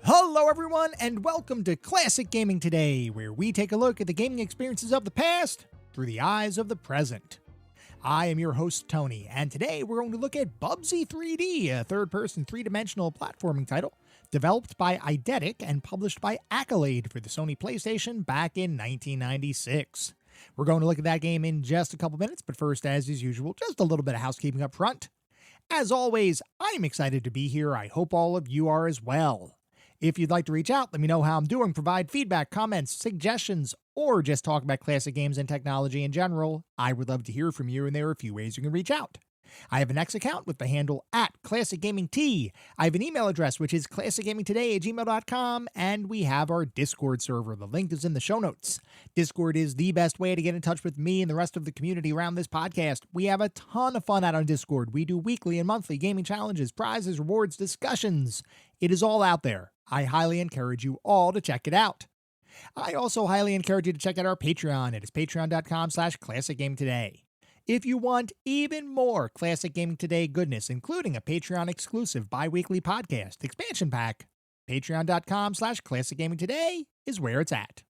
Hello everyone, and welcome to Classic Gaming Today, where we take a look at the gaming experiences of the past through the eyes of the present. I am your host, Tony, and today we're going to look at Bubsy 3D, a third-person three-dimensional platforming title developed by Eidetic and published by Accolade for the Sony Playstation back in 1996. We're going to look at that game in just a couple minutes, but first, as is usual, just a little bit of housekeeping up front. As always, I'm excited to be here. I hope all of you are as well. If you'd like to reach out, let me know how I'm doing, provide feedback, comments, suggestions, or just talk about classic games and technology in general, I would love to hear from you, and there are a few ways you can reach out. I have an X account with the handle @ClassicGamingT. I have an email address, which is classicgamingtoday@gmail.com, and we have our Discord server. The link is in the show notes. Discord is the best way to get in touch with me and the rest of the community around this podcast. We have a ton of fun out on Discord. We do weekly and monthly gaming challenges, prizes, rewards, discussions. It is all out there. I highly encourage you all to check it out. I also highly encourage you to check out our Patreon. It is patreon.com/classicgamingtoday. If you want even more Classic Gaming Today goodness, including a Patreon-exclusive bi-weekly podcast expansion pack, patreon.com/classicgamingtoday is where it's at.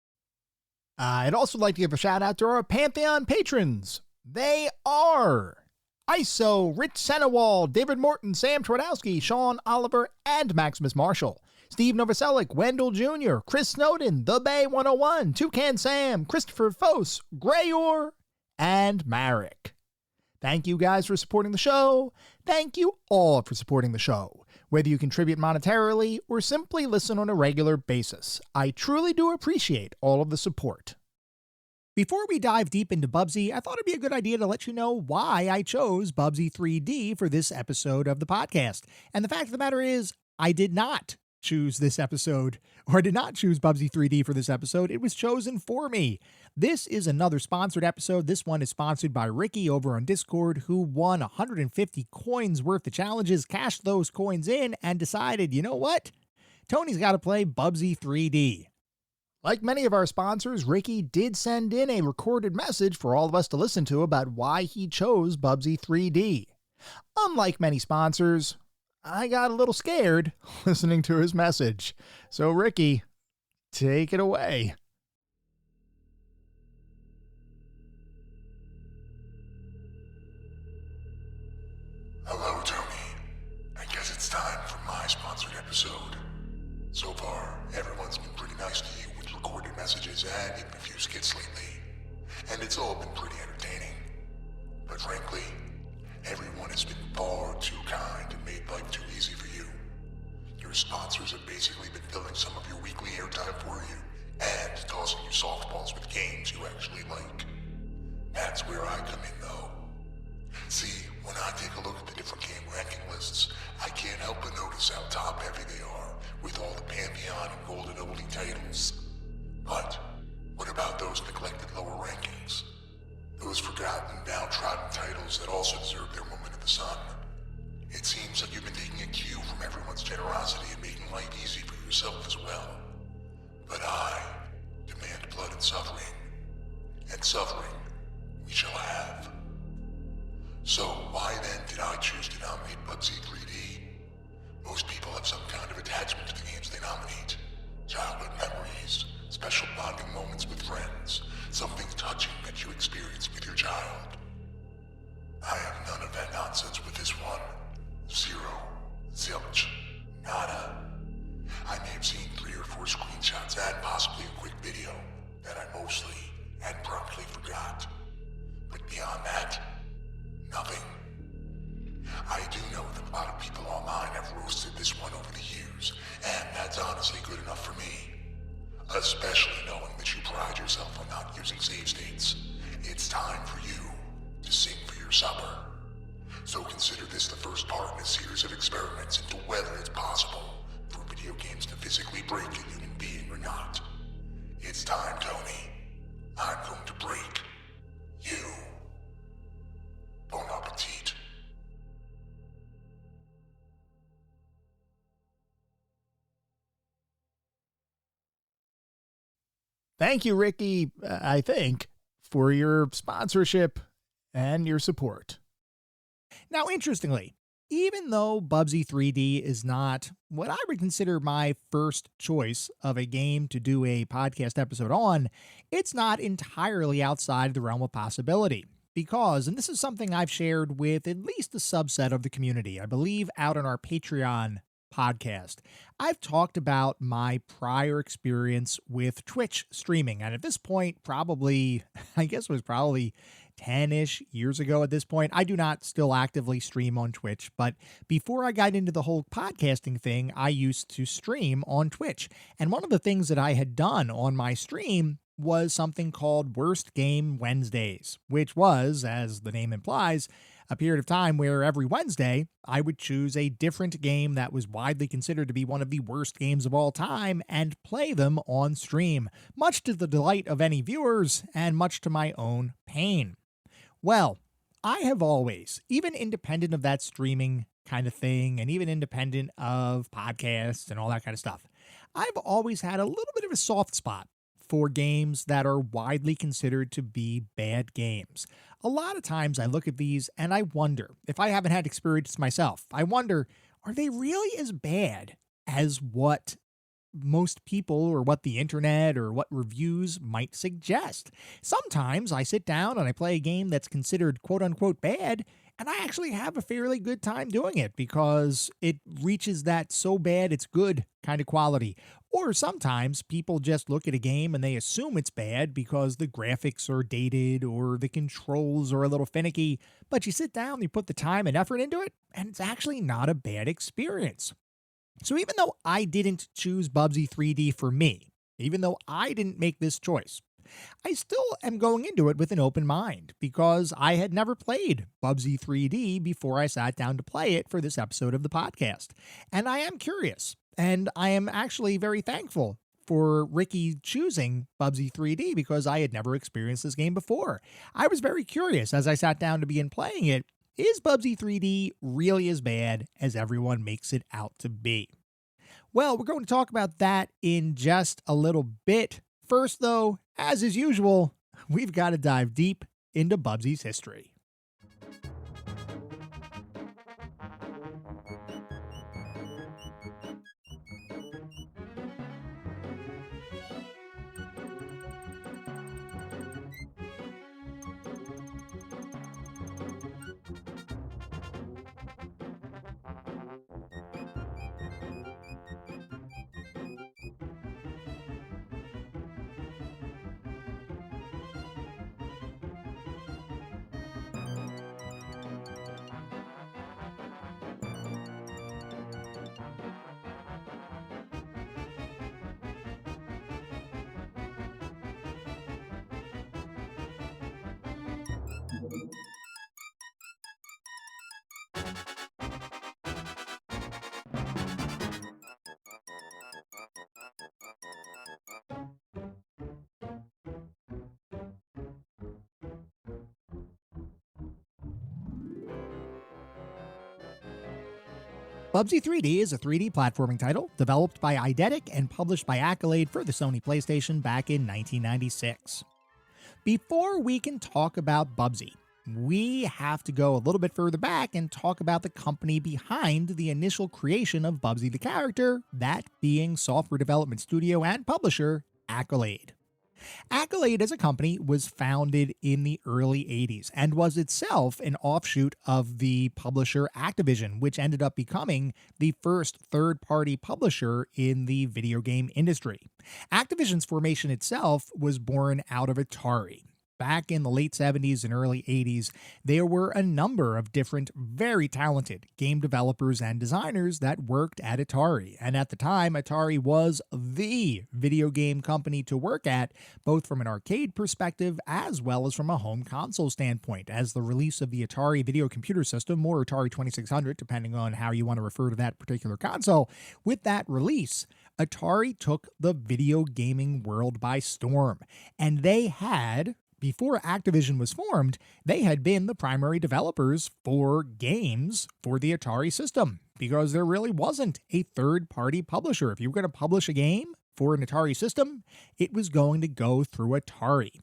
I'd also like to give a shout-out to our Pantheon patrons. They are ISO, Rich Senewald, David Morton, Sam Twardowski, Sean Oliver, and Maximus Marshall. Steve Novoselic, Wendell Jr., Chris Snowden, The Bay 101, Toucan Sam, Christopher Fose, Grayor, and Marek. Thank you guys for supporting the show. Thank you all for supporting the show, whether you contribute monetarily or simply listen on a regular basis. I truly do appreciate all of the support. Before we dive deep into Bubsy, I thought it'd be a good idea to let you know why I chose Bubsy 3D for this episode of the podcast. And the fact of the matter is, I did not choose this episode, or I did not choose Bubsy 3D for this episode. It was chosen for me. This is another sponsored episode. This one is sponsored by Ricky over on Discord, who won 150 coins worth of challenges, cashed those coins in, and decided, you know what? Tony's got to play Bubsy 3D. Like many of our sponsors, Ricky did send in a recorded message for all of us to listen to about why he chose Bubsy 3D. Unlike many sponsors, I got a little scared listening to his message. So Ricky, take it away. Hello, Tony. I guess it's time for my sponsored episode. So far, everyone's been pretty nice to you with recorded messages and even a few skits lately. And it's all been pretty entertaining. But frankly, everyone has been far too kind and made life too easy for you. Your sponsors have basically been filling some of your weekly airtime for you and tossing you softballs with games you actually like. That's where I come in, though. See, when I take a look at the different game ranking lists, I can't help but notice how top-heavy they are with all the Pantheon and Golden Oldie titles. But what about those neglected lower rankings? Those forgotten, downtrodden titles that also deserve their moment in the sun. It seems like you've been taking a cue from everyone's generosity and making life easy for yourself as well. But I demand blood and suffering we shall have. So why then did I choose to nominate Bubsy 3D? Most people have some kind of attachment to the games they nominate. Childhood memories, special bonding moments with friends, something touching that you experience with your child. I have none of that nonsense with this one. Zero. Zilch. Nada. I may have seen 3 or 4 screenshots and possibly a quick video that I mostly and promptly forgot. But beyond that, nothing. I do know that a lot of people online have roasted this one over the years, and that's honestly good enough for me. Especially knowing that you pride yourself on not using save states. It's time for you to sing for your supper. So consider this the first part in a series of experiments into whether it's possible for video games to physically break a human being or not. It's time, Tony. I'm going to break you. Bon appetit. Thank you, Ricky, I think, for your sponsorship and your support. Now, interestingly, Even though Bubsy 3D is not what I would consider my first choice of a game to do a podcast episode on, it's not entirely outside the realm of possibility. Because, and this is something I've shared with at least a subset of the community, I believe out on our Patreon podcast, I've talked about my prior experience with Twitch streaming. And at this point, probably, I guess it was probably 10-ish years ago at this point. I do not still actively stream on Twitch, but before I got into the whole podcasting thing, I used to stream on Twitch. And one of the things that I had done on my stream was something called Worst Game Wednesdays, which was, as the name implies, a period of time where every Wednesday I would choose a different game that was widely considered to be one of the worst games of all time and play them on stream, much to the delight of any viewers and much to my own pain. Well, I have always, even independent of that streaming kind of thing, and even independent of podcasts and all that kind of stuff, I've always had a little bit of a soft spot for games that are widely considered to be bad games. A lot of times I look at these and I wonder, if I haven't had experience myself, I wonder, are they really as bad as what most people or what the internet or what reviews might suggest? Sometimes I sit down and I play a game that's considered quote unquote bad, and I actually have a fairly good time doing it because it reaches that so bad it's good kind of quality. Or sometimes people just look at a game and they assume it's bad because the graphics are dated or the controls are a little finicky, but you sit down, you put the time and effort into it, and it's actually not a bad experience. So even though I didn't choose Bubsy 3D for me, even though I didn't make this choice, I still am going into it with an open mind because I had never played Bubsy 3D before I sat down to play it for this episode of the podcast. And I am curious, and I am actually very thankful for Ricky choosing Bubsy 3D because I had never experienced this game before. I was very curious as I sat down to begin playing it. Is Bubsy 3D really as bad as everyone makes it out to be? Well, we're going to talk about that in just a little bit. First, though, as is usual, we've got to dive deep into Bubsy's history. Bubsy 3D is a 3D platforming title developed by Eidetic and published by Accolade for the Sony Playstation back in 1996. Before we can talk about Bubsy, we have to go a little bit further back and talk about the company behind the initial creation of Bubsy the character, that being software development studio and publisher Accolade. Accolade as a company was founded in the early 80s and was itself an offshoot of the publisher Activision, which ended up becoming the first third-party publisher in the video game industry. Activision's formation itself was born out of Atari. Back in the late 70s and early 80s, there were a number of different, very talented game developers and designers that worked at Atari. And at the time, Atari was the video game company to work at, both from an arcade perspective as well as from a home console standpoint, as the release of the Atari Video Computer System, or Atari 2600, depending on how you want to refer to that particular console. With that release, Atari took the video gaming world by storm, and they had, before Activision was formed, they had been the primary developers for games for the Atari system, because there really wasn't a third-party publisher. If you were going to publish a game for an Atari system, it was going to go through Atari.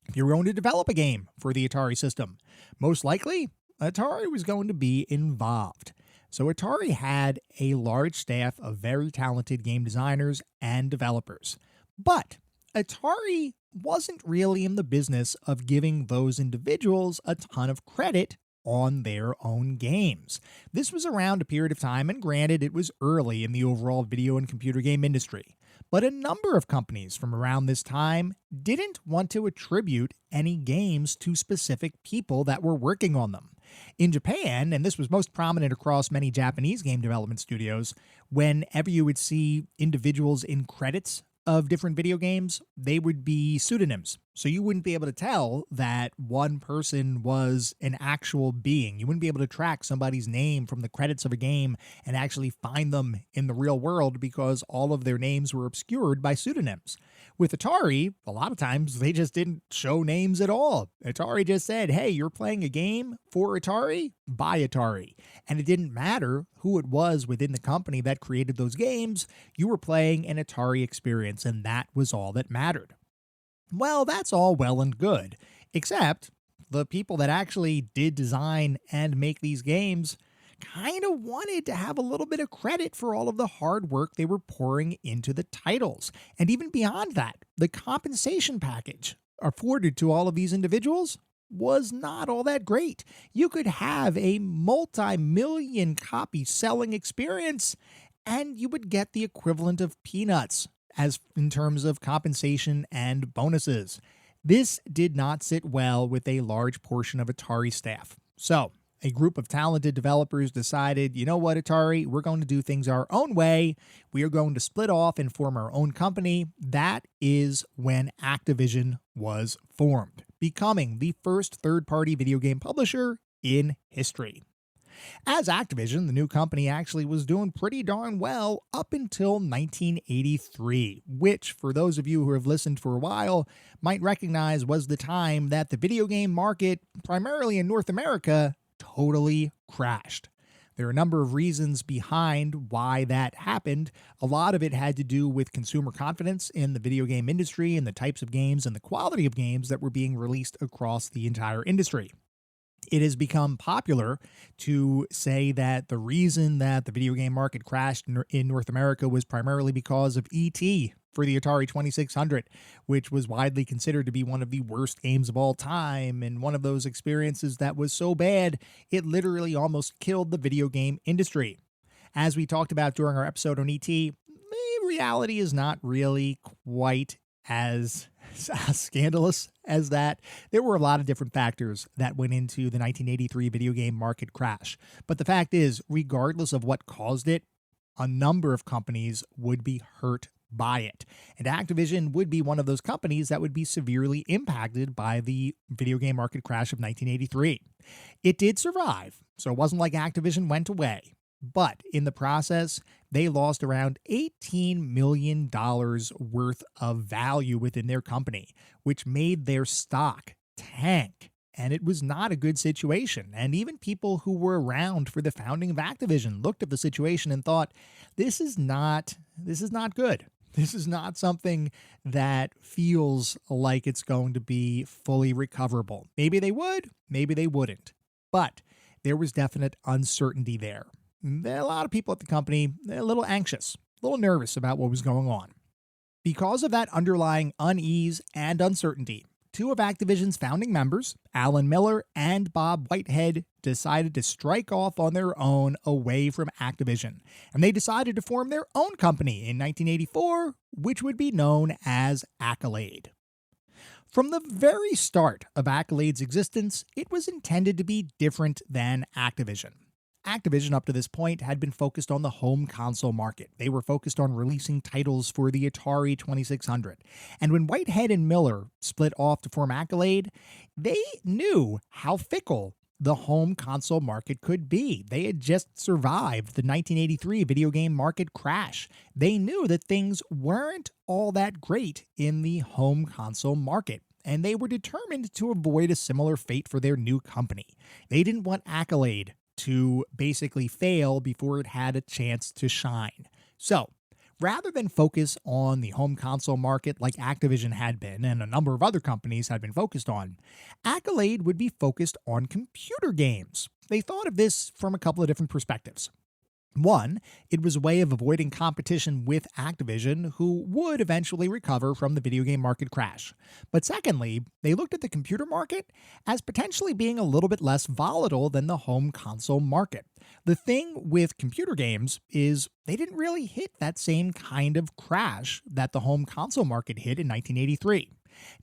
If you were going to develop a game for the Atari system, most likely, Atari was going to be involved. So Atari had a large staff of very talented game designers and developers. But Atari wasn't really in the business of giving those individuals a ton of credit on their own games. This was around a period of time, and granted, it was early in the overall video and computer game industry. But a number of companies from around this time didn't want to attribute any games to specific people that were working on them. In Japan, and this was most prominent across many Japanese game development studios, whenever you would see individuals in credits of different video games, they would be pseudonyms. So you wouldn't be able to tell that one person was an actual being. You wouldn't be able to track somebody's name from the credits of a game and actually find them in the real world because all of their names were obscured by pseudonyms. With Atari, a lot of times they just didn't show names at all. Atari just said, hey, you're playing a game for Atari? Buy Atari. And it didn't matter who it was within the company that created those games. You were playing an Atari experience, and that was all that mattered. Well, that's all well and good, except the people that actually did design and make these games kind of wanted to have a little bit of credit for all of the hard work they were pouring into the titles. And even beyond that, the compensation package afforded to all of these individuals was not all that great. You could have a multi-million copy selling experience, and you would get the equivalent of peanuts as in terms of compensation and bonuses. This did not sit well with a large portion of Atari staff. So, a group of talented developers decided, you know what, Atari, we're going to do things our own way. We are going to split off and form our own company. That is when Activision was formed, becoming the first third-party video game publisher in history. As Activision, the new company actually was doing pretty darn well up until 1983, which, for those of you who have listened for a while, might recognize was the time that the video game market, primarily in North America, totally crashed. There are a number of reasons behind why that happened. A lot of it had to do with consumer confidence in the video game industry and the types of games and the quality of games that were being released across the entire industry. It has become popular to say that the reason that the video game market crashed in North America was primarily because of E.T. for the Atari 2600, which was widely considered to be one of the worst games of all time, and one of those experiences that was so bad, it literally almost killed the video game industry. As we talked about during our episode on E.T., the reality is not really quite as scandalous as that. There were a lot of different factors that went into the 1983 video game market crash. But the fact is, regardless of what caused it, a number of companies would be hurt by it. And Activision would be one of those companies that would be severely impacted by the video game market crash of 1983. It did survive, so it wasn't like Activision went away. But in the process, they lost around $18 million worth of value within their company, which made their stock tank. And it was not a good situation. And even people who were around for the founding of Activision looked at the situation and thought, this is not good. This is not something that feels like it's going to be fully recoverable. Maybe they would, maybe they wouldn't. But there was definite uncertainty there. A lot of people at the company, they're a little anxious, a little nervous about what was going on. Because of that underlying unease and uncertainty, two of Activision's founding members, Alan Miller and Bob Whitehead, decided to strike off on their own away from Activision. And they decided to form their own company in 1984, which would be known as Accolade. From the very start of Accolade's existence, it was intended to be different than Activision. Activision up to this point had been focused on the home console market. They were focused on releasing titles for the Atari 2600. And when Whitehead and Miller split off to form Accolade, they knew how fickle the home console market could be. They had just survived the 1983 video game market crash. They knew that things weren't all that great in the home console market, and they were determined to avoid a similar fate for their new company. They didn't want Accolade to basically fail before it had a chance to shine. So, rather than focus on the home console market like Activision had been and a number of other companies had been focused on, Accolade would be focused on computer games. They thought of this from a couple of different perspectives. One, it was a way of avoiding competition with Activision, who would eventually recover from the video game market crash. But secondly, they looked at the computer market as potentially being a little bit less volatile than the home console market. The thing with computer games is they didn't really hit that same kind of crash that the home console market hit in 1983.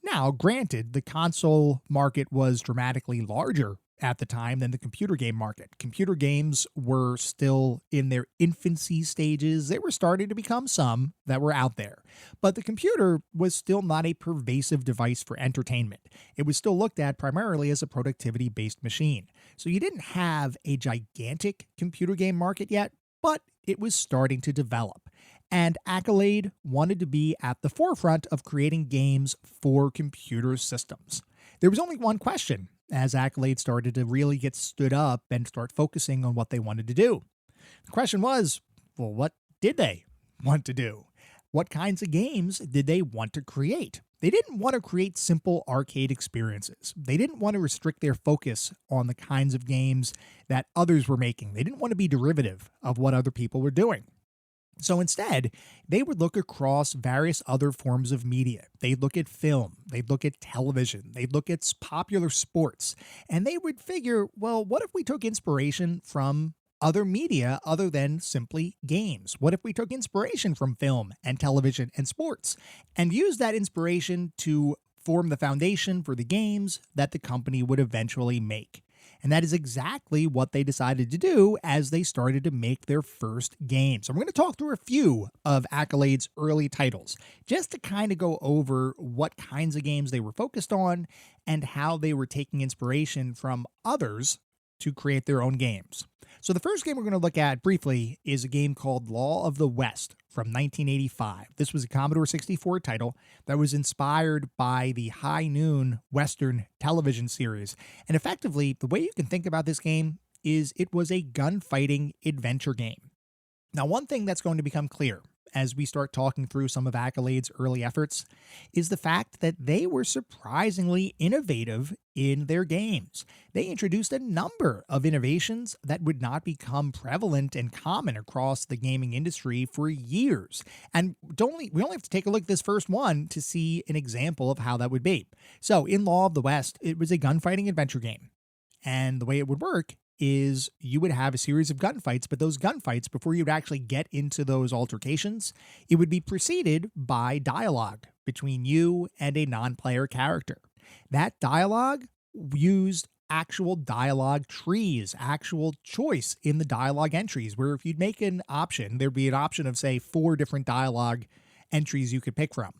Now, granted, the console market was dramatically larger at the time than the computer game market. Computer games were still in their infancy stages. They were starting to become some that were out there. But the computer was still not a pervasive device for entertainment. It was still looked at primarily as a productivity-based machine. So you didn't have a gigantic computer game market yet, but it was starting to develop. And Accolade wanted to be at the forefront of creating games for computer systems. There was only one question as Accolade started to really get stood up and start focusing on what they wanted to do. The question was, well, what did they want to do? What kinds of games did they want to create? They didn't want to create simple arcade experiences. They didn't want to restrict their focus on the kinds of games that others were making. They didn't want to be derivative of what other people were doing. So instead, they would look across various other forms of media. They'd look at film, they'd look at television, they'd look at popular sports, and they would figure, well, what if we took inspiration from other media other than simply games? What if we took inspiration from film and television and sports and used that inspiration to form the foundation for the games that the company would eventually make? And that is exactly what they decided to do as they started to make their first games. And we're going to talk through a few of Accolade's early titles, just to kind of go over what kinds of games they were focused on and how they were taking inspiration from others to create their own games. So the first game we're going to look at briefly is a game called Law of the West from 1985. This was a Commodore 64 title that was inspired by the High Noon Western television series. And effectively, the way you can think about this game is it was a gunfighting adventure game. Now, one thing that's going to become clear as we start talking through some of Accolade's early efforts is the fact that they were surprisingly innovative in their games. They introduced a number of innovations that would not become prevalent and common across the gaming industry for years. And we only have to take a look at this first one to see an example of how that would be. So in Law of the West, it was a gunfighting adventure game. And the way it would work is you would have a series of gunfights, but those gunfights, before you'd actually get into those altercations, it would be preceded by dialogue between you and a non-player character. That dialogue used actual dialogue trees, actual choice in the dialogue entries, where if you'd make an option, there'd be an option of, say, 4 different dialogue entries you could pick from.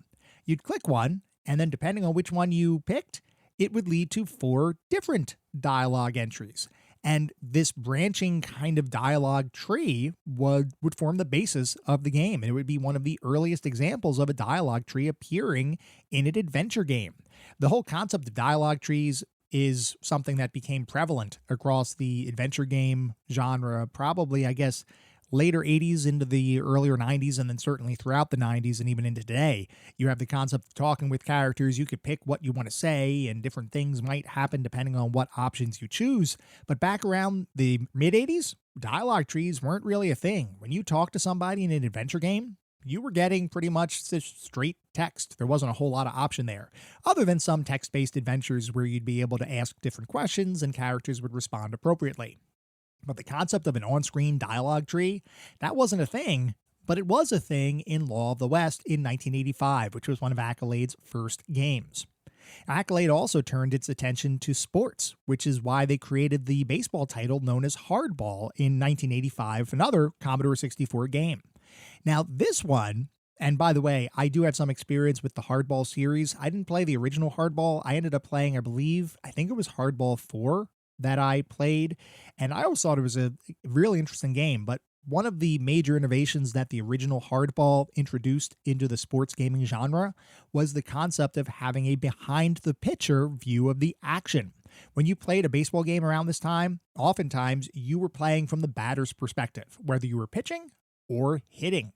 You'd click one, and then depending on which one you picked, it would lead to 4 different dialogue entries. And this branching kind of dialogue tree would form the basis of the game. And it would be one of the earliest examples of a dialogue tree appearing in an adventure game. The whole concept of dialogue trees is something that became prevalent across the adventure game genre, probably, I guess, later 80s into the earlier 90s, and then certainly throughout the 90s and even into today. You have the concept of talking with characters. You could pick what you want to say, and different things might happen depending on what options you choose. But back around the mid-80s, dialogue trees weren't really a thing. When you talk to somebody in an adventure game, you were getting pretty much straight text. There wasn't a whole lot of option there, other than some text-based adventures where you'd be able to ask different questions and characters would respond appropriately. But the concept of an on-screen dialogue tree, that wasn't a thing, but it was a thing in Law of the West in 1985, which was one of Accolade's first games. Accolade also turned its attention to sports, which is why they created the baseball title known as Hardball in 1985, another Commodore 64 game. Now, this one, and by the way, I do have some experience with the Hardball series. I didn't play the original Hardball. I ended up playing, I think it was Hardball 4 that I played, and I always thought it was a really interesting game. But one of the major innovations that the original Hardball introduced into the sports gaming genre was the concept of having a behind-the-pitcher view of the action. When you played a baseball game around this time, oftentimes you were playing from the batter's perspective, whether you were pitching or hitting.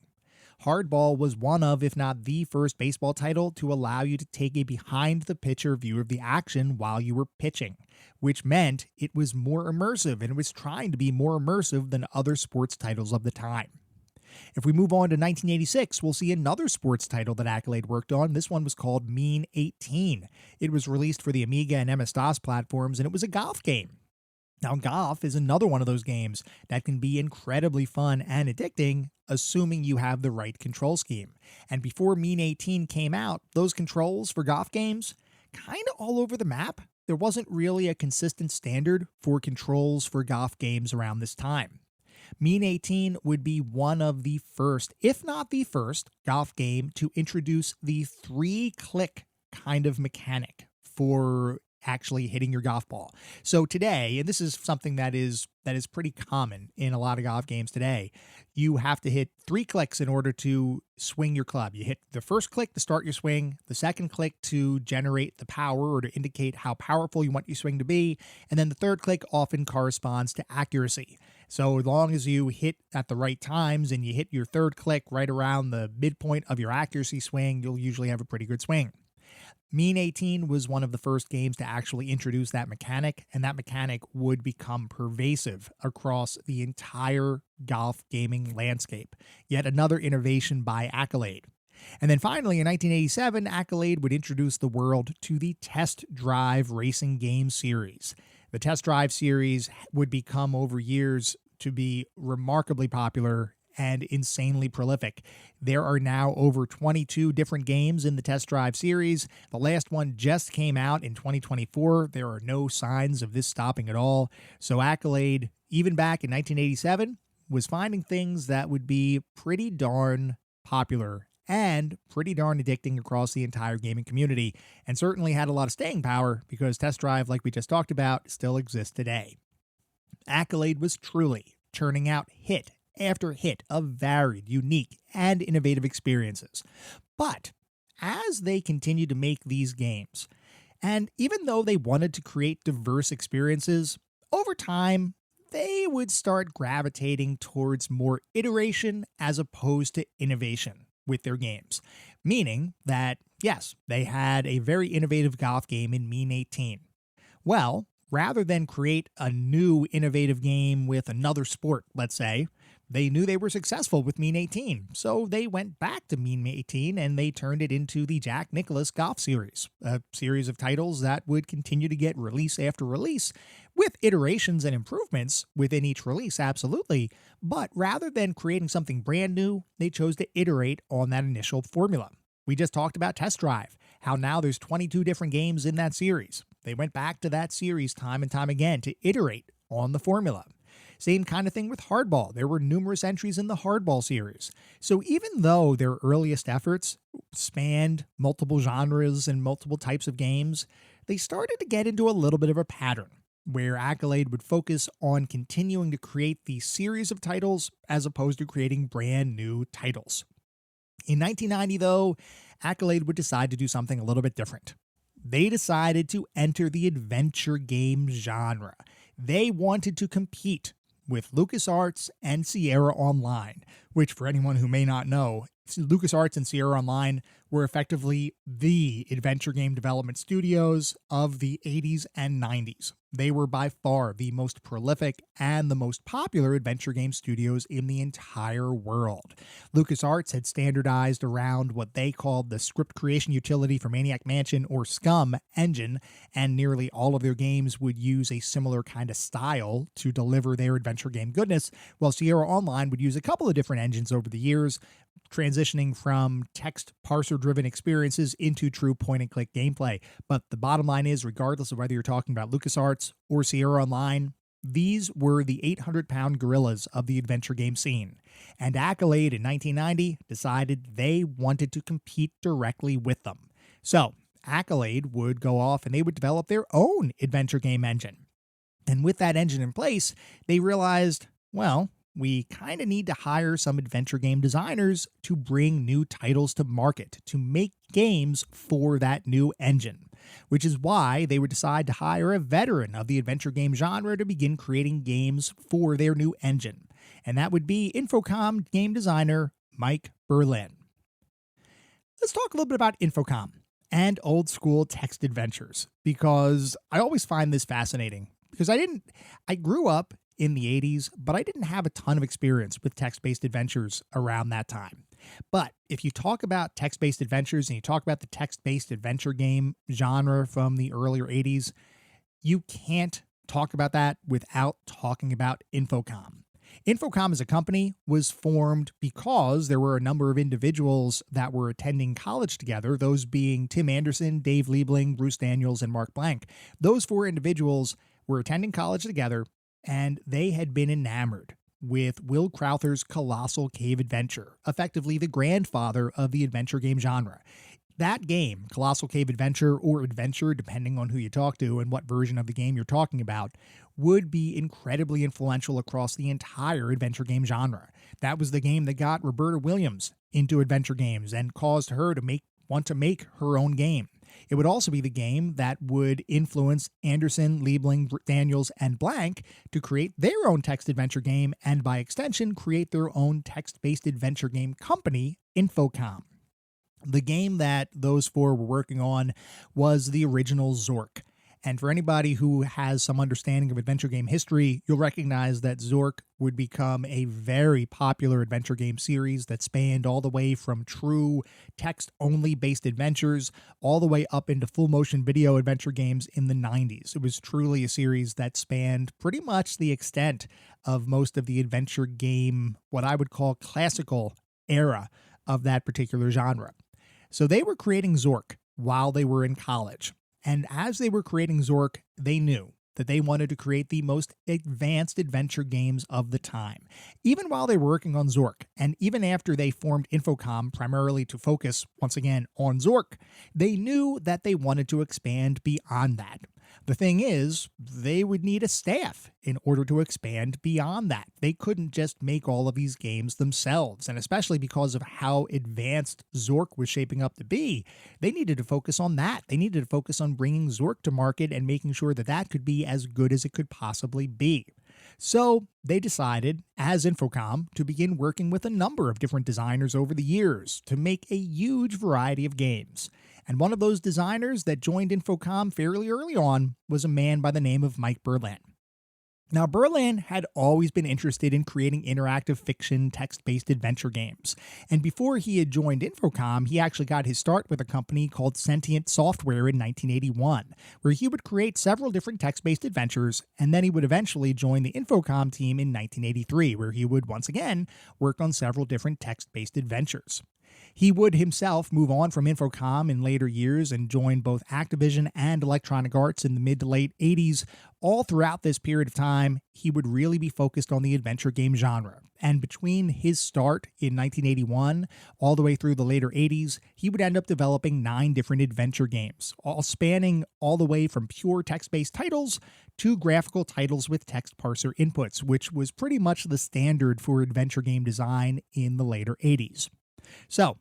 Hardball was one of, if not the first baseball title to allow you to take a behind-the-pitcher view of the action while you were pitching. which meant it was more immersive, and it was trying to be more immersive than other sports titles of the time. If we move on to 1986, we'll see another sports title that Accolade worked on. This one was called Mean 18. It was released for the Amiga and MS-DOS platforms, and it was a golf game. Now, golf is another one of those games that can be incredibly fun and addicting, assuming you have the right control scheme. And before Mean 18 came out, those controls for golf games, kind of all over the map. There wasn't really a consistent standard for controls for golf games around this time. Mean 18 would be one of the first, if not the first, golf game to introduce the 3-click kind of mechanic for actually hitting your golf ball. So today, and this is something that is pretty common in a lot of golf games today, you have to hit 3 clicks in order to swing your club. You hit the first click to start your swing, the second click to generate the power or to indicate how powerful you want your swing to be, and then the third click often corresponds to accuracy. So as long as you hit at the right times and you hit your third click right around the midpoint of your accuracy swing, you'll usually have a pretty good swing. Mean 18 was one of the first games to actually introduce that mechanic, and that mechanic would become pervasive across the entire golf gaming landscape. Yet another innovation by Accolade. And then finally, in 1987, Accolade would introduce the world to the Test Drive racing game series. The Test Drive series would become over years to be remarkably popular and insanely prolific. There are now over 22 different games in the Test Drive series. The last one just came out in 2024. There are no signs of this stopping at all. So Accolade, even back in 1987, was finding things that would be pretty darn popular and pretty darn addicting across the entire gaming community, and certainly had a lot of staying power because Test Drive, like we just talked about, still exists today. Accolade was truly churning out hit after hit of varied, unique, and innovative experiences. But as they continued to make these games, and even though they wanted to create diverse experiences, over time, they would start gravitating towards more iteration as opposed to innovation with their games. Meaning that, yes, they had a very innovative golf game in Mean 18. Well, rather than create a new innovative game with another sport, let's say, they knew they were successful with Mean 18, so they went back to Mean 18 and they turned it into the Jack Nicklaus Golf Series, a series of titles that would continue to get release after release, with iterations and improvements within each release, absolutely, but rather than creating something brand new, they chose to iterate on that initial formula. We just talked about Test Drive, how now there's 22 different games in that series. They went back to that series time and time again to iterate on the formula. Same kind of thing with Hardball. There were numerous entries in the Hardball series. So even though their earliest efforts spanned multiple genres and multiple types of games, they started to get into a little bit of a pattern where Accolade would focus on continuing to create the series of titles as opposed to creating brand new titles. In 1990, though, Accolade would decide to do something a little bit different. They decided to enter the adventure game genre. They wanted to compete with LucasArts and Sierra Online, which, for anyone who may not know, LucasArts and Sierra Online were effectively the adventure game development studios of the 80s and 90s. They were by far the most prolific and the most popular adventure game studios in the entire world. LucasArts had standardized around what they called the script creation utility for Maniac Mansion, or SCUM, engine, and nearly all of their games would use a similar kind of style to deliver their adventure game goodness, while Sierra Online would use a couple of different engines over the years, transitioning from text parser-driven experiences into true point-and-click gameplay. But the bottom line is, regardless of whether you're talking about LucasArts or Sierra Online, these were the 800-pound gorillas of the adventure game scene. And Accolade in 1990 decided they wanted to compete directly with them. So Accolade would go off and they would develop their own adventure game engine. And with that engine in place, they realized, well, we kind of need to hire some adventure game designers to bring new titles to market, to make games for that new engine, which is why they would decide to hire a veteran of the adventure game genre to begin creating games for their new engine. And that would be Infocom game designer Mike Berlin. Let's talk a little bit about Infocom. and old school text adventures, because I always find this fascinating. Because I grew up in the 80s, but I didn't have a ton of experience with text-based adventures around that time. But if you talk about text-based adventures and you talk about the text-based adventure game genre from the earlier 80s, you can't talk about that without talking about Infocom. Infocom as a company was formed because there were a number of individuals that were attending college together, those being Tim Anderson, Dave Liebling, Bruce Daniels, and Mark Blank. Those four individuals were attending college together, and they had been enamored with Will Crowther's Colossal Cave Adventure, effectively the grandfather of the adventure game genre. That game, Colossal Cave Adventure, or Adventure, depending on who you talk to and what version of the game you're talking about, would be incredibly influential across the entire adventure game genre. That was the game that got Roberta Williams into adventure games and caused her to want to make her own game. It would also be the game that would influence Anderson, Liebling, Daniels, and Blank to create their own text adventure game, and by extension, create their own text-based adventure game company, Infocom. The game that those four were working on was the original Zork. And for anybody who has some understanding of adventure game history, you'll recognize that Zork would become a very popular adventure game series that spanned all the way from true text-only based adventures all the way up into full-motion video adventure games in the 90s. It was truly a series that spanned pretty much the extent of most of the adventure game, what I would call classical era of that particular genre. So they were creating Zork while they were in college. And as they were creating Zork, they knew that they wanted to create the most advanced adventure games of the time. Even while they were working on Zork, and even after they formed Infocom primarily to focus, once again, on Zork, they knew that they wanted to expand beyond that. The thing is, they would need a staff in order to expand beyond that. They couldn't just make all of these games themselves, and especially because of how advanced Zork was shaping up to be, they needed to focus on that. They needed to focus on bringing Zork to market and making sure that that could be as good as it could possibly be. So they decided, as Infocom, to begin working with a number of different designers over the years to make a huge variety of games. And one of those designers that joined Infocom fairly early on was a man by the name of Mike Berlin. Now, Berlin had always been interested in creating interactive fiction, text-based adventure games. And before he had joined Infocom, he actually got his start with a company called Sentient Software in 1981, where he would create several different text-based adventures, and then he would eventually join the Infocom team in 1983, where he would once again work on several different text-based adventures. He would himself move on from Infocom in later years and join both Activision and Electronic Arts in the mid to late 80s. All throughout this period of time, he would really be focused on the adventure game genre. And between his start in 1981 all the way through the later 80s, he would end up developing 9 different adventure games, all spanning all the way from pure text-based titles to graphical titles with text parser inputs, which was pretty much the standard for adventure game design in the later 80s. So,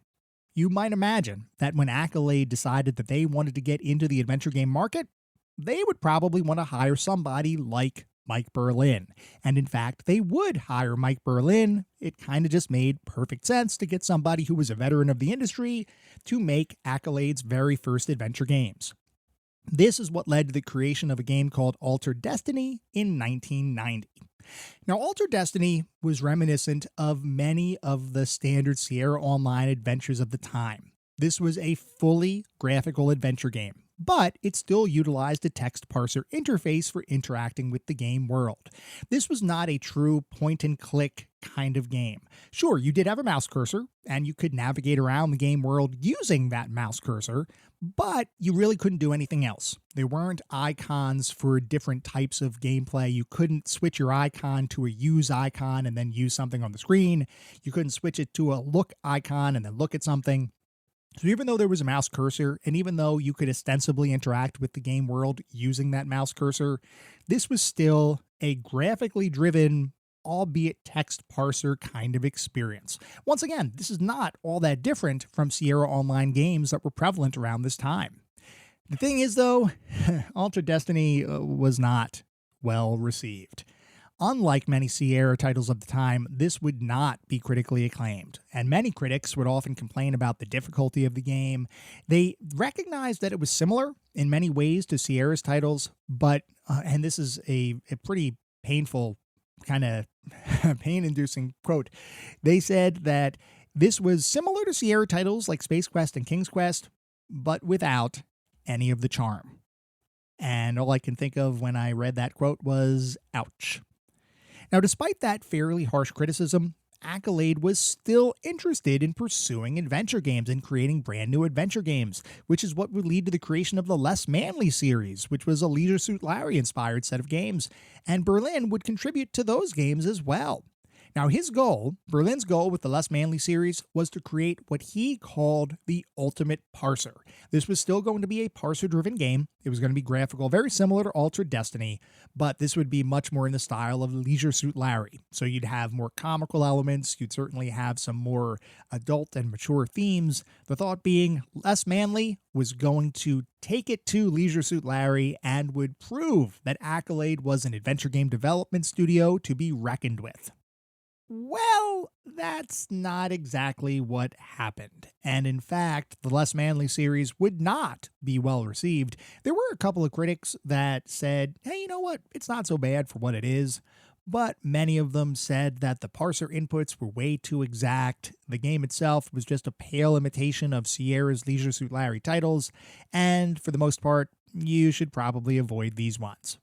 you might imagine that when Accolade decided that they wanted to get into the adventure game market, they would probably want to hire somebody like Mike Berlin. And in fact, they would hire Mike Berlin. It kind of just made perfect sense to get somebody who was a veteran of the industry to make Accolade's very first adventure games. This is what led to the creation of a game called Altered Destiny in 1990. Now, Altered Destiny was reminiscent of many of the standard Sierra Online adventures of the time. This was a fully graphical adventure game, but it still utilized a text parser interface for interacting with the game world. This was not a true point-and-click kind of game. Sure, you did have a mouse cursor, and you could navigate around the game world using that mouse cursor, but you really couldn't do anything else. There weren't icons for different types of gameplay. You couldn't switch your icon to a use icon and then use something on the screen. You couldn't switch it to a look icon and then look at something. So even though there was a mouse cursor, and even though you could ostensibly interact with the game world using that mouse cursor, this was still a graphically driven, albeit text parser kind of experience. Once again, this is not all that different from Sierra Online games that were prevalent around this time. The thing is, though, Altered Destiny was not well received. Unlike many Sierra titles of the time, this would not be critically acclaimed, and many critics would often complain about the difficulty of the game. They recognized that it was similar in many ways to Sierra's titles, but, and this is a pretty painful, kind of pain-inducing quote, they said that this was similar to Sierra titles like Space Quest and King's Quest, but without any of the charm. And all I can think of when I read that quote was, ouch. Now, despite that fairly harsh criticism, Accolade was still interested in pursuing adventure games and creating brand new adventure games, which is what would lead to the creation of the Less Manly series, which was a Leisure Suit Larry inspired set of games, and Berlin would contribute to those games as well. Now, Berlin's goal with the Less Manly series was to create what he called the ultimate parser. This was still going to be a parser-driven game. It was going to be graphical, very similar to Altered Destiny, but this would be much more in the style of Leisure Suit Larry. So you'd have more comical elements, you'd certainly have some more adult and mature themes. The thought being Less Manly was going to take it to Leisure Suit Larry and would prove that Accolade was an adventure game development studio to be reckoned with. Well, that's not exactly what happened. And in fact, the Less Manly series would not be well received. There were a couple of critics that said, hey, you know what? It's not so bad for what it is. But many of them said that the parser inputs were way too exact. The game itself was just a pale imitation of Sierra's Leisure Suit Larry titles. And for the most part, you should probably avoid these ones.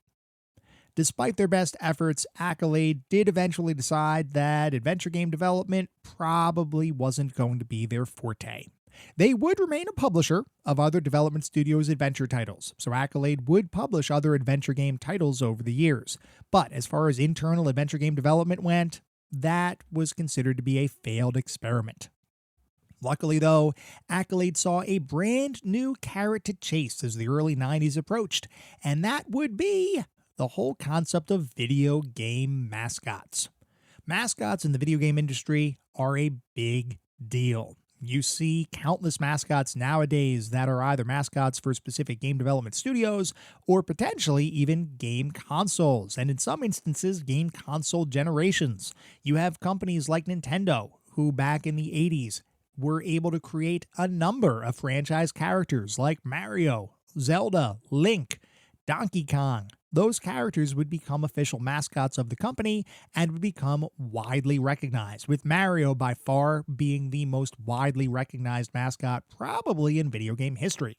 Despite their best efforts, Accolade did eventually decide that adventure game development probably wasn't going to be their forte. They would remain a publisher of other development studios' adventure titles, so Accolade would publish other adventure game titles over the years. But as far as internal adventure game development went, that was considered to be a failed experiment. Luckily, though, Accolade saw a brand new carrot to chase as the early 90s approached, and that would be the whole concept of video game mascots. Mascots in the video game industry are a big deal. You see countless mascots nowadays that are either mascots for specific game development studios or potentially even game consoles, and in some instances, game console generations. You have companies like Nintendo, who back in the 80s were able to create a number of franchise characters like Mario, Zelda, Link, Donkey Kong. Those characters would become official mascots of the company and would become widely recognized, with Mario by far being the most widely recognized mascot probably in video game history.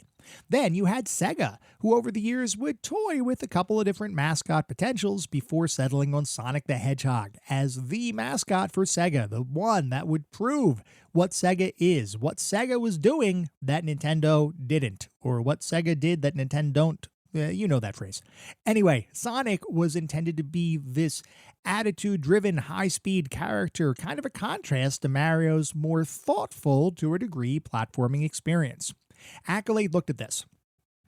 Then you had Sega, who over the years would toy with a couple of different mascot potentials before settling on Sonic the Hedgehog as the mascot for Sega, the one that would prove what Sega is, what Sega was doing that Nintendo didn't, or what Sega did that Nintendo don't. You know that phrase. Anyway, Sonic was intended to be this attitude-driven, high-speed character, kind of a contrast to Mario's more thoughtful, to a degree, platforming experience. Accolade looked at this.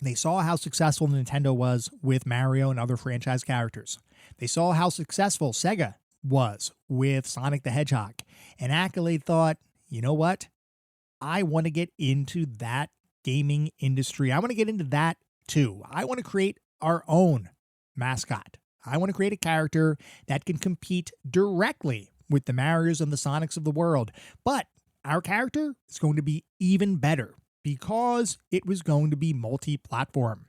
They saw how successful Nintendo was with Mario and other franchise characters. They saw how successful Sega was with Sonic the Hedgehog. And Accolade thought, you know what? I want to get into that gaming industry. I want to get into that too. I want to create our own mascot. I want to create a character that can compete directly with the Marios and the Sonics of the world. But our character is going to be even better because it was going to be multi-platform.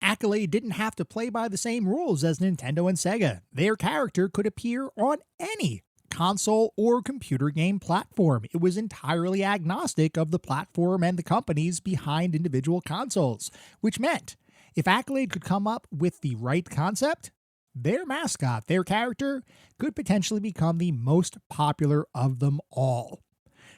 Accolade didn't have to play by the same rules as Nintendo and Sega. Their character could appear on any console or computer game platform. It was entirely agnostic of the platform and the companies behind individual consoles, which meant if Accolade could come up with the right concept, their mascot, their character, could potentially become the most popular of them all.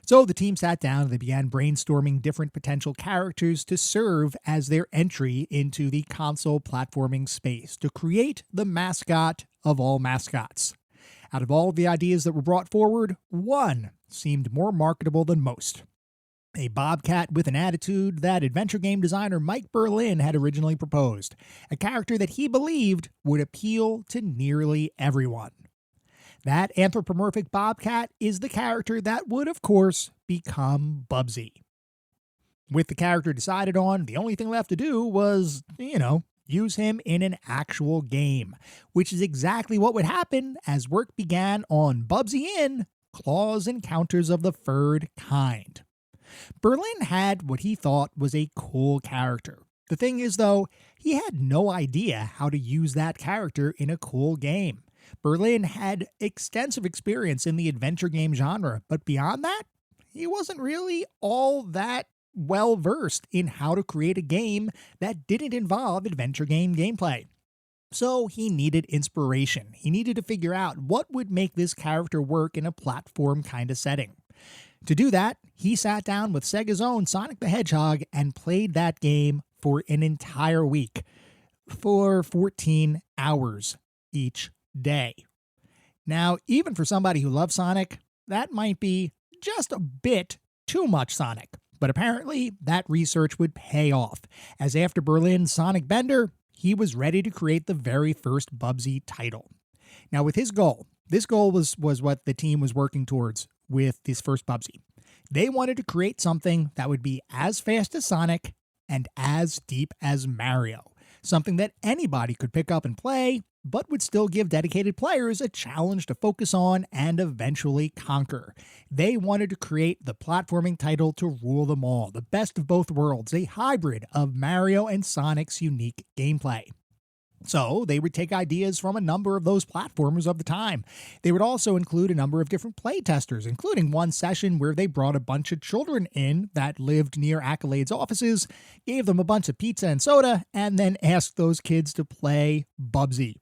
So the team sat down and they began brainstorming different potential characters to serve as their entry into the console platforming space to create the mascot of all mascots. Out of all the ideas that were brought forward, one seemed more marketable than most. A bobcat with an attitude that adventure game designer Mike Berlin had originally proposed, a character that he believed would appeal to nearly everyone. That anthropomorphic bobcat is the character that would, of course, become Bubsy. With the character decided on, the only thing left to do was, use him in an actual game, which is exactly what would happen as work began on Bubsy in Claws Encounters of the Third Kind. Berlin had what he thought was a cool character. The thing is, though, he had no idea how to use that character in a cool game. Berlin had extensive experience in the adventure game genre, but beyond that, he wasn't really all that well versed in how to create a game that didn't involve adventure game gameplay. So he needed inspiration. He needed to figure out what would make this character work in a platform kind of setting. To do that, he sat down with Sega's own Sonic the Hedgehog and played that game for an entire week, for 14 hours each day. Now, even for somebody who loves Sonic, that might be just a bit too much Sonic. But apparently, that research would pay off, as after Berlin's Sonic Bender, he was ready to create the very first Bubsy title. Now, with his goal, this goal was what the team was working towards with this first Bubsy. They wanted to create something that would be as fast as Sonic and as deep as Mario. Something that anybody could pick up and play, but would still give dedicated players a challenge to focus on and eventually conquer. They wanted to create the platforming title to rule them all, the best of both worlds, a hybrid of Mario and Sonic's unique gameplay. So they would take ideas from a number of those platformers of the time. They would also include a number of different playtesters, including one session where they brought a bunch of children in that lived near Accolade's offices, gave them a bunch of pizza and soda, and then asked those kids to play Bubsy,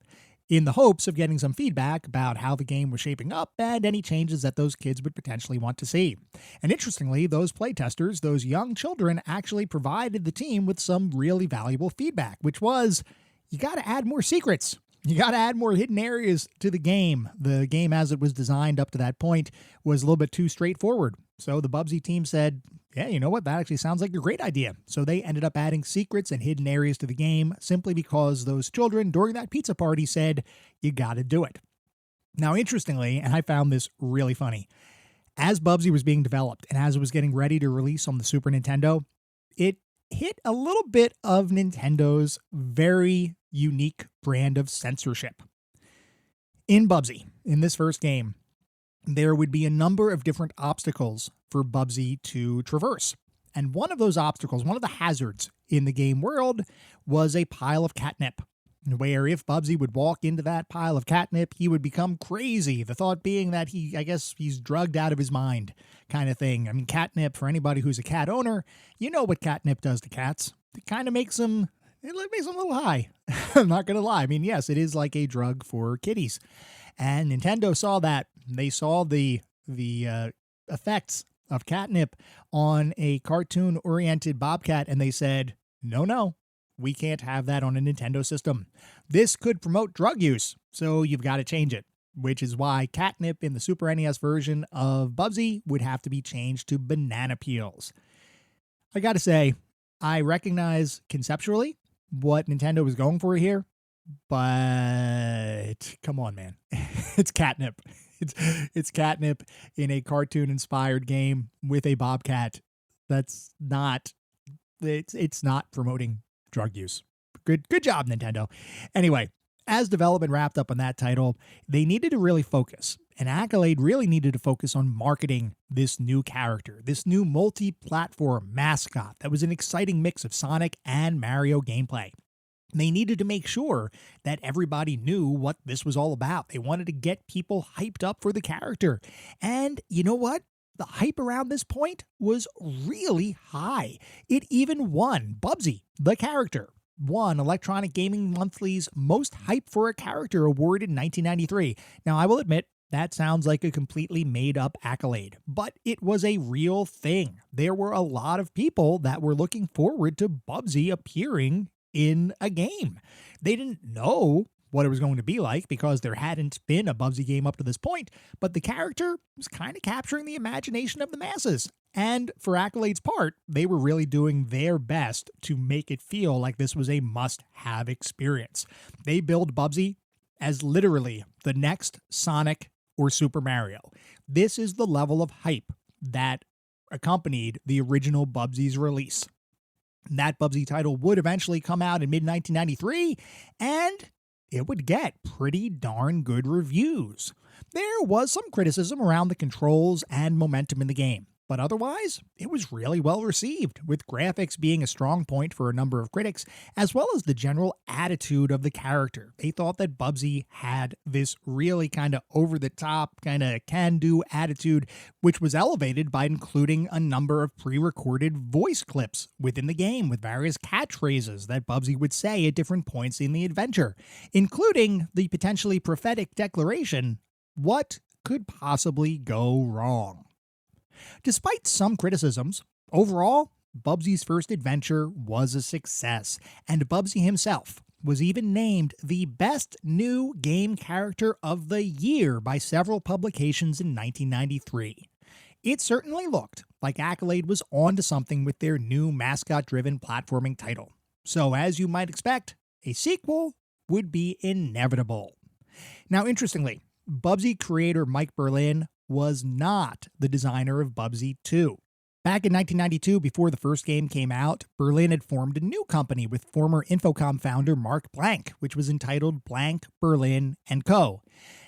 in the hopes of getting some feedback about how the game was shaping up and any changes that those kids would potentially want to see. And interestingly, those playtesters, those young children, actually provided the team with some really valuable feedback, which was, you got to add more secrets. You got to add more hidden areas to the game. The game as it was designed up to that point was a little bit too straightforward. So the Bubsy team said, yeah, you know what? That actually sounds like a great idea. So they ended up adding secrets and hidden areas to the game simply because those children during that pizza party said, you got to do it. Now, interestingly, and I found this really funny, as Bubsy was being developed and as it was getting ready to release on the Super Nintendo, it hit a little bit of Nintendo's very unique brand of censorship. In Bubsy, in this first game, there would be a number of different obstacles for Bubsy to traverse. And one of those obstacles, one of the hazards in the game world, was a pile of catnip, where if Bubsy would walk into that pile of catnip, he would become crazy. The thought being that he's drugged out of his mind kind of thing. I mean, catnip, for anybody who's a cat owner, you know what catnip does to cats. It kind of makes them a little high. I'm not going to lie. I mean, yes, it is like a drug for kitties. And Nintendo saw that. They saw the effects of catnip on a cartoon-oriented bobcat, and they said, no, we can't have that on a Nintendo system. This could promote drug use, so you've got to change it, which is why catnip in the Super NES version of Bubsy would have to be changed to banana peels. I got to say, I recognize conceptually what Nintendo was going for here, but come on, man. It's catnip. It's catnip in a cartoon-inspired game with a bobcat. It's not promoting drug use. Good job, Nintendo. Anyway, as development wrapped up on that title, they needed to really focus. And Accolade really needed to focus on marketing this new character, this new multi-platform mascot that was an exciting mix of Sonic and Mario gameplay. They needed to make sure that everybody knew what this was all about. They wanted to get people hyped up for the character. And you know what? The hype around this point was really high. It even won Bubsy, the character, won Electronic Gaming Monthly's Most Hype for a Character award in 1993. Now, I will admit, that sounds like a completely made-up accolade, but it was a real thing. There were a lot of people that were looking forward to Bubsy appearing in a game. They didn't know what it was going to be like because there hadn't been a Bubsy game up to this point, but the character was kind of capturing the imagination of the masses. And for Accolade's part, they were really doing their best to make it feel like this was a must-have experience. They billed Bubsy as literally the next Sonic or Super Mario. This is the level of hype that accompanied the original Bubsy's release. That Bubsy title would eventually come out in mid-1993, and it would get pretty darn good reviews. There was some criticism around the controls and momentum in the game, but otherwise, it was really well received, with graphics being a strong point for a number of critics, as well as the general attitude of the character. They thought that Bubsy had this really kind of over-the-top, kind of can-do attitude, which was elevated by including a number of pre-recorded voice clips within the game with various catchphrases that Bubsy would say at different points in the adventure, including the potentially prophetic declaration, "What could possibly go wrong?" Despite some criticisms, overall, Bubsy's first adventure was a success, and Bubsy himself was even named the best new game character of the year by several publications in 1993. It certainly looked like Accolade was onto something with their new mascot-driven platforming title. So as you might expect, a sequel would be inevitable. Now, interestingly, Bubsy creator Mike Berlin was not the designer of Bubsy 2. Back in 1992, before the first game came out, Berlin had formed a new company with former Infocom founder Mark Blank, which was entitled Blank, Berlin & Co.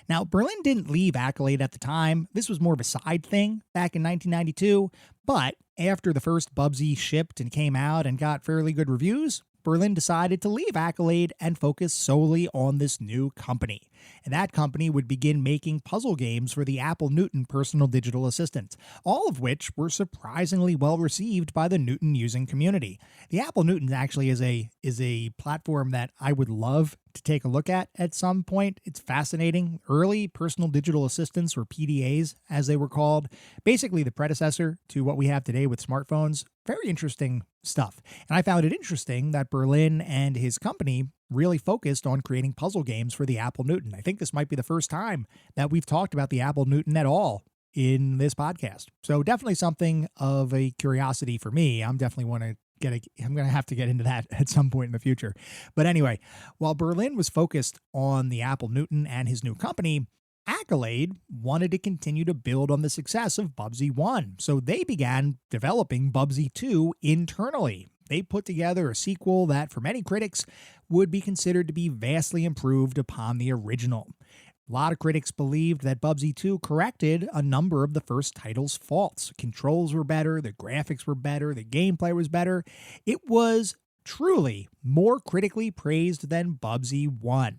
Now, Berlin didn't leave Accolade at the time. This was more of a side thing back in 1992, but after the first Bubsy shipped and came out and got fairly good reviews, Berlin decided to leave Accolade and focus solely on this new company. And that company would begin making puzzle games for the Apple Newton personal digital assistant, all of which were surprisingly well received by the Newton using community. The Apple Newton actually is a platform that I would love to take a look at some point. It's fascinating. Early personal digital assistants, or PDAs as they were called, basically the predecessor to what we have today with smartphones. Very interesting stuff. And I found it interesting that Berlin and his company really focused on creating puzzle games for the Apple Newton. I think this might be the first time that we've talked about the Apple Newton at all in this podcast. So definitely something of a curiosity for me. I'm going to have to get into that at some point in the future. But anyway, while Berlin was focused on the Apple Newton and his new company, Accolade wanted to continue to build on the success of Bubsy 1, so they began developing Bubsy 2 internally. They put together a sequel that, for many critics, would be considered to be vastly improved upon the original. A lot of critics believed that Bubsy 2 corrected a number of the first title's faults. Controls were better, the graphics were better, the gameplay was better. It was truly more critically praised than Bubsy 1.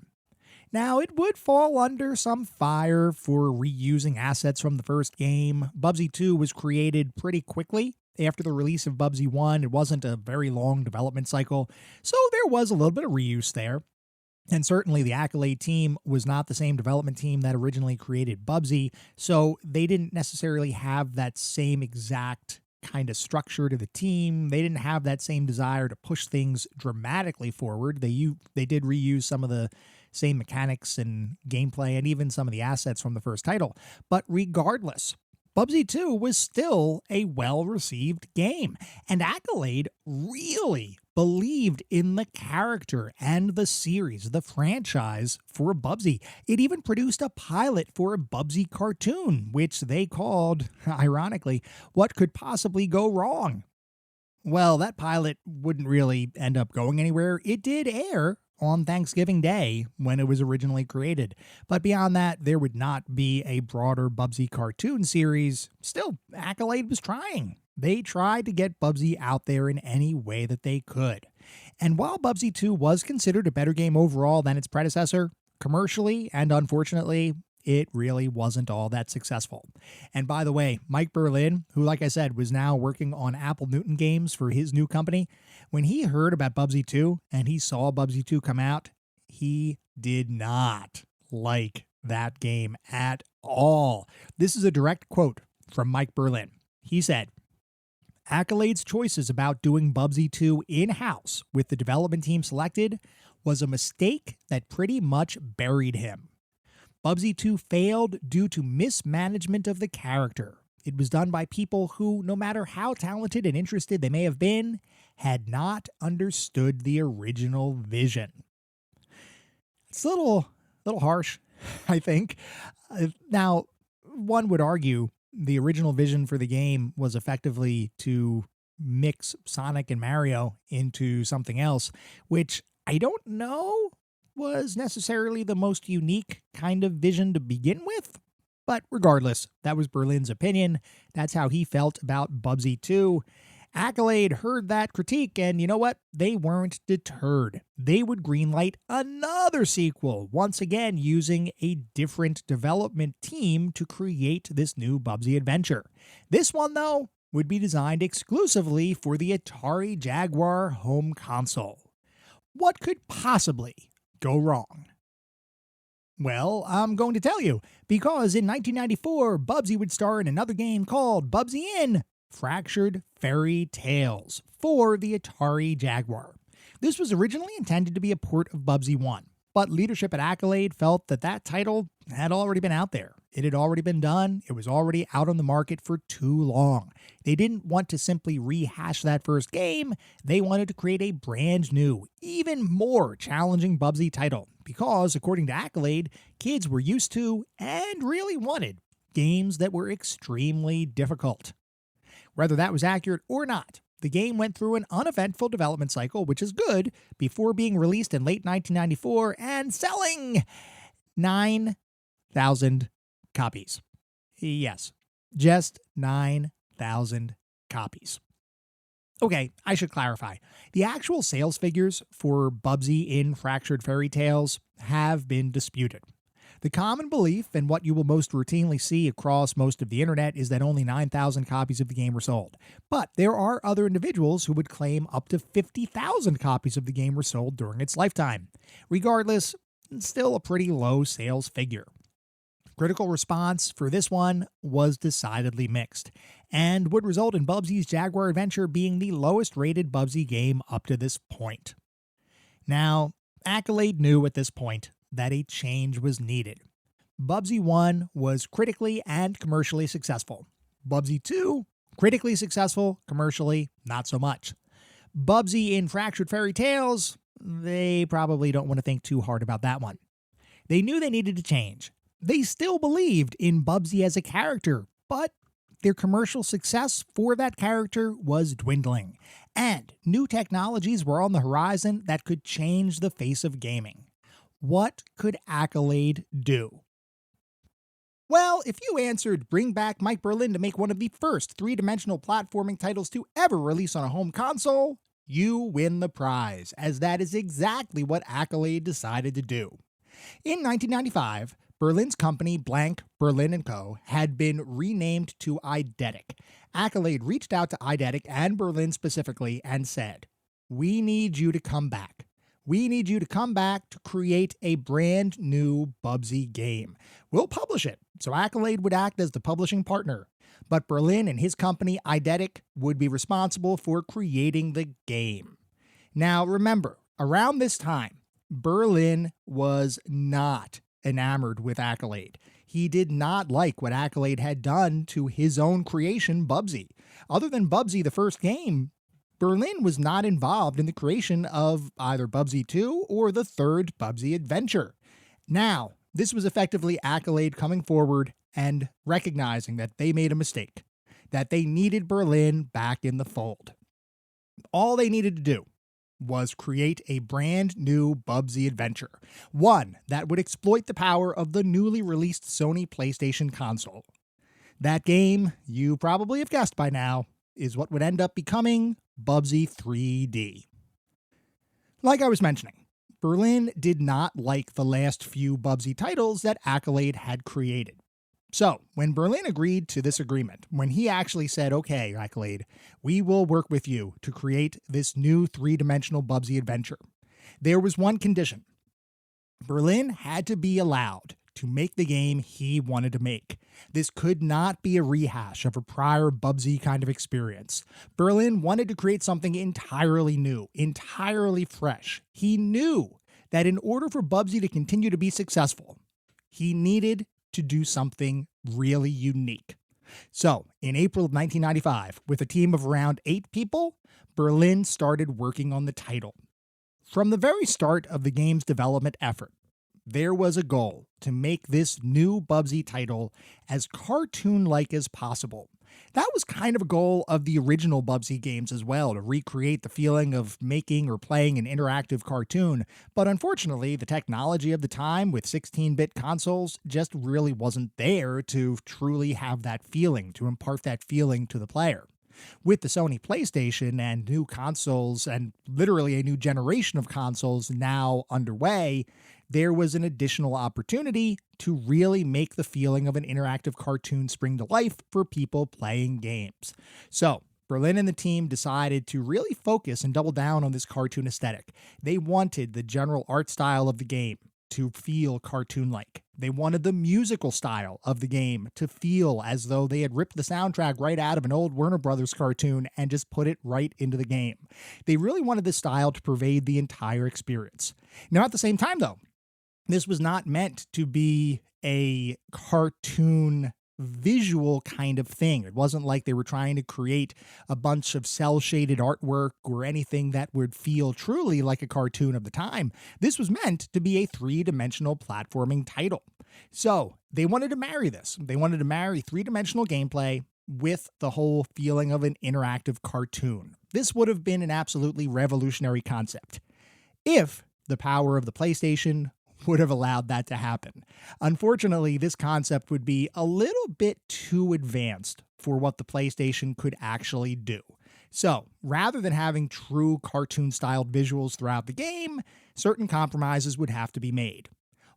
Now, it would fall under some fire for reusing assets from the first game. Bubsy 2 was created pretty quickly after the release of Bubsy 1. It wasn't a very long development cycle, so there was a little bit of reuse there. And certainly the Accolade team was not the same development team that originally created Bubsy, so they didn't necessarily have that same exact kind of structure to the team. They didn't have that same desire to push things dramatically forward. They did reuse some of the same mechanics and gameplay and even some of the assets from the first title. But regardless, Bubsy 2 was still a well-received game, and Accolade really believed in the character and the series, the franchise for Bubsy. It even produced a pilot for a Bubsy cartoon, which they called, ironically, What Could Possibly Go Wrong? Well, that pilot wouldn't really end up going anywhere. It did air on Thanksgiving Day when it was originally created. But beyond that, there would not be a broader Bubsy cartoon series. Still, Accolade was trying. They tried to get Bubsy out there in any way that they could. And while Bubsy 2 was considered a better game overall than its predecessor, commercially and unfortunately, it really wasn't all that successful. And by the way, Mike Berlin, who, like I said, was now working on Apple Newton games for his new company, when he heard about Bubsy 2 and he saw Bubsy 2 come out, he did not like that game at all. This is a direct quote from Mike Berlin. He said, "Accolade's choices about doing Bubsy 2 in-house with the development team selected was a mistake that pretty much buried him. Bubsy 2 failed due to mismanagement of the character. It was done by people who, no matter how talented and interested they may have been, had not understood the original vision." It's a little harsh, I think. Now, one would argue the original vision for the game was effectively to mix Sonic and Mario into something else, which I don't know was necessarily the most unique kind of vision to begin with. But regardless, that was Berlin's opinion. That's how he felt about Bubsy 2. Accolade heard that critique, and you know what? They weren't deterred. They would greenlight another sequel, once again using a different development team to create this new Bubsy adventure. This one, though, would be designed exclusively for the Atari Jaguar home console. What could possibly go wrong? Well, I'm going to tell you, because in 1994, Bubsy would star in another game called Bubsy in Fractured Fairy Tales for the Atari Jaguar. This was originally intended to be a port of Bubsy 1, but leadership at Accolade felt that that title had already been out there. It had already been done. It was already out on the market for too long. They didn't want to simply rehash that first game. They wanted to create a brand new, even more challenging Bubsy title because, according to Accolade, kids were used to and really wanted games that were extremely difficult. Whether that was accurate or not, the game went through an uneventful development cycle, which is good, before being released in late 1994 and selling 9,000 copies. Yes, just 9,000 copies. Okay, I should clarify. The actual sales figures for Bubsy in Fractured Fairy Tales have been disputed. The common belief, and what you will most routinely see across most of the internet, is that only 9,000 copies of the game were sold. But there are other individuals who would claim up to 50,000 copies of the game were sold during its lifetime. Regardless, it's still a pretty low sales figure. Critical response for this one was decidedly mixed, and would result in Bubsy's Jaguar Adventure being the lowest rated Bubsy game up to this point. Now, Accolade knew at this point that a change was needed. Bubsy 1 was critically and commercially successful. Bubsy 2, critically successful, commercially not so much. Bubsy in Fractured Fairy Tales, they probably don't want to think too hard about that one. They knew they needed to change. They still believed in Bubsy as a character, but their commercial success for that character was dwindling, and new technologies were on the horizon that could change the face of gaming. What could Accolade do? Well, if you answered bring back Mike Berlin to make one of the first three-dimensional platforming titles to ever release on a home console, you win the prize, as that is exactly what Accolade decided to do. In 1995, Berlin's company Blank Berlin & Co. had been renamed to Eidetic. Accolade reached out to Eidetic and Berlin specifically and said, "We need you to come back. We need you to come back to create a brand new Bubsy game. We'll publish it." So Accolade would act as the publishing partner, but Berlin and his company Eidetic would be responsible for creating the game. Now remember, around this time, Berlin was not enamored with Accolade. He did not like what Accolade had done to his own creation, Bubsy. Other than Bubsy, the first game, Berlin was not involved in the creation of either Bubsy 2 or the third Bubsy adventure. Now, this was effectively Accolade coming forward and recognizing that they made a mistake, that they needed Berlin back in the fold. All they needed to do was create a brand new Bubsy adventure, one that would exploit the power of the newly released Sony Playstation console. That game, you probably have guessed by now, is what would end up becoming Bubsy 3D. Like I was mentioning, Berlin did not like the last few Bubsy titles that Accolade had created. So, when Berlin agreed to this agreement, when he actually said, "Okay, Accolade, we will work with you to create this new three-dimensional Bubsy adventure," there was one condition. Berlin had to be allowed to make the game he wanted to make. This could not be a rehash of a prior Bubsy kind of experience. Berlin wanted to create something entirely new, entirely fresh. He knew that in order for Bubsy to continue to be successful, he needed to do something really unique. So, in April of 1995, with a team of around 8 people, Berlin started working on the title. From the very start of the game's development effort, there was a goal to make this new Bubsy title as cartoon-like as possible. That was kind of a goal of the original Bubsy games as well, to recreate the feeling of making or playing an interactive cartoon, but unfortunately, the technology of the time with 16-bit consoles just really wasn't there to truly have that feeling, to impart that feeling to the player. With the Sony PlayStation and new consoles, and literally a new generation of consoles now underway, there was an additional opportunity to really make the feeling of an interactive cartoon spring to life for people playing games. So, Berlin and the team decided to really focus and double down on this cartoon aesthetic. They wanted the general art style of the game to feel cartoon-like. They wanted the musical style of the game to feel as though they had ripped the soundtrack right out of an old Warner Brothers cartoon and just put it right into the game. They really wanted this style to pervade the entire experience. Now, at the same time, though, this was not meant to be a cartoon visual kind of thing. It wasn't like they were trying to create a bunch of cel-shaded artwork or anything that would feel truly like a cartoon of the time. This was meant to be a three-dimensional platforming title. So they wanted to marry this. They wanted to marry three-dimensional gameplay with the whole feeling of an interactive cartoon. This would have been an absolutely revolutionary concept if the power of the PlayStation would have allowed that to happen. Unfortunately, this concept would be a little bit too advanced for what the PlayStation could actually do. So, rather than having true cartoon-styled visuals throughout the game, certain compromises would have to be made.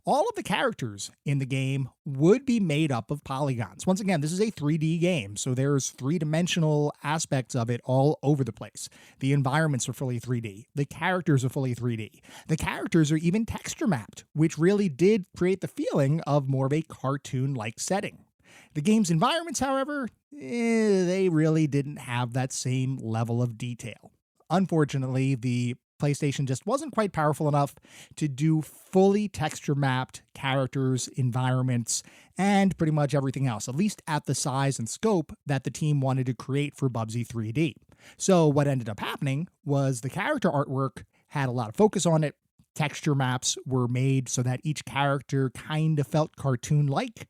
All of the characters in the game would be made up of polygons. Once again, this is a 3D game, so there's three-dimensional aspects of it all over the place. The environments are fully 3D. The characters are fully 3D. The characters are even texture mapped, which really did create the feeling of more of a cartoon-like setting. The game's environments, however, they really didn't have that same level of detail. Unfortunately, the PlayStation just wasn't quite powerful enough to do fully texture mapped characters, environments, and pretty much everything else, at least at the size and scope that the team wanted to create for Bubsy 3D. So what ended up happening was the character artwork had a lot of focus on it. Texture maps were made so that each character kind of felt cartoon-like,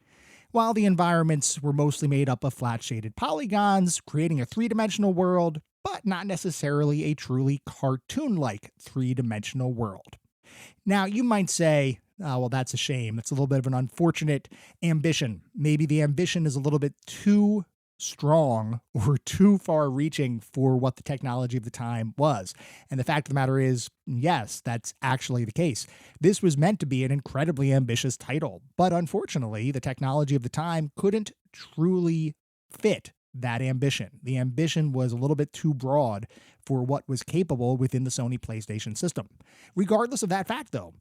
while the environments were mostly made up of flat-shaded polygons, creating a three-dimensional world, but not necessarily a truly cartoon-like three-dimensional world. Now, you might say, oh, well, that's a shame. It's a little bit of an unfortunate ambition. Maybe the ambition is a little bit too strong or too far-reaching for what the technology of the time was. And the fact of the matter is, yes, that's actually the case. This was meant to be an incredibly ambitious title, but unfortunately, the technology of the time couldn't truly fit that ambition. The ambition was a little bit too broad for what was capable within the Sony PlayStation system. Regardless of that fact, though,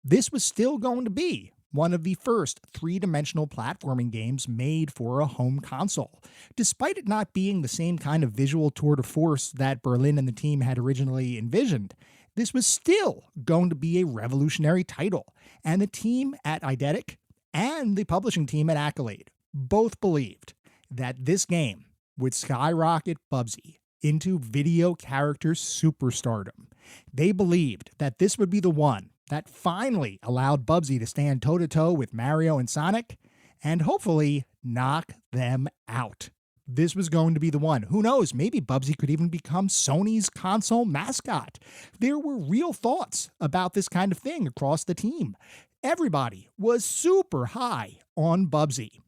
this was still going to be one of the first three-dimensional platforming games made for a home console. Despite it not being the same kind of visual tour de force that Berlin and the team had originally envisioned, this was still going to be a revolutionary title, and the team at Eidetic and the publishing team at Accolade both believed that this game would skyrocket Bubsy into video character superstardom. They believed that this would be the one that finally allowed Bubsy to stand toe-to-toe with Mario and Sonic, and hopefully knock them out. This was going to be the one. Who knows, maybe Bubsy could even become Sony's console mascot. There were real thoughts about this kind of thing across the team. Everybody was super high on Bubsy.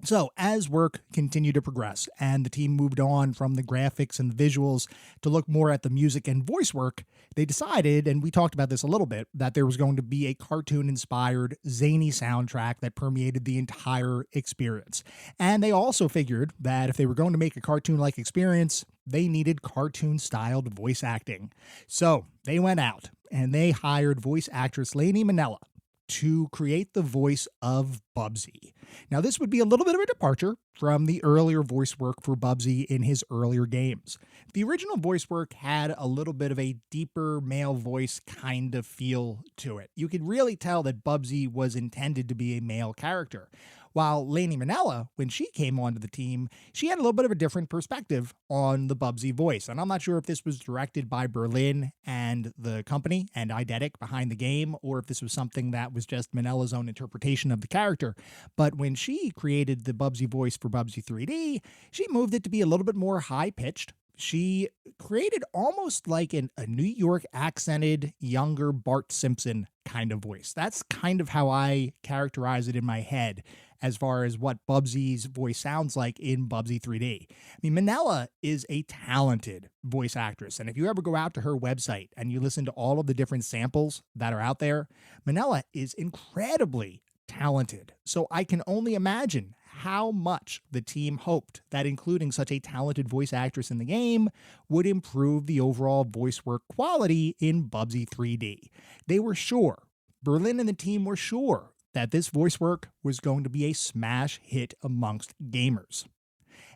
So, as work continued to progress and the team moved on from the graphics and the visuals to look more at the music and voice work, they decided, and we talked about this a little bit, that there was going to be a cartoon-inspired, zany soundtrack that permeated the entire experience. And they also figured that if they were going to make a cartoon-like experience, they needed cartoon-styled voice acting. So, they went out and they hired voice actress Lainey Minella to create the voice of Bubsy. Now, this would be a little bit of a departure from the earlier voice work for Bubsy in his earlier games. The original voice work had a little bit of a deeper male voice kind of feel to it. You could really tell that Bubsy was intended to be a male character. While Lainey Minella, when she came onto the team, she had a little bit of a different perspective on the Bubsy voice. And I'm not sure if this was directed by Berlin and the company and Eidetic behind the game, or if this was something that was just Minella's own interpretation of the character. But when she created the Bubsy voice for Bubsy 3D, she moved it to be a little bit more high-pitched. She created almost like a New York accented younger Bart Simpson kind of voice. That's kind of how I characterize it in my head as far as what Bubsy's voice sounds like in Bubsy 3D. I mean, Minella is a talented voice actress, and if you ever go out to her website and you listen to all of the different samples that are out there, Minella is incredibly talented. So I can only imagine how much the team hoped that including such a talented voice actress in the game would improve the overall voice work quality in Bubsy 3D. They were sure, Berlin and the team were sure, that this voice work was going to be a smash hit amongst gamers.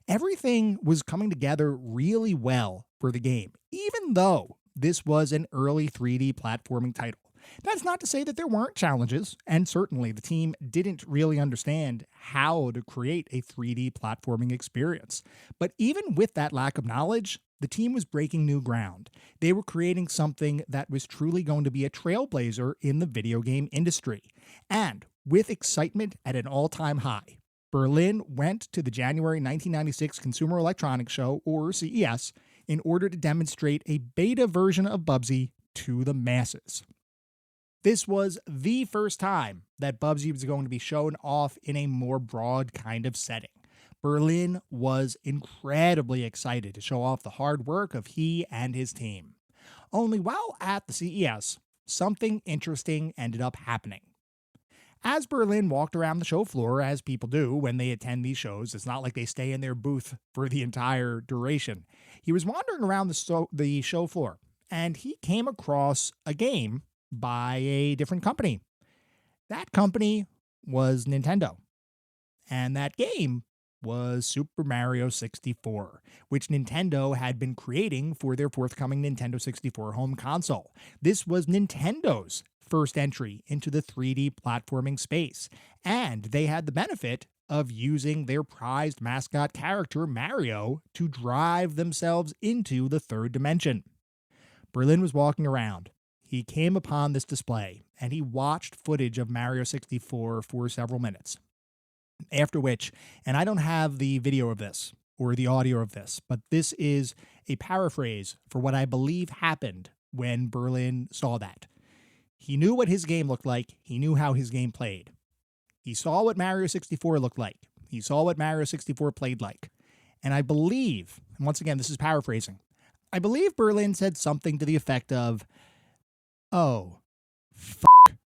Everything was coming together really well for the game, even though this was an early 3D platforming title. That's not to say that there weren't challenges, and certainly the team didn't really understand how to create a 3D platforming experience. But even with that lack of knowledge, the team was breaking new ground. They were creating something that was truly going to be a trailblazer in the video game industry. And with excitement at an all-time high, Berlin went to the January 1996 Consumer Electronics Show, or CES, in order to demonstrate a beta version of Bubsy to the masses. This was the first time that Bubsy was going to be shown off in a more broad kind of setting. Berlin was incredibly excited to show off the hard work of he and his team. Only while at the CES, something interesting ended up happening. As Berlin walked around the show floor, as people do when they attend these shows, it's not like they stay in their booth for the entire duration. He was wandering around the show floor, and he came across a game by a different company. That company was Nintendo. And that game was Super Mario 64, which Nintendo had been creating for their forthcoming Nintendo 64 home console. This was Nintendo's first entry into the 3D platforming space, and they had the benefit of using their prized mascot character Mario to drive themselves into the third dimension. Berlin was walking around. He came upon this display, and he watched footage of Mario 64 for several minutes. After which, and I don't have the video of this, or the audio of this, but this is a paraphrase for what I believe happened when Berlin saw that. He knew what his game looked like, he knew how his game played. He saw what Mario 64 looked like, he saw what Mario 64 played like. And I believe, and once again this is paraphrasing, I believe Berlin said something to the effect of, "Oh, fuck."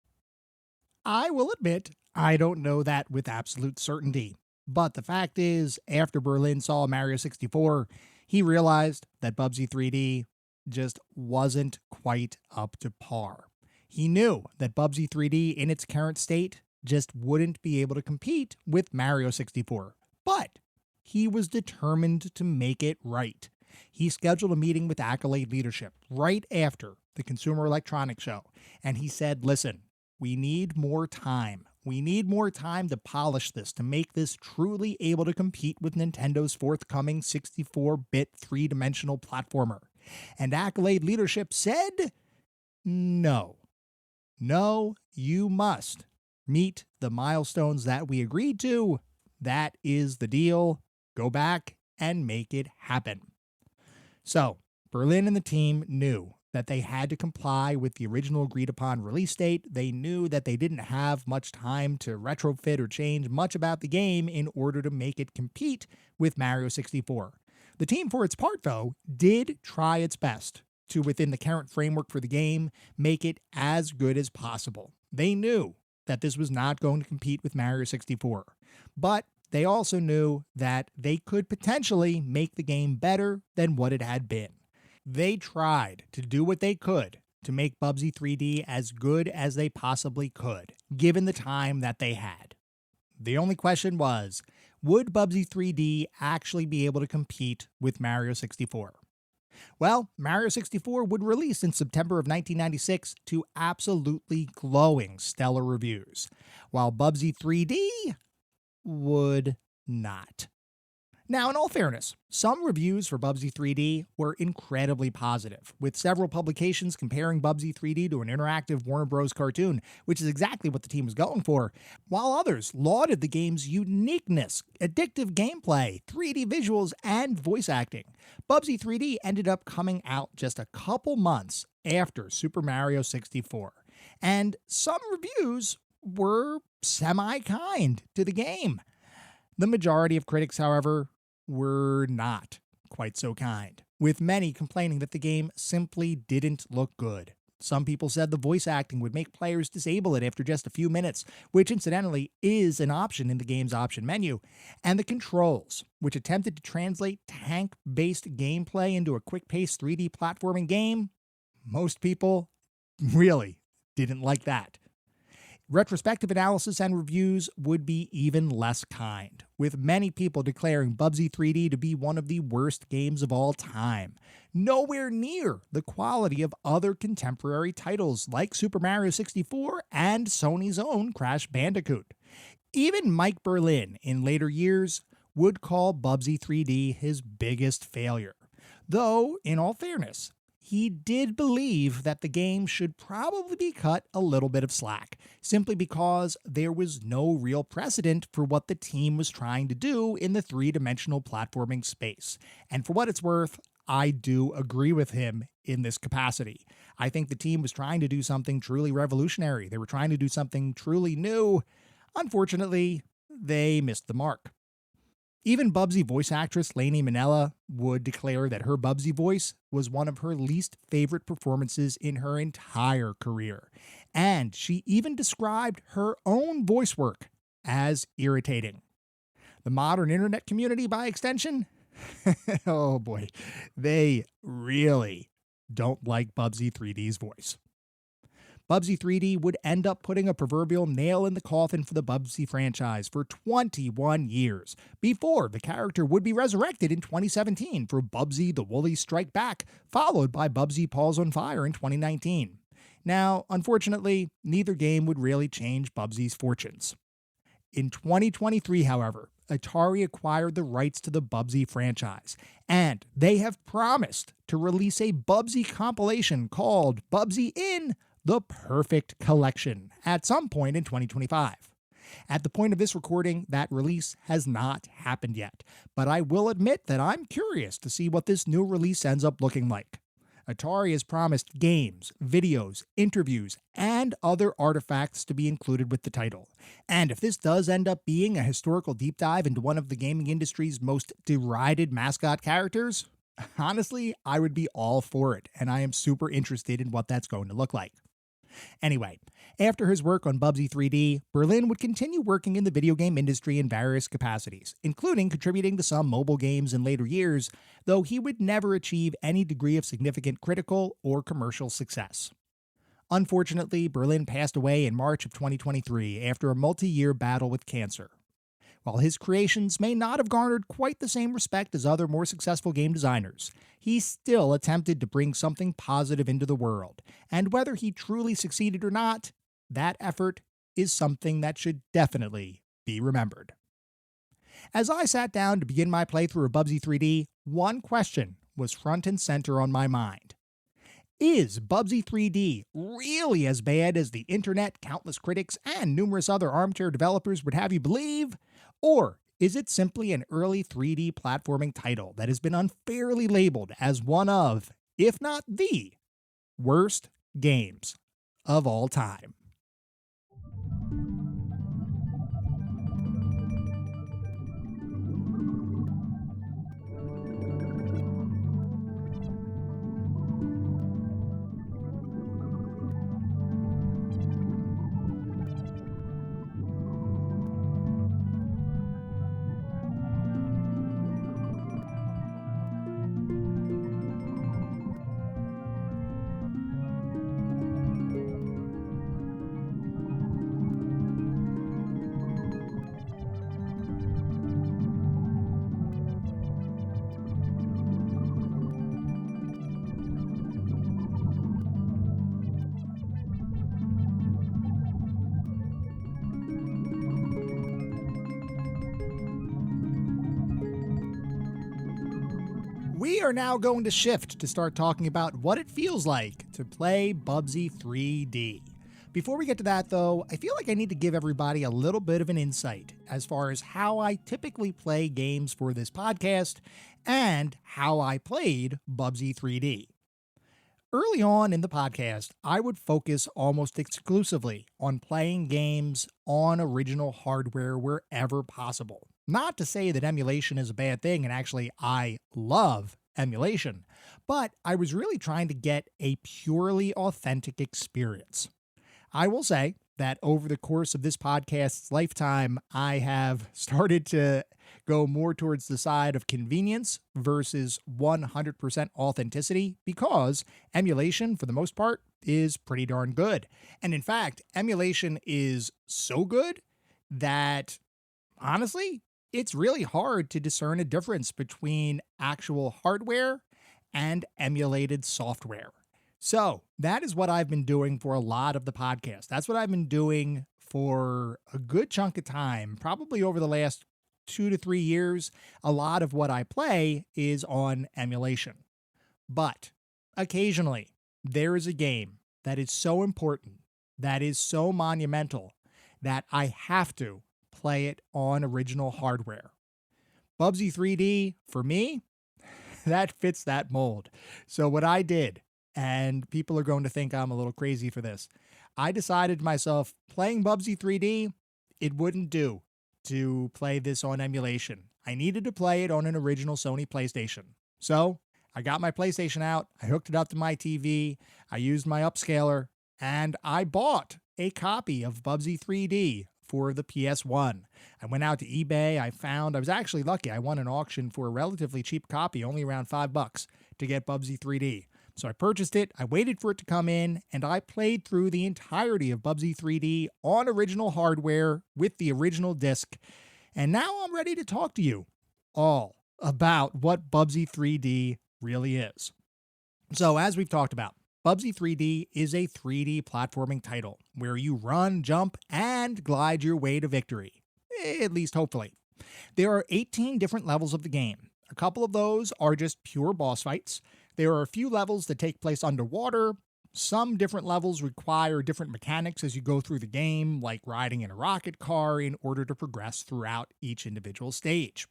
I will admit, I don't know that with absolute certainty. But the fact is, after Berlin saw Mario 64, he realized that Bubsy 3D just wasn't quite up to par. He knew that Bubsy 3D in its current state just wouldn't be able to compete with Mario 64. But he was determined to make it right. He scheduled a meeting with Accolade leadership right after the Consumer Electronics Show, and he said, listen, we need more time. We need more time to polish this, to make this truly able to compete with Nintendo's forthcoming 64-bit three-dimensional platformer. And Accolade leadership said, no. No, you must meet the milestones that we agreed to. That is the deal. Go back and make it happen. So, Berlin and the team knew that they had to comply with the original agreed upon release date. They knew that they didn't have much time to retrofit or change much about the game in order to make it compete with Mario 64. The team, for its part, though, did try its best to, within the current framework for the game, make it as good as possible. They knew that this was not going to compete with Mario 64, but they also knew that they could potentially make the game better than what it had been. They tried to do what they could to make Bubsy 3D as good as they possibly could, given the time that they had. The only question was, would Bubsy 3D actually be able to compete with Mario 64? Well, Mario 64 would release in September of 1996 to absolutely glowing stellar reviews, while Bubsy 3D, would not. Now, in all fairness, some reviews for Bubsy 3D were incredibly positive, with several publications comparing Bubsy 3D to an interactive Warner Bros. Cartoon, which is exactly what the team was going for, while others lauded the game's uniqueness, addictive gameplay, 3D visuals, and voice acting. Bubsy 3D ended up coming out just a couple months after Super Mario 64, and some reviews were semi-kind to the game. The majority of critics, however, were not quite so kind, with many complaining that the game simply didn't look good. Some people said the voice acting would make players disable it after just a few minutes, which incidentally is an option in the game's option menu, and the controls, which attempted to translate tank-based gameplay into a quick-paced 3D platforming game. Most people really didn't like that. Retrospective analysis and reviews would be even less kind, with many people declaring Bubsy 3D to be one of the worst games of all time, nowhere near the quality of other contemporary titles like Super Mario 64 and Sony's own Crash Bandicoot. Even Mike Berlin, in later years, would call Bubsy 3D his biggest failure, though, in all fairness, he did believe that the game should probably be cut a little bit of slack, simply because there was no real precedent for what the team was trying to do in the three-dimensional platforming space. And for what it's worth, I do agree with him in this capacity. I think the team was trying to do something truly revolutionary. They were trying to do something truly new. Unfortunately, they missed the mark. Even Bubsy voice actress Lainey Minella would declare that her Bubsy voice was one of her least favorite performances in her entire career. And she even described her own voice work as irritating. The modern internet community, by extension, oh boy, they really don't like Bubsy 3D's voice. Bubsy 3D would end up putting a proverbial nail in the coffin for the Bubsy franchise for 21 years, before the character would be resurrected in 2017 for Bubsy the Woolly Strike Back, followed by Bubsy Paws on Fire in 2019. Now, unfortunately, neither game would really change Bubsy's fortunes. In 2023, however, Atari acquired the rights to the Bubsy franchise, and they have promised to release a Bubsy compilation called Bubsy in The Perfect Collection at some point in 2025. At the point of this recording, that release has not happened yet, but I will admit that I'm curious to see what this new release ends up looking like. Atari has promised games, videos, interviews, and other artifacts to be included with the title. And if this does end up being a historical deep dive into one of the gaming industry's most derided mascot characters, honestly, I would be all for it, and I am super interested in what that's going to look like. Anyway, after his work on Bubsy 3D, Berlin would continue working in the video game industry in various capacities, including contributing to some mobile games in later years, though he would never achieve any degree of significant critical or commercial success. Unfortunately, Berlin passed away in March of 2023 after a multi-year battle with cancer. While his creations may not have garnered quite the same respect as other more successful game designers, he still attempted to bring something positive into the world, and whether he truly succeeded or not, that effort is something that should definitely be remembered. As I sat down to begin my playthrough of Bubsy 3D, one question was front and center on my mind. Is Bubsy 3D really as bad as the internet, countless critics, and numerous other armchair developers would have you believe? Or is it simply an early 3D platforming title that has been unfairly labeled as one of, if not the, worst games of all time? We are now going to shift to start talking about what it feels like to play Bubsy 3D. Before we get to that, though, I feel like I need to give everybody a little bit of an insight as far as how I typically play games for this podcast and how I played Bubsy 3D. Early on in the podcast, I would focus almost exclusively on playing games on original hardware wherever possible. Not to say that emulation is a bad thing, and actually I love emulation, but I was really trying to get a purely authentic experience. I will say that over the course of this podcast's lifetime, I have started to go more towards the side of convenience versus 100% authenticity, because emulation, for the most part, is pretty darn good. And in fact, emulation is so good that, honestly, it's really hard to discern a difference between actual hardware and emulated software. So that is what I've been doing for a lot of the podcast. That's what I've been doing for a good chunk of time, probably over the last 2 to 3 years. A lot of what I play is on emulation. But occasionally, there is a game that is so important, that is so monumental, that I have to play it on original hardware. Bubsy 3D, for me, that fits that mold. So what I did, and people are going to think I'm a little crazy for this, I decided to myself, playing Bubsy 3D, it wouldn't do to play this on emulation. I needed to play it on an original Sony Playstation. So I got my PlayStation out, I hooked it up to my TV, I used my upscaler, and I bought a copy of Bubsy 3D for the PS1. I went out to eBay, I was actually lucky, I won an auction for a relatively cheap copy, only around $5 to get Bubsy 3D. So I purchased it, I waited for it to come in, and I played through the entirety of Bubsy 3D on original hardware with the original disc. And now I'm ready to talk to you all about what Bubsy 3D really is. So as we've talked about, Bubsy 3D is a 3D platforming title where you run, jump, and glide your way to victory. At least hopefully. There are 18 different levels of the game. A couple of those are just pure boss fights. There are a few levels that take place underwater. Some different levels require different mechanics as you go through the game, like riding in a rocket car in order to progress throughout each individual stage.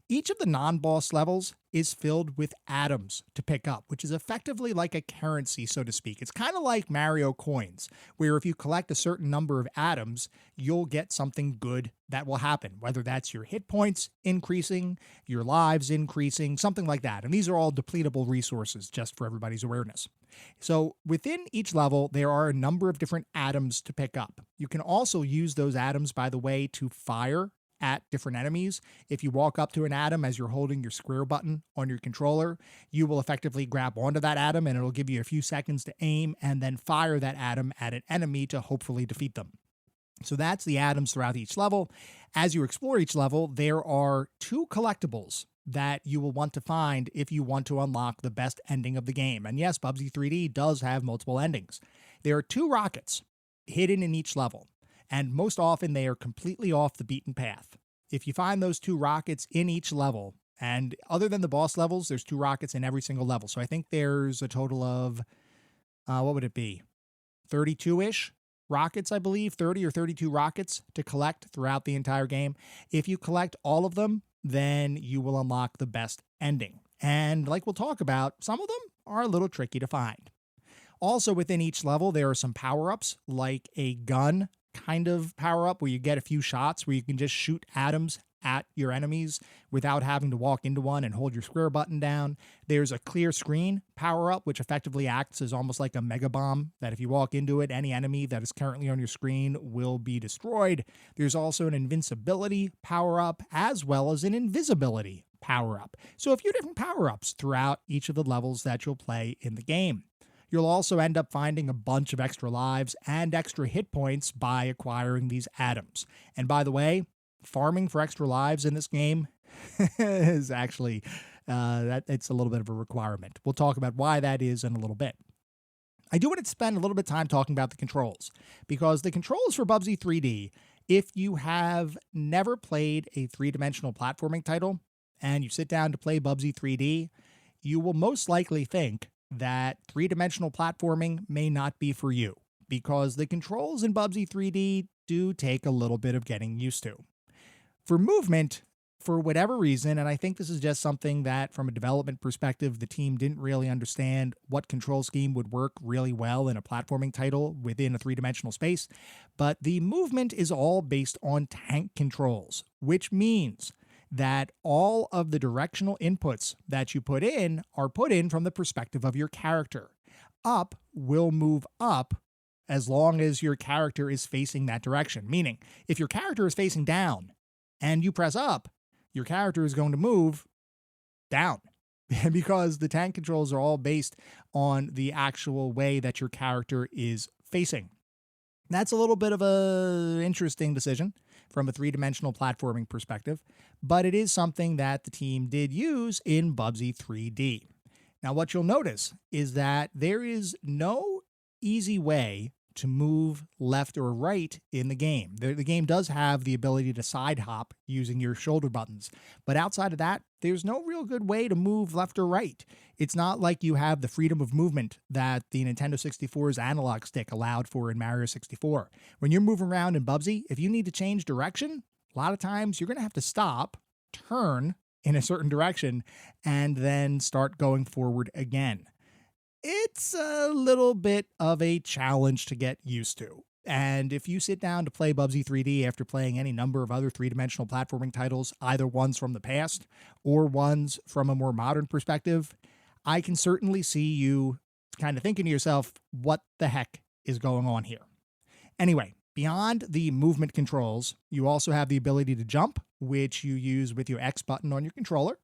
Each of the non-boss levels is filled with atoms to pick up, which is effectively like a currency, so to speak. It's kind of like Mario coins, where if you collect a certain number of atoms, you'll get something good that will happen, whether that's your hit points increasing, your lives increasing, something like that. And these are all depletable resources, just for everybody's awareness. So within each level, there are a number of different atoms to pick up. You can also use those atoms, by the way, to fire at different enemies. If you walk up to an atom as you're holding your square button on your controller, you will effectively grab onto that atom and it'll give you a few seconds to aim and then fire that atom at an enemy to hopefully defeat them. So that's the atoms throughout each level. As you explore each level, there are 2 collectibles that you will want to find if you want to unlock the best ending of the game. And yes, Bubsy 3D does have multiple endings. There are 2 rockets hidden in each level, and most often they are completely off the beaten path. If you find those 2 rockets in each level, and other than the boss levels, there's 2 rockets in every single level. So I think there's a total of, what would it be? 32-ish rockets, I believe, 30 or 32 rockets to collect throughout the entire game. If you collect all of them, then you will unlock the best ending. And like we'll talk about, some of them are a little tricky to find. Also within each level, there are some power-ups, like a gun kind of power-up where you get a few shots where you can just shoot atoms at your enemies without having to walk into one and hold your square button down. There's a clear screen power-up, which effectively acts as almost like a mega bomb, that if you walk into it, any enemy that is currently on your screen will be destroyed. There's also an invincibility power-up as well as an invisibility power-up. So a few different power-ups throughout each of the levels that you'll play in the game. You'll also end up finding a bunch of extra lives and extra hit points by acquiring these atoms. And by the way, farming for extra lives in this game is actually, it's a little bit of a requirement. We'll talk about why that is in a little bit. I do want to spend a little bit of time talking about the controls, because the controls for Bubsy 3D, if you have never played a 3-dimensional platforming title and you sit down to play Bubsy 3D, you will most likely think that three-dimensional platforming may not be for you, because the controls in Bubsy 3D do take a little bit of getting used to. For movement, for whatever reason, and I think this is just something that from a development perspective, the team didn't really understand what control scheme would work really well in a platforming title within a three-dimensional space, but the movement is all based on tank controls, which means that all of the directional inputs that you put in are put in from the perspective of your character. Up will move up as long as your character is facing that direction, meaning if your character is facing down and you press up, your character is going to move down because the tank controls are all based on the actual way that your character is facing. That's a little bit of an interesting decision from a three-dimensional platforming perspective, but it is something that the team did use in Bubsy 3D. Now, what you'll notice is that there is no easy way to move left or right in the game. The game does have the ability to side hop using your shoulder buttons, but outside of that, there's no real good way to move left or right. It's not like you have the freedom of movement that the Nintendo 64's analog stick allowed for in Mario 64. When you're moving around in Bubsy, if you need to change direction, a lot of times you're going to have to stop, turn in a certain direction, and then start going forward again. It's a little bit of a challenge to get used to. And if you sit down to play Bubsy 3D after playing any number of other three-dimensional platforming titles, either ones from the past or ones from a more modern perspective, I can certainly see you kind of thinking to yourself, what the heck is going on here? Anyway, beyond the movement controls, you also have the ability to jump, which you use with your X button on your controller.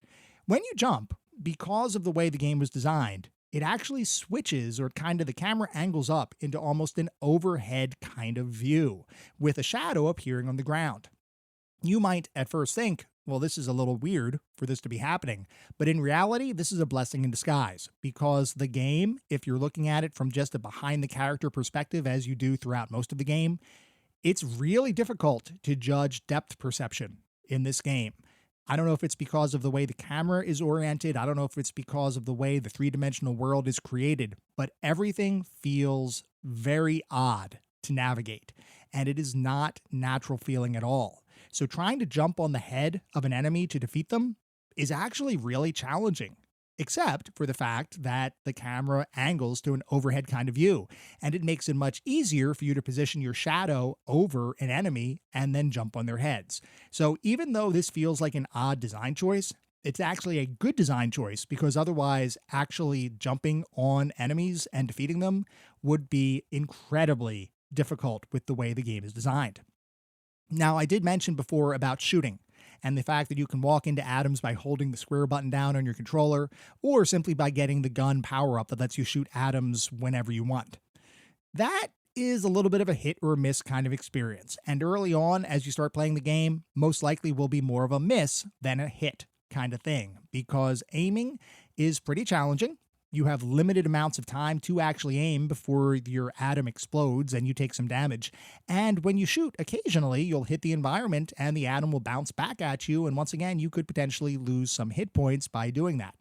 When you jump, because of the way the game was designed, it actually switches, or kind of the camera angles up into almost an overhead kind of view, with a shadow appearing on the ground. You might at first think, well, this is a little weird for this to be happening, but in reality, this is a blessing in disguise, because the game, if you're looking at it from just a behind-the-character perspective, as you do throughout most of the game, it's really difficult to judge depth perception in this game. I don't know if it's because of the way the camera is oriented. I don't know if it's because of the way the three-dimensional world is created, but everything feels very odd to navigate, and it is not natural feeling at all. So trying to jump on the head of an enemy to defeat them is actually really challenging, except for the fact that the camera angles to an overhead kind of view, and it makes it much easier for you to position your shadow over an enemy and then jump on their heads. So even though this feels like an odd design choice, it's actually a good design choice, because otherwise actually jumping on enemies and defeating them would be incredibly difficult with the way the game is designed. Now, I did mention before about shooting, and the fact that you can walk into atoms by holding the square button down on your controller, or simply by getting the gun power-up that lets you shoot atoms whenever you want. That is a little bit of a hit or miss kind of experience, and early on, as you start playing the game, most likely will be more of a miss than a hit kind of thing, because aiming is pretty challenging. You have limited amounts of time to actually aim before your atom explodes and you take some damage. And when you shoot, occasionally you'll hit the environment and the atom will bounce back at you, and once again, you could potentially lose some hit points by doing that.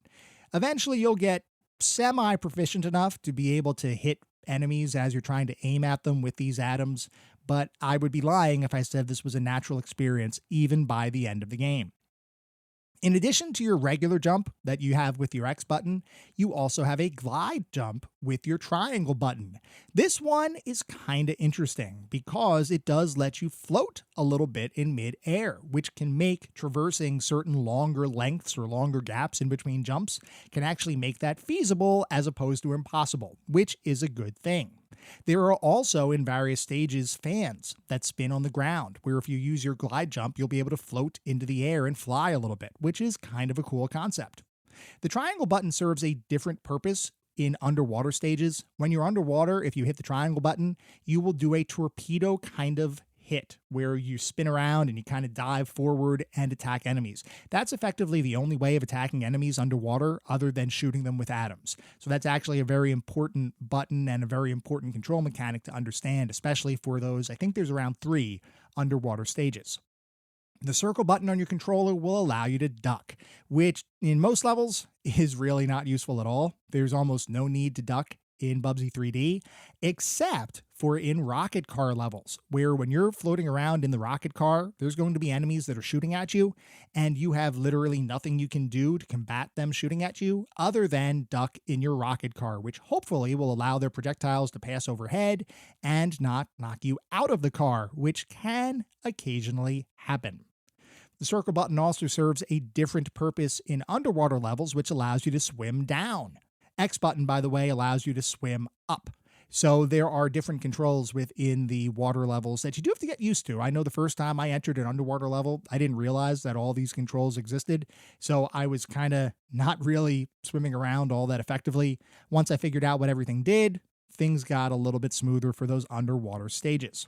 Eventually, you'll get semi-proficient enough to be able to hit enemies as you're trying to aim at them with these atoms, but I would be lying if I said this was a natural experience even by the end of the game. In addition to your regular jump that you have with your X button, you also have a glide jump with your triangle button. This one is kind of interesting because it does let you float a little bit in mid-air, which can make traversing certain longer lengths or longer gaps in between jumps can actually make that feasible as opposed to impossible, which is a good thing. There are also, in various stages, fans that spin on the ground, where if you use your glide jump, you'll be able to float into the air and fly a little bit, which is kind of a cool concept. The triangle button serves a different purpose in underwater stages. When you're underwater, if you hit the triangle button, you will do a torpedo kind of hit where you spin around and you kind of dive forward and attack enemies. That's effectively the only way of attacking enemies underwater other than shooting them with atoms. So that's actually a very important button and a very important control mechanic to understand, especially for those, I think there's around 3 underwater stages. The circle button on your controller will allow you to duck, which in most levels is really not useful at all. There's almost no need to duck in Bubsy 3D, except for in rocket car levels, where when you're floating around in the rocket car, there's going to be enemies that are shooting at you, and you have literally nothing you can do to combat them shooting at you other than duck in your rocket car, which hopefully will allow their projectiles to pass overhead and not knock you out of the car, which can occasionally happen. The circle button also serves a different purpose in underwater levels, which allows you to swim down. X button, by the way, allows you to swim up. So there are different controls within the water levels that you do have to get used to. I know the first time I entered an underwater level, I didn't realize that all these controls existed. So I was kind of not really swimming around all that effectively. Once I figured out what everything did, things got a little bit smoother for those underwater stages.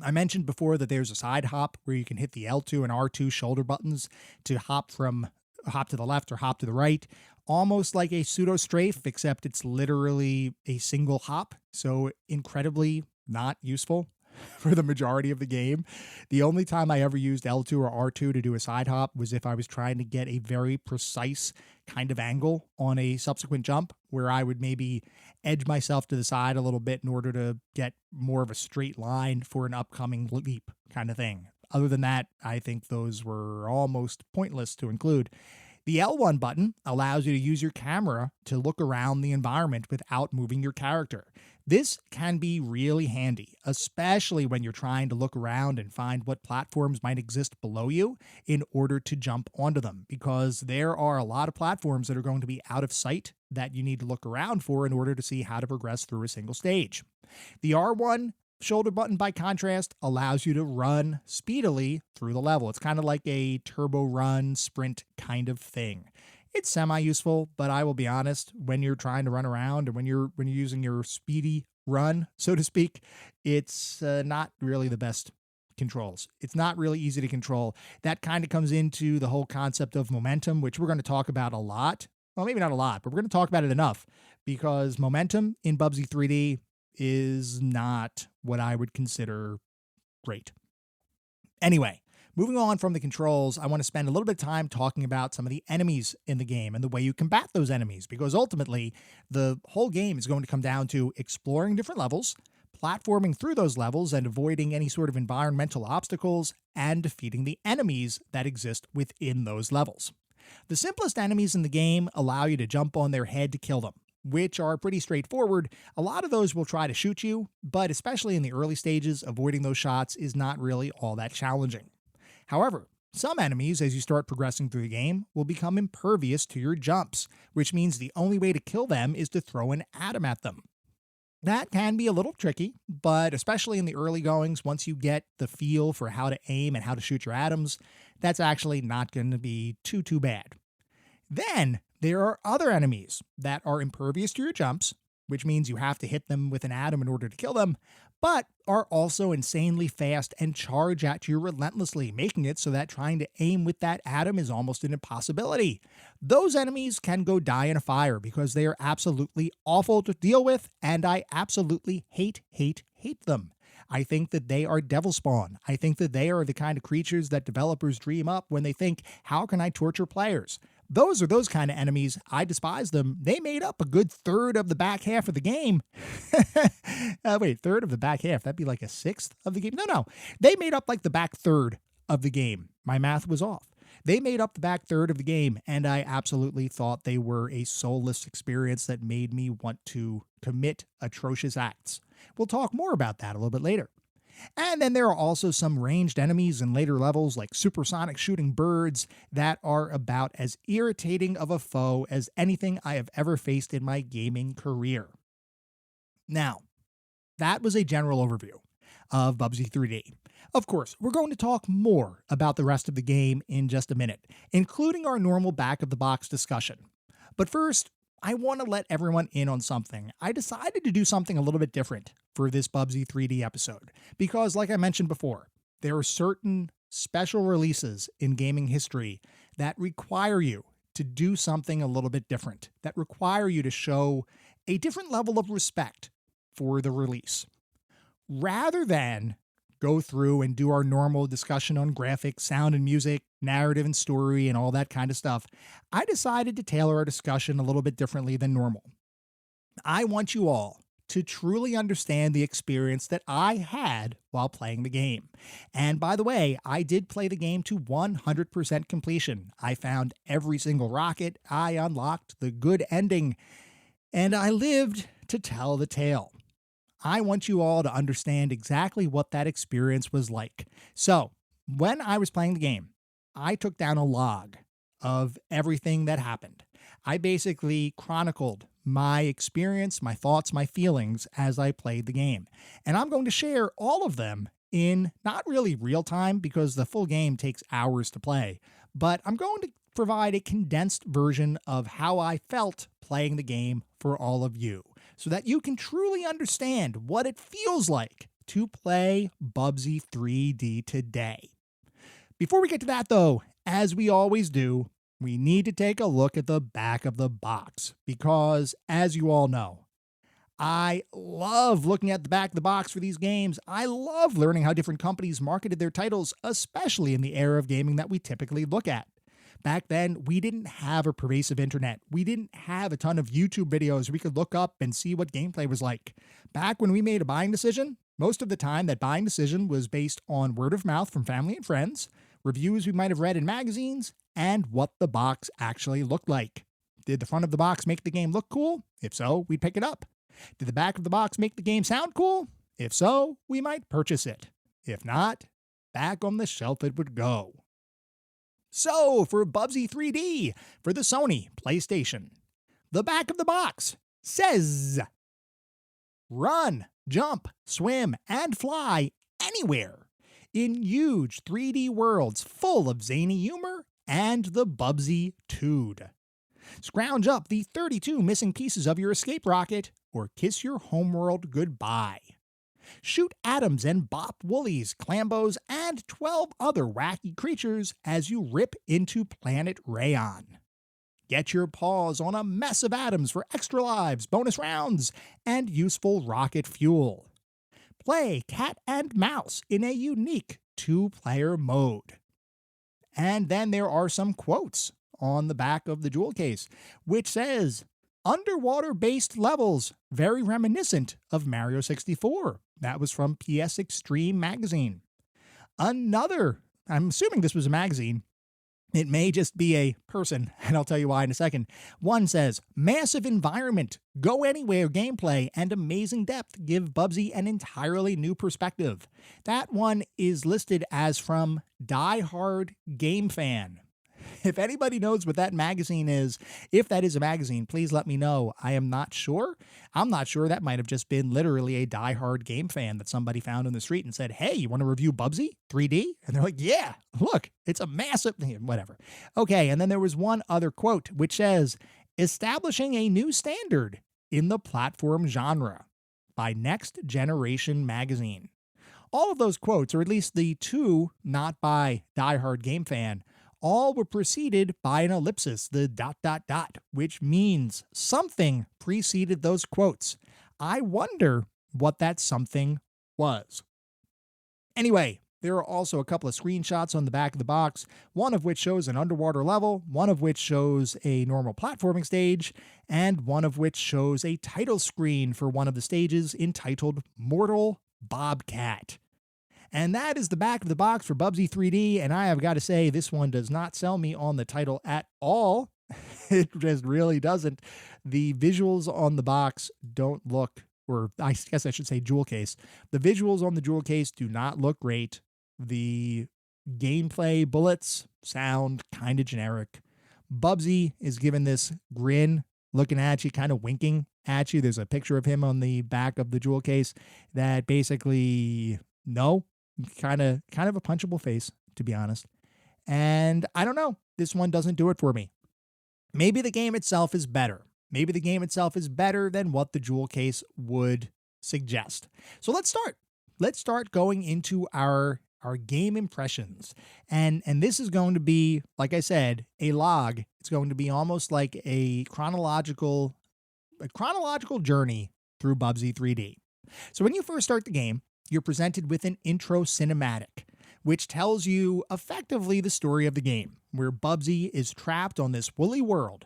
I mentioned before that there's a side hop where you can hit the L2 and R2 shoulder buttons to hop to the left or hop to the right, almost like a pseudo strafe, except it's literally a single hop. So incredibly not useful for the majority of the game. The only time I ever used L2 or R2 to do a side hop was if I was trying to get a very precise kind of angle on a subsequent jump, where I would maybe edge myself to the side a little bit in order to get more of a straight line for an upcoming leap kind of thing. Other than that, I think those were almost pointless to include. The L1 button allows you to use your camera to look around the environment without moving your character. This can be really handy, especially when you're trying to look around and find what platforms might exist below you in order to jump onto them, because there are a lot of platforms that are going to be out of sight that you need to look around for in order to see how to progress through a single stage. The R1 shoulder button, by contrast, allows you to run speedily through the level. It's kind of like a turbo run sprint kind of thing. It's semi-useful, but I will be honest, when you're trying to run around and when you're using your speedy run, so to speak, it's not really the best controls. It's not really easy to control. That kind of comes into the whole concept of momentum, which we're going to talk about a lot. Well, maybe not a lot, but we're going to talk about it enough, because momentum in Bubsy 3D is not what I would consider great. Anyway, moving on from the controls, I want to spend a little bit of time talking about some of the enemies in the game and the way you combat those enemies, because ultimately the whole game is going to come down to exploring different levels, platforming through those levels and avoiding any sort of environmental obstacles, and defeating the enemies that exist within those levels. The simplest enemies in the game allow you to jump on their head to kill them, which are pretty straightforward. A lot of those will try to shoot you, but especially in the early stages, avoiding those shots is not really all that challenging. However, some enemies, as you start progressing through the game, will become impervious to your jumps, which means the only way to kill them is to throw an atom at them. That can be a little tricky, but especially in the early goings, once you get the feel for how to aim and how to shoot your atoms, that's actually not going to be too bad. Then there are other enemies that are impervious to your jumps, which means you have to hit them with an atom in order to kill them, but are also insanely fast and charge at you relentlessly, making it so that trying to aim with that atom is almost an impossibility. Those enemies can go die in a fire because they are absolutely awful to deal with, and I absolutely hate them. I think that they are devil spawn. I think that they are the kind of creatures that developers dream up when they think, how can I torture players? Those are those kind of enemies. I despise them. They made up a good third of the back half of the game. Wait, third of the back half? That'd be like a sixth of the game? No. They made up like the back third of the game. My math was off. They made up the back third of the game, and I absolutely thought they were a soulless experience that made me want to commit atrocious acts. We'll talk more about that a little bit later. And then there are also some ranged enemies in later levels, like supersonic shooting birds, that are about as irritating of a foe as anything I have ever faced in my gaming career. Now, that was a general overview of Bubsy 3D. Of course, we're going to talk more about the rest of the game in just a minute, including our normal back-of-the-box discussion. But first, I want to let everyone in on something. I decided to do something a little bit different for this Bubsy 3D episode, because like I mentioned before, there are certain special releases in gaming history that require you to do something a little bit different, that require you to show a different level of respect for the release. Rather than go through and do our normal discussion on graphics, sound and music, narrative and story, and all that kind of stuff, I decided to tailor our discussion a little bit differently than normal. I want you all to truly understand the experience that I had while playing the game. And by the way, I did play the game to 100% completion. I found every single rocket, I unlocked the good ending, and I lived to tell the tale. I want you all to understand exactly what that experience was like. So, when I was playing the game, I took down a log of everything that happened. I basically chronicled my experience, my thoughts, my feelings as I played the game. And I'm going to share all of them in not really real time because the full game takes hours to play, but I'm going to provide a condensed version of how I felt playing the game for all of you so that you can truly understand what it feels like to play Bubsy 3D today. Before we get to that though, as we always do, we need to take a look at the back of the box because, as you all know, I love looking at the back of the box for these games. I love learning how different companies marketed their titles, especially in the era of gaming that we typically look at. Back then, we didn't have a pervasive internet. We didn't have a ton of YouTube videos we could look up and see what gameplay was like. Back when we made a buying decision, most of the time that buying decision was based on word of mouth from family and friends, reviews we might have read in magazines, and what the box actually looked like. Did the front of the box make the game look cool? If so, we'd pick it up. Did the back of the box make the game sound cool? If so, we might purchase it. If not, back on the shelf it would go. So, for Bubsy 3D, for the Sony Playstation, the back of the box says, run, jump, swim, and fly anywhere in huge 3D worlds full of zany humor and the Bubsy Tood. Scrounge up the 32 missing pieces of your escape rocket or kiss your homeworld goodbye. Shoot atoms and bop woolies, clambos, and 12 other wacky creatures as you rip into planet Rayon. Get your paws on a mess of atoms for extra lives, bonus rounds, and useful rocket fuel. Play cat and mouse in a unique 2-player mode. And then there are some quotes on the back of the jewel case, which says, underwater-based levels, very reminiscent of Mario 64. That was from PS Extreme magazine. Another, I'm assuming this was a magazine, it may just be a person, and I'll tell you why in a second. One says, massive environment, go anywhere gameplay, and amazing depth give Bubsy an entirely new perspective. That one is listed as from Die Hard Game Fan. If anybody knows what that magazine is, if that is a magazine, please let me know. I am not sure. I'm not sure. That might have just been literally a die-hard game fan that somebody found in the street and said, hey, you want to review Bubsy 3D? And they're like, yeah, look, it's a massive thing, whatever. Okay, and then there was one other quote, which says, establishing a new standard in the platform genre by Next Generation Magazine. All of those quotes, or at least the two not by Die Hard Game Fan, all were preceded by an ellipsis, the ... which means something preceded those quotes. I wonder what that something was. Anyway, there are also a couple of screenshots on the back of the box, one of which shows an underwater level, one of which shows a normal platforming stage, and one of which shows a title screen for one of the stages entitled Mortal Bobcat. And that is the back of the box for Bubsy 3D, and I have got to say, this one does not sell me on the title at all. It just really doesn't. The visuals on the box don't look, or I guess I should say jewel case. The visuals on the jewel case do not look great. The gameplay bullets sound kind of generic. Bubsy is given this grin, looking at you, kind of winking at you. There's a picture of him on the back of the jewel case that basically, no. Kind of a punchable face, to be honest. And I don't know. This one doesn't do it for me. Maybe the game itself is better. Maybe the game itself is better than what the jewel case would suggest. So let's start. Let's start going into our game impressions. And this is going to be, like I said, a log. It's going to be almost like a chronological journey through Bubsy 3D. So when you first start the game, you're presented with an intro cinematic, which tells you effectively the story of the game, where Bubsy is trapped on this woolly world,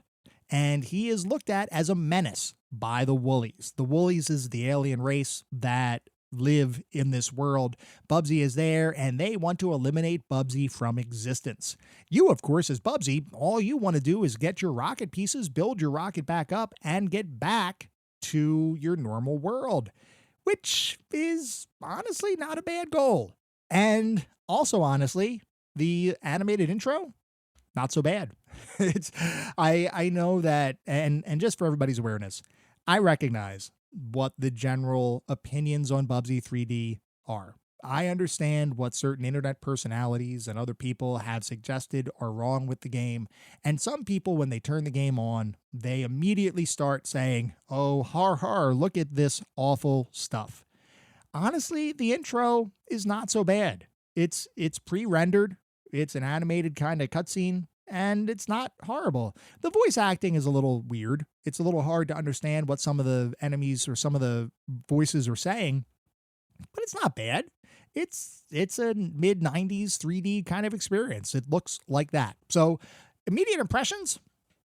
and he is looked at as a menace by the Woolies. The Woolies is the alien race that live in this world. Bubsy is there, and they want to eliminate Bubsy from existence. You, of course, as Bubsy, all you want to do is get your rocket pieces, build your rocket back up, and get back to your normal world, which is honestly not a bad goal. And also, honestly, the animated intro, not so bad. I know that, and just for everybody's awareness, I recognize what the general opinions on Bubsy 3D are. I understand what certain internet personalities and other people have suggested are wrong with the game. And some people, when they turn the game on, they immediately start saying, oh, har har, look at this awful stuff. Honestly, the intro is not so bad. It's pre-rendered. It's an animated kind of cutscene, and it's not horrible. The voice acting is a little weird. It's a little hard to understand what some of the enemies or some of the voices are saying, but it's not bad. It's a mid-90s 3D kind of experience. It looks like that. So immediate impressions,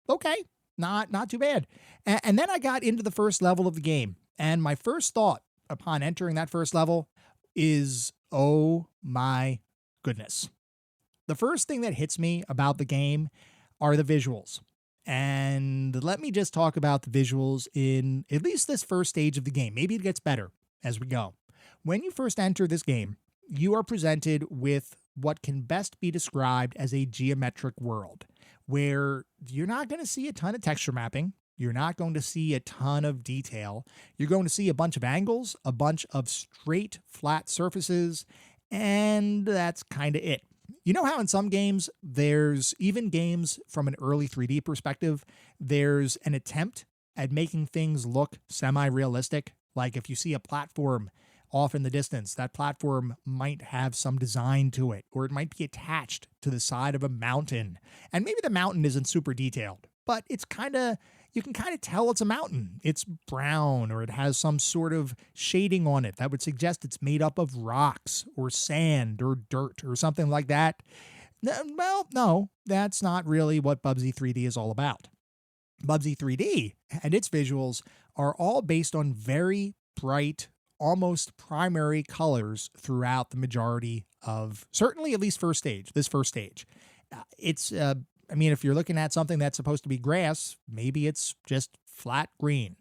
okay, not too bad. And then I got into the first level of the game, and my first thought upon entering that first level is, oh my goodness. The first thing that hits me about the game are the visuals. And let me just talk about the visuals in at least this first stage of the game. Maybe it gets better as we go. When you first enter this game, you are presented with what can best be described as a geometric world, where you're not going to see a ton of texture mapping. You're not going to see a ton of detail. You're going to see a bunch of angles, a bunch of straight, flat surfaces, and that's kind of it. You know how in some games, there's even games from an early 3D perspective, there's an attempt at making things look semi-realistic. Like if you see a platform off in the distance, that platform might have some design to it, or it might be attached to the side of a mountain. And maybe the mountain isn't super detailed, but it's you can kind of tell it's a mountain. It's brown, or it has some sort of shading on it that would suggest it's made up of rocks or sand or dirt or something like that. Well, no, that's not really what Bubsy 3D is all about. Bubsy 3D and its visuals are all based on very bright, almost primary colors throughout the majority of, certainly at least this first stage. If you're looking at something that's supposed to be grass, maybe it's just flat green.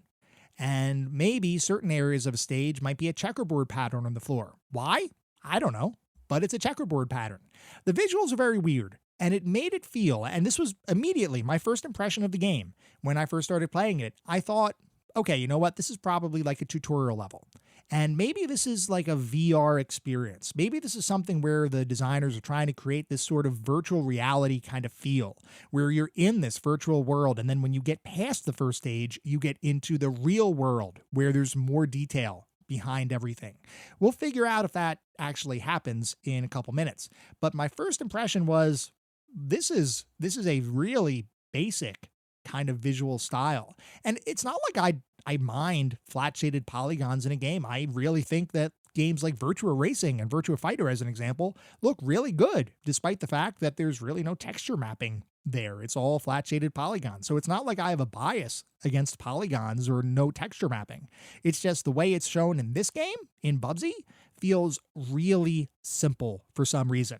And maybe certain areas of a stage might be a checkerboard pattern on the floor. Why? I don't know, but it's a checkerboard pattern. The visuals are very weird, and it made it feel, and this was immediately my first impression of the game. When I first started playing it, I thought, okay, you know what? This is probably like a tutorial level. And maybe this is like a VR experience. Maybe this is something where the designers are trying to create this sort of virtual reality kind of feel, where you're in this virtual world, and then when you get past the first stage, you get into the real world where there's more detail behind everything. We'll figure out if that actually happens in a couple minutes. But my first impression was, this is a really basic kind of visual style. And it's not like I mind flat shaded polygons in a game. I really think that games like Virtua Racing and Virtua Fighter, as an example, look really good, despite the fact that there's really no texture mapping there. It's all flat shaded polygons. So it's not like I have a bias against polygons or no texture mapping. It's just the way it's shown in this game, in Bubsy, feels really simple for some reason.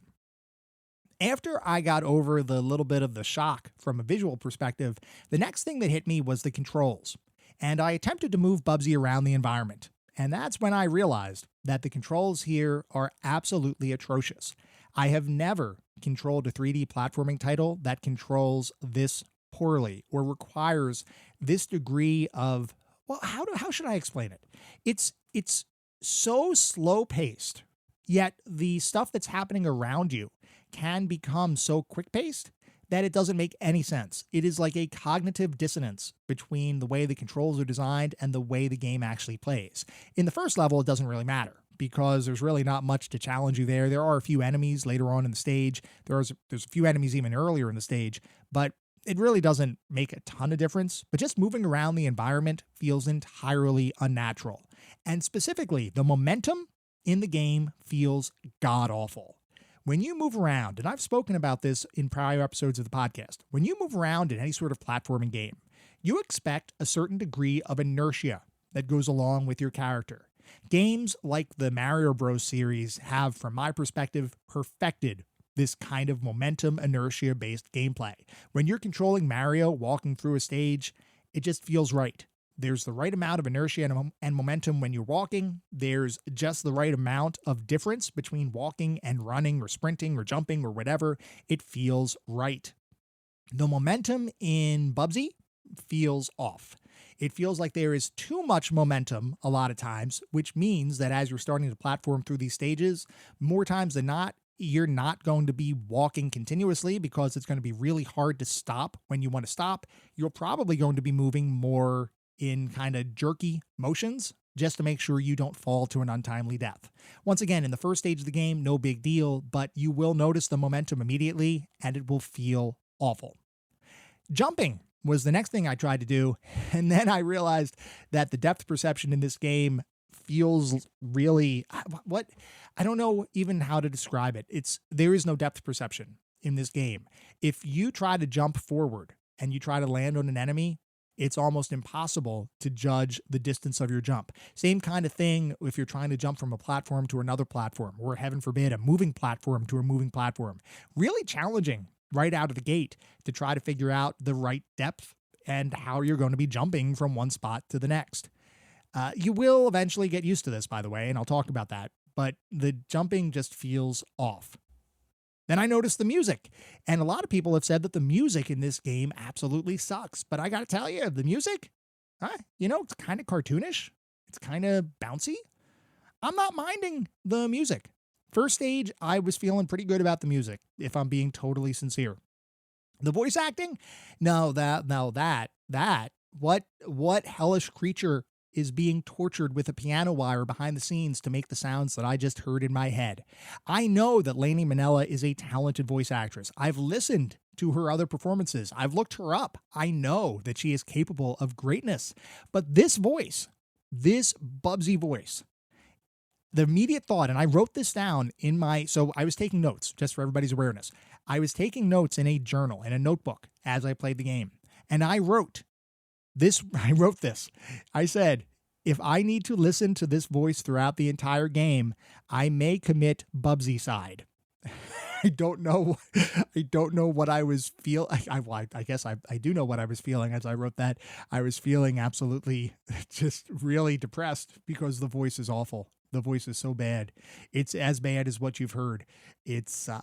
After I got over the little bit of the shock from a visual perspective, the next thing that hit me was the controls. And I attempted to move Bubsy around the environment. And that's when I realized that the controls here are absolutely atrocious. I have never controlled a 3D platforming title that controls this poorly or requires this degree of, well, how should I explain it? It's so slow paced, yet the stuff that's happening around you can become so quick paced that it doesn't make any sense. It is like a cognitive dissonance between the way the controls are designed and the way the game actually plays. In the first level, it doesn't really matter because there's really not much to challenge you there. There are a few enemies later on in the stage. There's a few enemies even earlier in the stage, but it really doesn't make a ton of difference. But just moving around the environment feels entirely unnatural. And specifically, the momentum in the game feels god-awful. When you move around, and I've spoken about this in prior episodes of the podcast, when you move around in any sort of platforming game, you expect a certain degree of inertia that goes along with your character. Games like the Mario Bros. Series have, from my perspective, perfected this kind of momentum inertia-based gameplay. When you're controlling Mario walking through a stage, it just feels right. There's the right amount of inertia and momentum when you're walking. There's just the right amount of difference between walking and running or sprinting or jumping or whatever. It feels right. The momentum in Bubsy feels off. It feels like there is too much momentum a lot of times, which means that as you're starting to platform through these stages, more times than not, you're not going to be walking continuously because it's going to be really hard to stop when you want to stop. You're probably going to be moving more in kind of jerky motions just to make sure you don't fall to an untimely death. Once again, in the first stage of the game, no big deal, but you will notice the momentum immediately and it will feel awful. Jumping was the next thing I tried to do, and then I realized that the depth perception in this game feels really, I don't know even how to describe it. There is no depth perception in this game. If you try to jump forward and you try to land on an enemy, it's almost impossible to judge the distance of your jump. Same kind of thing if you're trying to jump from a platform to another platform, or heaven forbid, a moving platform to a moving platform. Really challenging right out of the gate to try to figure out the right depth and how you're going to be jumping from one spot to the next. You will eventually get used to this, by the way, and I'll talk about that, but the jumping just feels off. Then I noticed the music, and a lot of people have said that the music in this game absolutely sucks, but I gotta tell you, the music, it's kind of cartoonish. It's kind of bouncy. I'm not minding the music. First stage, I was feeling pretty good about the music, if I'm being totally sincere. The voice acting? What hellish creature is being tortured with a piano wire behind the scenes to make the sounds that I just heard in my head? I know that Lainey Minella is a talented voice actress. I've listened to her other performances. I've looked her up. I know that she is capable of greatness. But this voice, this Bubsy voice, the immediate thought, and I wrote this down so I was taking notes, just for everybody's awareness. I was taking notes in a journal, in a notebook, as I played the game. And I wrote this. I said, if I need to listen to this voice throughout the entire game, I may commit Bubsy-cide. I don't know what I was feeling. I guess I do know what I was feeling as I wrote that. I was feeling absolutely just really depressed because the voice is awful. The voice is so bad. It's as bad as what you've heard.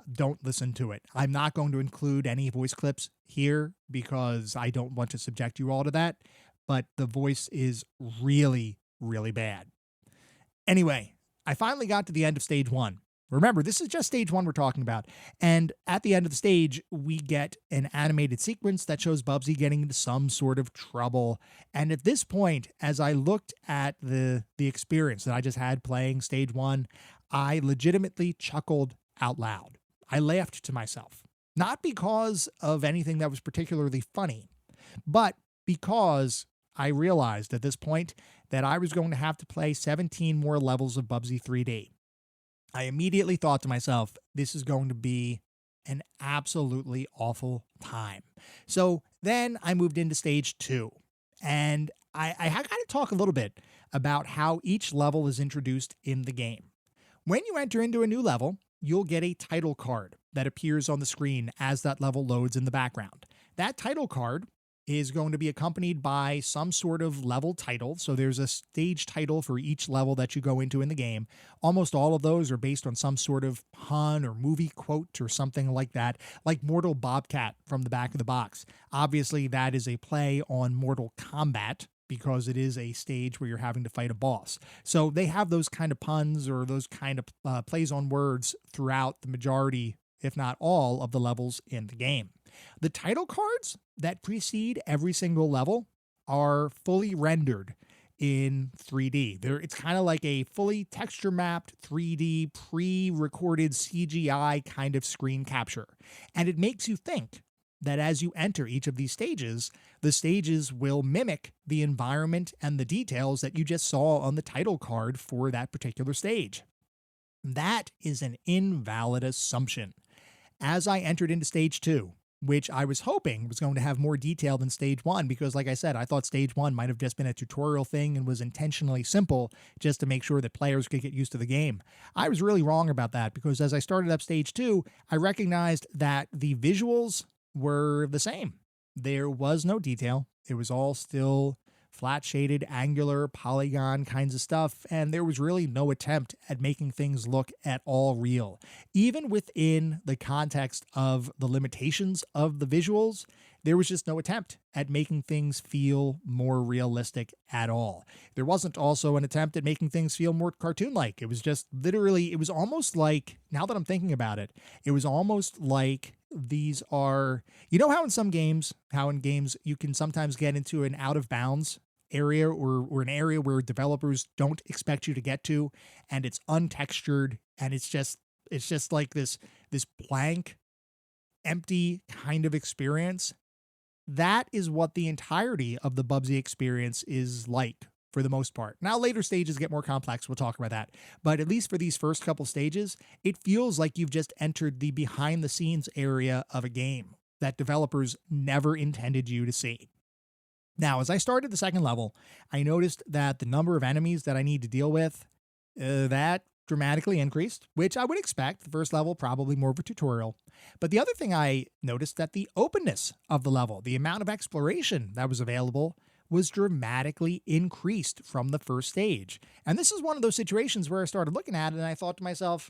Don't listen to it. I'm not going to include any voice clips here because I don't want to subject you all to that, but the voice is really, really bad. Anyway, I finally got to the end of stage 1. Remember, this is just stage 1 we're talking about. And at the end of the stage, we get an animated sequence that shows Bubsy getting into some sort of trouble. And at this point, as I looked at the experience that I just had playing stage 1, I legitimately chuckled out loud. I laughed to myself. Not because of anything that was particularly funny, but because I realized at this point that I was going to have to play 17 more levels of Bubsy 3D. I immediately thought to myself, this is going to be an absolutely awful time. So then I moved into stage 2, and I got to talk a little bit about how each level is introduced in the game. When you enter into a new level, you'll get a title card that appears on the screen as that level loads in the background. That title card is going to be accompanied by some sort of level title. So there's a stage title for each level that you go into in the game. Almost all of those are based on some sort of pun or movie quote or something like that, like Mortal Bobcat from the back of the box. Obviously, that is a play on Mortal Kombat because it is a stage where you're having to fight a boss. So they have those kind of puns or those kind of plays on words throughout the majority, if not all, of the levels in the game. The title cards that precede every single level are fully rendered in 3D. It's kind of like a fully texture mapped 3D pre-recorded CGI kind of screen capture. And it makes you think that as you enter each of these stages, the stages will mimic the environment and the details that you just saw on the title card for that particular stage. That is an invalid assumption. As I entered into stage 2, which I was hoping was going to have more detail than stage 1, because like I said, I thought stage 1 might have just been a tutorial thing and was intentionally simple just to make sure that players could get used to the game. I was really wrong about that, because as I started up stage 2, I recognized that the visuals were the same. There was no detail. It was all still flat shaded, angular, polygon kinds of stuff, and there was really no attempt at making things look at all real. Even within the context of the limitations of the visuals, there was just no attempt at making things feel more realistic at all. There wasn't also an attempt at making things feel more cartoon-like. It was just literally, it was almost like, now that I'm thinking about it, it was almost like these are, you know how in games you can sometimes get into an out of bounds area, or an area where developers don't expect you to get to, and it's untextured, and it's just like this blank, empty kind of experience. That is what the entirety of the Bubsy experience is like, for the most part. Now, later stages get more complex. We'll talk about that. But at least for these first couple stages, it feels like you've just entered the behind the scenes area of a game that developers never intended you to see. Now, as I started the second level, I noticed that the number of enemies that I need to deal with, that dramatically increased, which I would expect. The first level, probably more of a tutorial. But the other thing I noticed, that the openness of the level, the amount of exploration that was available, was dramatically increased from the first stage. And this is one of those situations where I started looking at it and I thought to myself,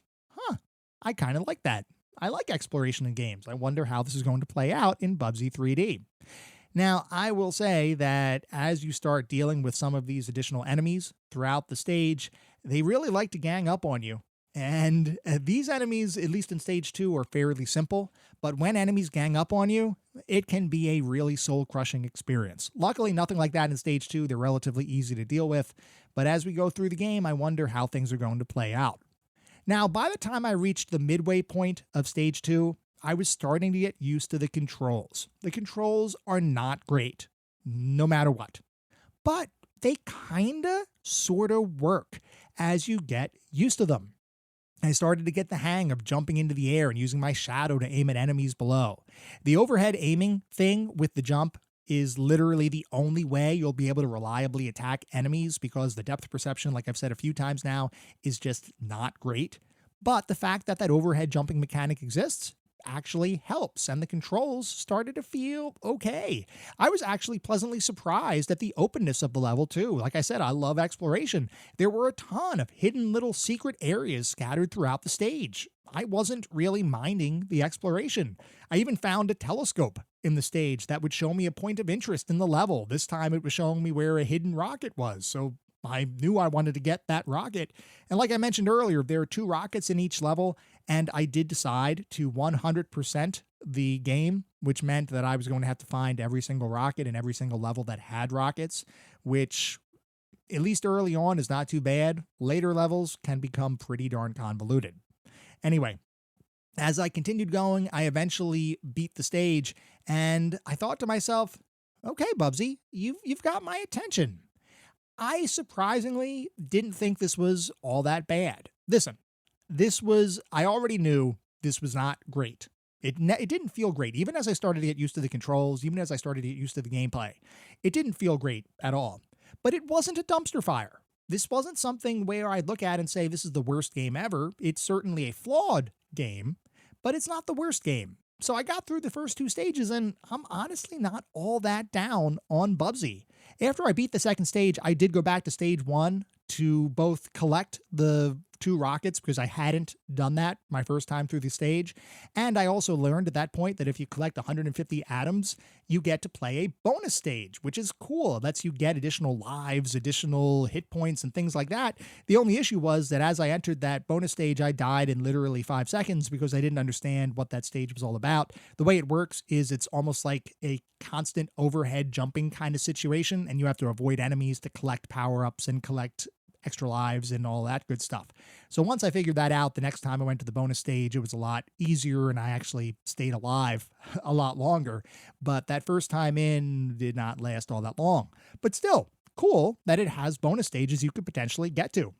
I kind of like that. I like exploration in games. I wonder how this is going to play out in Bubsy 3D. Now, I will say that as you start dealing with some of these additional enemies throughout the stage, they really like to gang up on you. And these enemies, at least in stage 2, are fairly simple, but when enemies gang up on you, it can be a really soul-crushing experience. Luckily, nothing like that in stage 2. They're relatively easy to deal with, but as we go through the game, I wonder how things are going to play out. Now, by the time I reached the midway point of stage 2, I was starting to get used to the controls. The controls are not great, no matter what. But they kinda, sorta work as you get used to them. I started to get the hang of jumping into the air and using my shadow to aim at enemies below. The overhead aiming thing with the jump is literally the only way you'll be able to reliably attack enemies, because the depth perception, like I've said a few times now, is just not great. But the fact that that overhead jumping mechanic exists actually helps, and the controls started to feel okay. I was actually pleasantly surprised at the openness of the level too. Like I said, I love exploration. There were a ton of hidden little secret areas scattered throughout the stage. I wasn't really minding the exploration. I even found a telescope in the stage that would show me a point of interest in the level. This time it was showing me where a hidden rocket was, so I knew I wanted to get that rocket. And like I mentioned earlier, there are 2 rockets in each level, and I did decide to 100% the game, which meant that I was going to have to find every single rocket in every single level that had rockets, which, at least early on, is not too bad. Later levels can become pretty darn convoluted. Anyway, as I continued going, I eventually beat the stage, and I thought to myself, okay, Bubsy, you've got my attention. I surprisingly didn't think this was all that bad. Listen, I already knew this was not great. It didn't feel great. Even as I started to get used to the controls, even as I started to get used to the gameplay, it didn't feel great at all. But it wasn't a dumpster fire. This wasn't something where I'd look at and say, this is the worst game ever. It's certainly a flawed game, but it's not the worst game. So I got through the first 2 stages, and I'm honestly not all that down on Bubsy. After I beat the second stage, I did go back to stage 1 to both collect the 2 rockets, because I hadn't done that my first time through the stage. And I also learned at that point that if you collect 150 atoms, you get to play a bonus stage, which is cool. It lets you get additional lives, additional hit points, and things like that. The only issue was that as I entered that bonus stage, I died in literally 5 seconds because I didn't understand what that stage was all about. The way it works is it's almost like a constant overhead jumping kind of situation, and you have to avoid enemies to collect power-ups and collect extra lives and all that good stuff. So once I figured that out, the next time I went to the bonus stage, it was a lot easier, and I actually stayed alive a lot longer. But that first time in did not last all that long. But still, cool that it has bonus stages you could potentially get to.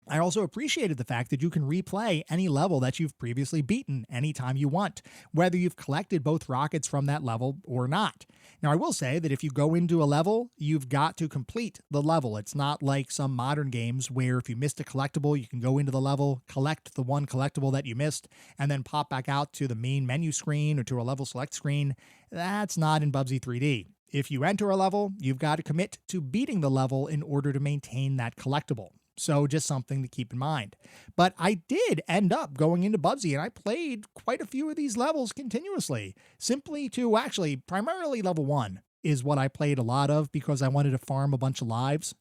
I also appreciated the fact that you can replay any level that you've previously beaten anytime you want, whether you've collected both rockets from that level or not. Now, I will say that if you go into a level, you've got to complete the level. It's not like some modern games where if you missed a collectible, you can go into the level, collect the one collectible that you missed, and then pop back out to the main menu screen or to a level select screen. That's not in Bubsy 3D. If you enter a level, you've got to commit to beating the level in order to maintain that collectible. So just something to keep in mind. But I did end up going into Bubsy, and I played quite a few of these levels continuously, simply to actually, primarily level 1 is what I played a lot of because I wanted to farm a bunch of lives,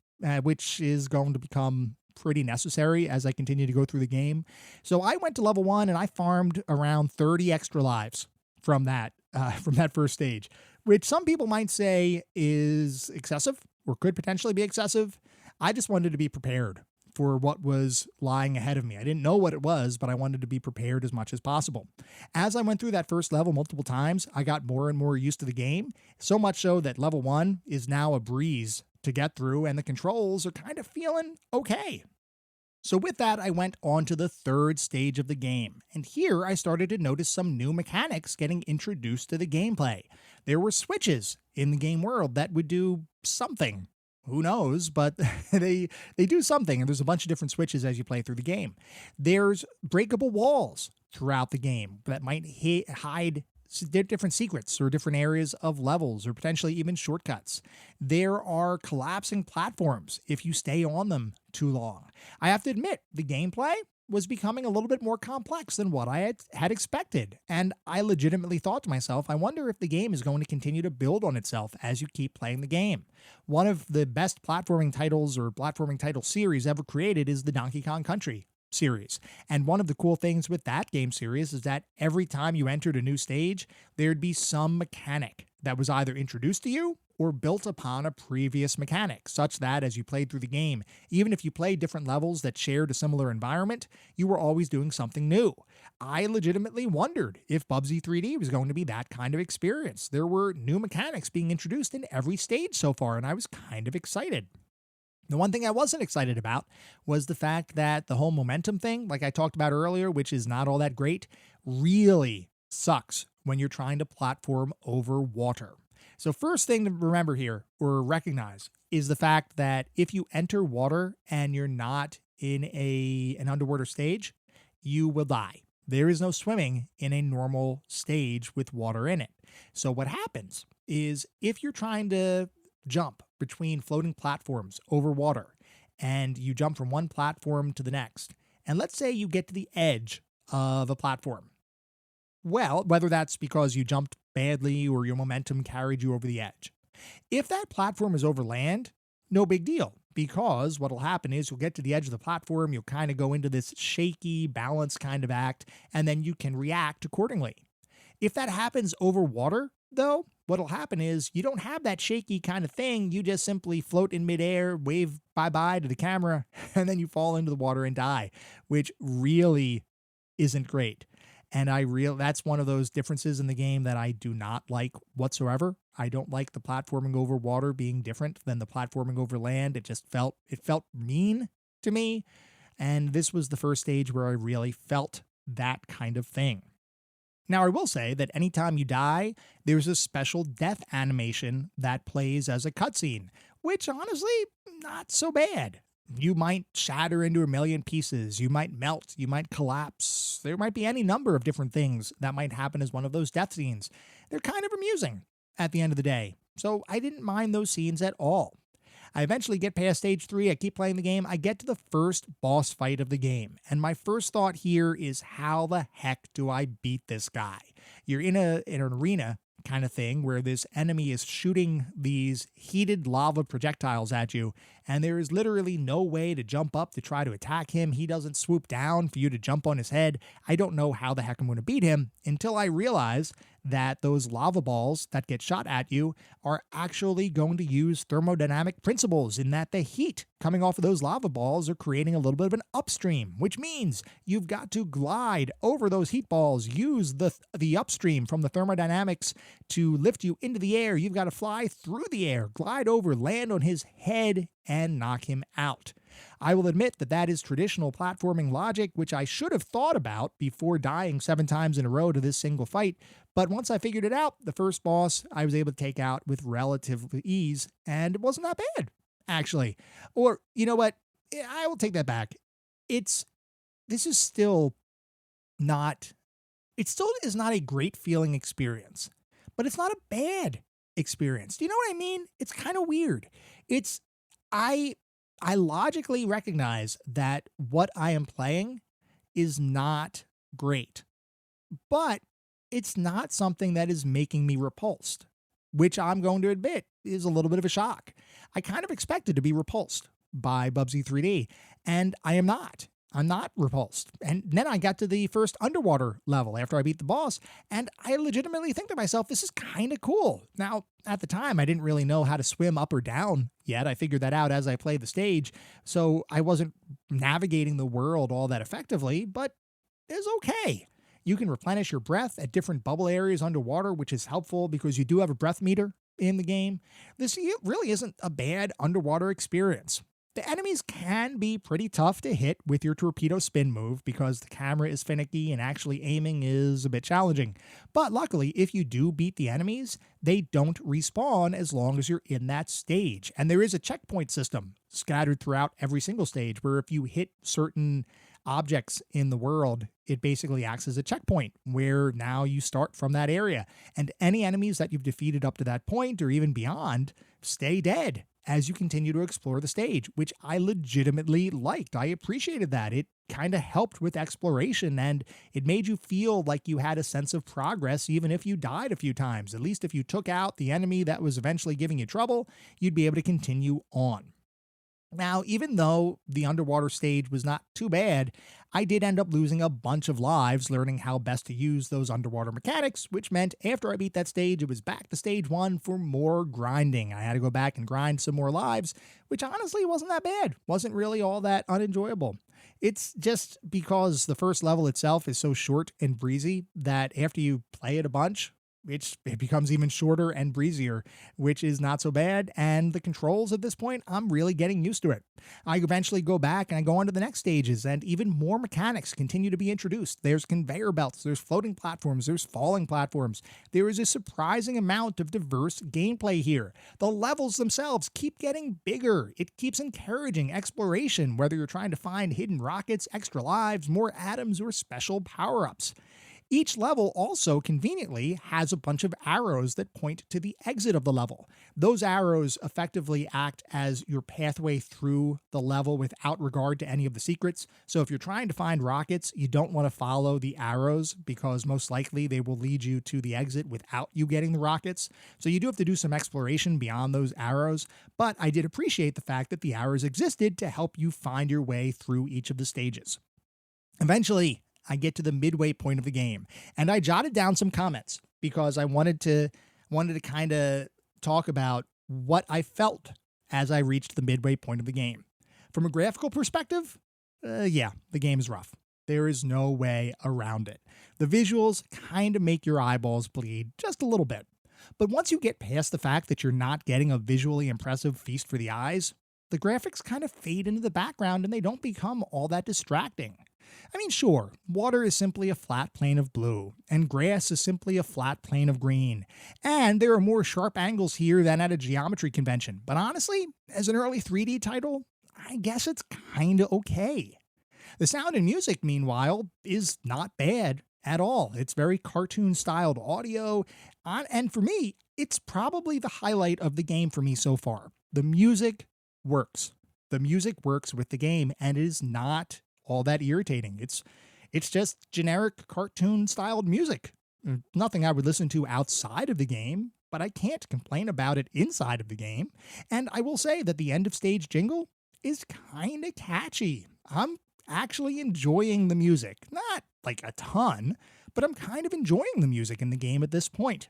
which is going to become pretty necessary as I continue to go through the game. So I went to level 1 and I farmed around 30 extra lives from that first stage, which some people might say is excessive or could potentially be excessive. I just wanted to be prepared for what was lying ahead of me. I didn't know what it was, but I wanted to be prepared as much as possible. As I went through that first level multiple times, I got more and more used to the game, so much so that level 1 is now a breeze to get through, and the controls are kind of feeling okay. So with that, I went on to the third stage of the game, and here I started to notice some new mechanics getting introduced to the gameplay. There were switches in the game world that would do something. Who knows, but they do something, and there's a bunch of different switches as you play through the game. There's breakable walls throughout the game that might hide different secrets or different areas of levels or potentially even shortcuts. There are collapsing platforms if you stay on them too long. I have to admit, the gameplay was becoming a little bit more complex than what I had expected, and I legitimately thought to myself, I wonder if the game is going to continue to build on itself as you keep playing the game. One of the best platforming titles or platforming title series ever created is the Donkey Kong Country series, and one of the cool things with that game series is that every time you entered a new stage, there'd be some mechanic that was either introduced to you or built upon a previous mechanic, such that as you played through the game, even if you played different levels that shared a similar environment, you were always doing something new. I legitimately wondered if Bubsy 3D was going to be that kind of experience. There were new mechanics being introduced in every stage so far, and I was kind of excited. The one thing I wasn't excited about was the fact that the whole momentum thing, like I talked about earlier, which is not all that great, really sucks when you're trying to platform over water. So first thing to remember here, or recognize, is the fact that if you enter water and you're not in an underwater stage, you will die. There is no swimming in a normal stage with water in it. So what happens is if you're trying to jump between floating platforms over water and you jump from one platform to the next, and let's say you get to the edge of a platform. Well, whether that's because you jumped badly or your momentum carried you over the edge. If that platform is over land, no big deal, because what'll happen is you'll get to the edge of the platform, you'll kind of go into this shaky balance kind of act, and then you can react accordingly. If that happens over water, though, what'll happen is you don't have that shaky kind of thing. You just simply float in midair, wave bye-bye to the camera, and then you fall into the water and die, which really isn't great. And that's one of those differences in the game that I do not like whatsoever. I don't like the platforming over water being different than the platforming over land. It felt mean to me. And this was the first stage where I really felt that kind of thing. Now, I will say that anytime you die, there's a special death animation that plays as a cutscene, which honestly, not so bad. You might shatter into a million pieces, you might melt, you might collapse. There might be any number of different things that might happen as one of those death scenes. They're kind of amusing at the end of the day, so I didn't mind those scenes at all. I eventually get past stage 3, I keep playing the game, I get to the first boss fight of the game, and my first thought here is, how the heck do I beat this guy? You're in an arena kind of thing where this enemy is shooting these heated lava projectiles at you, and there is literally no way to jump up to try to attack him. He doesn't swoop down for you to jump on his head. I don't know how the heck I'm going to beat him until I realize that those lava balls that get shot at you are actually going to use thermodynamic principles, in that the heat coming off of those lava balls are creating a little bit of an upstream, which means you've got to glide over those heat balls, use the upstream from the thermodynamics to lift you into the air. You've got to fly through the air, glide over, land on his head, and knock him out. I will admit that that is traditional platforming logic, which I should have thought about before dying 7 times in a row to this single fight, but once I figured it out, the first boss I was able to take out with relative ease, and it wasn't that bad, actually. Or, you know what? I will take that back. It's this is still not it still is not a great feeling experience, but it's not a bad experience. Do you know what I mean? It's kind of weird. It's I I logically recognize that what I am playing is not great, but it's not something that is making me repulsed, which I'm going to admit is a little bit of a shock. I kind of expected to be repulsed by Bubsy 3D, and I am not. I'm not repulsed. And then I got to the first underwater level after I beat the boss, and I legitimately think to myself, this is kind of cool. Now, at the time, I didn't really know how to swim up or down yet. I figured that out as I played the stage, so I wasn't navigating the world all that effectively, but it's okay. You can replenish your breath at different bubble areas underwater, which is helpful because you do have a breath meter in the game. This really isn't a bad underwater experience. The enemies can be pretty tough to hit with your torpedo spin move because the camera is finicky and actually aiming is a bit challenging. But luckily, if you do beat the enemies, they don't respawn as long as you're in that stage. And there is a checkpoint system scattered throughout every single stage where if you hit certain objects in the world, it basically acts as a checkpoint where now you start from that area. And any enemies that you've defeated up to that point or even beyond stay dead as you continue to explore the stage, which I legitimately liked. I appreciated that. It kind of helped with exploration and it made you feel like you had a sense of progress even if you died a few times. At least if you took out the enemy that was eventually giving you trouble, you'd be able to continue on. Now, even though the underwater stage was not too bad, I did end up losing a bunch of lives learning how best to use those underwater mechanics, which meant after I beat that stage, it was back to stage 1 for more grinding. I had to go back and grind some more lives, which honestly wasn't that bad. Wasn't really all that unenjoyable. It's just because the first level itself is so short and breezy that after you play it a bunch, it becomes even shorter and breezier, which is not so bad. And the controls at this point, I'm really getting used to it. I eventually go back and I go on to the next stages, and even more mechanics continue to be introduced. There's conveyor belts, there's floating platforms, there's falling platforms. There is a surprising amount of diverse gameplay here. The levels themselves keep getting bigger. It keeps encouraging exploration, whether you're trying to find hidden rockets, extra lives, more atoms, or special power-ups. Each level also conveniently has a bunch of arrows that point to the exit of the level. Those arrows effectively act as your pathway through the level without regard to any of the secrets. So if you're trying to find rockets, you don't want to follow the arrows because most likely they will lead you to the exit without you getting the rockets. So you do have to do some exploration beyond those arrows, but I did appreciate the fact that the arrows existed to help you find your way through each of the stages. Eventually, I get to the midway point of the game, and I jotted down some comments because I wanted to kind of talk about what I felt as I reached the midway point of the game. From a graphical perspective, yeah, the game is rough. There is no way around it. The visuals kind of make your eyeballs bleed just a little bit. But once you get past the fact that you're not getting a visually impressive feast for the eyes, the graphics kind of fade into the background and they don't become all that distracting. I mean, sure, water is simply a flat plane of blue, and grass is simply a flat plane of green, and there are more sharp angles here than at a geometry convention, but honestly, as an early 3D title, I guess it's kinda okay. The sound and music, meanwhile, is not bad at all. It's very cartoon-styled audio, and for me, it's probably the highlight of the game for me so far. The music works. The music works with the game, and it is not all that irritating. It's just generic cartoon-styled music. Nothing I would listen to outside of the game, but I can't complain about it inside of the game. And I will say that the end of stage jingle is kind of catchy. I'm actually enjoying the music. Not like a ton, but I'm kind of enjoying the music in the game at this point.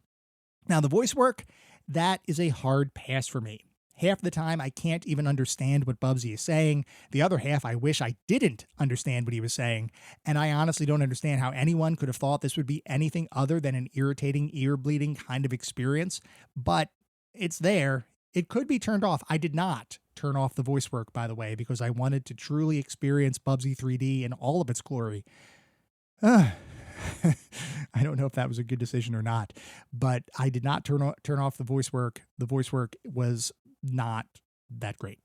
Now, the voice work, that is a hard pass for me. Half the time, I can't even understand what Bubsy is saying. The other half, I wish I didn't understand what he was saying. And I honestly don't understand how anyone could have thought this would be anything other than an irritating, ear-bleeding kind of experience. But it's there, It could be turned off. I did not turn off the voice work, by the way, because I wanted to truly experience Bubsy 3D in all of its glory. I don't know if that was a good decision or not, but I did not turn off the voice work. The voice work was not that great.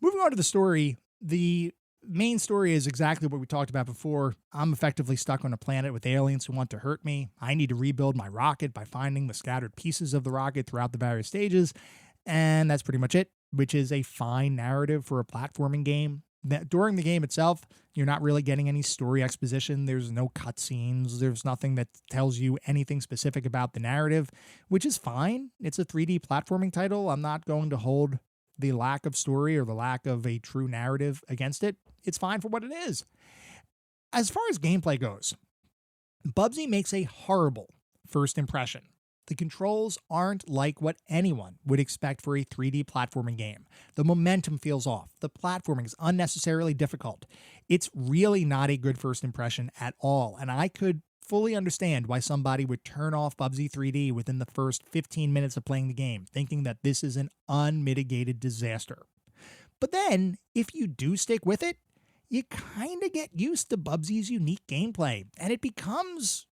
Moving on to the story, the main story is exactly what we talked about before. I'm effectively stuck on a planet with aliens who want to hurt me. I need to rebuild my rocket by finding the scattered pieces of the rocket throughout the various stages, and that's pretty much it, which is a fine narrative for a platforming game. During the game itself, you're not really getting any story exposition. There's no cutscenes. There's nothing that tells you anything specific about the narrative, which is fine. It's a 3D platforming title. I'm not going to hold the lack of story or the lack of a true narrative against it. It's fine for what it is. As far as gameplay goes, Bubsy makes a horrible first impression. The controls aren't like what anyone would expect for a 3D platforming game. The momentum feels off. The platforming is unnecessarily difficult. It's really not a good first impression at all, and I could fully understand why somebody would turn off Bubsy 3D within the first 15 minutes of playing the game, thinking that this is an unmitigated disaster. But then, if you do stick with it, you kind of get used to Bubsy's unique gameplay, and it becomes,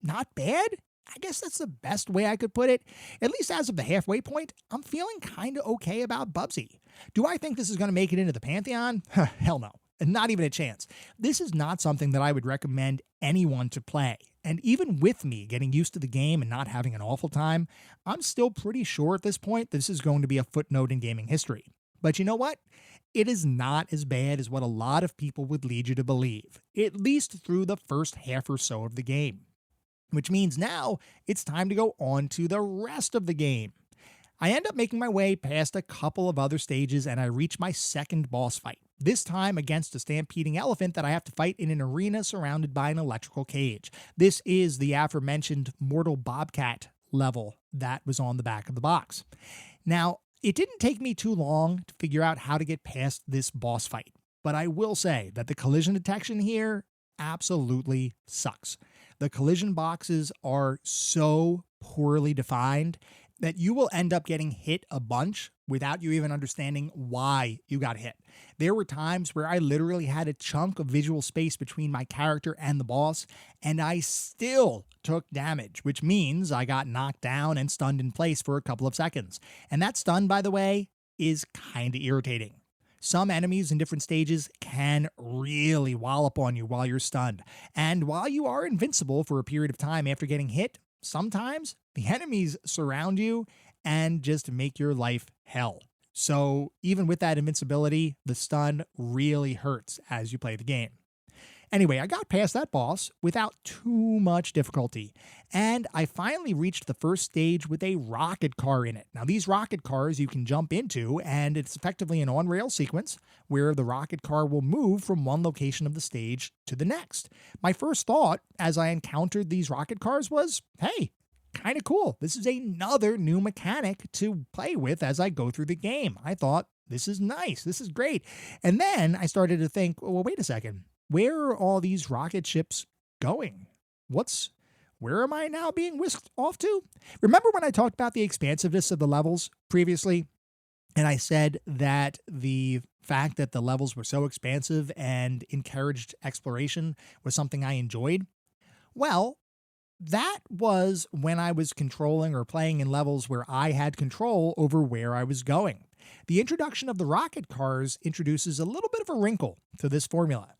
not bad. I guess that's the best way I could put it. At least as of the halfway point, I'm feeling kind of okay about Bubsy. Do I think this is going to make it into the Pantheon? Hell no. Not even a chance. This is not something that I would recommend anyone to play. And even with me getting used to the game and not having an awful time, I'm still pretty sure at this point this is going to be a footnote in gaming history. But you know what? It is not as bad as what a lot of people would lead you to believe, at least through the first half or so of the game. Which means now it's time to go on to the rest of the game. I end up making my way past a couple of other stages and I reach my second boss fight, this time against a stampeding elephant that I have to fight in an arena surrounded by an electrical cage. This is the aforementioned Mortal Bobcat level that was on the back of the box. Now, it didn't take me too long to figure out how to get past this boss fight, but I will say that the collision detection here absolutely sucks. The collision boxes are so poorly defined that you will end up getting hit a bunch without you even understanding why you got hit. There were times where I literally had a chunk of visual space between my character and the boss, and I still took damage, which means I got knocked down and stunned in place for a couple of seconds. And that stun, by the way, is kind of irritating. Some enemies in different stages can really wallop on you while you're stunned. And while you are invincible for a period of time after getting hit, sometimes the enemies surround you and just make your life hell. So even with that invincibility, the stun really hurts as you play the game. Anyway, I got past that boss without too much difficulty, and I finally reached the first stage with a rocket car in it. Now, these rocket cars you can jump into, and it's effectively an on-rail sequence where the rocket car will move from one location of the stage to the next. My first thought as I encountered these rocket cars was, hey, kind of cool. This is another new mechanic to play with as I go through the game. I thought, this is nice. This is great. And then I started to think, well, wait a second. Where are all these rocket ships going? Where am I now being whisked off to? Remember when I talked about the expansiveness of the levels previously? And I said that the fact that the levels were so expansive and encouraged exploration was something I enjoyed? Well, that was when I was controlling or playing in levels where I had control over where I was going. The introduction of the rocket cars introduces a little bit of a wrinkle to this formula.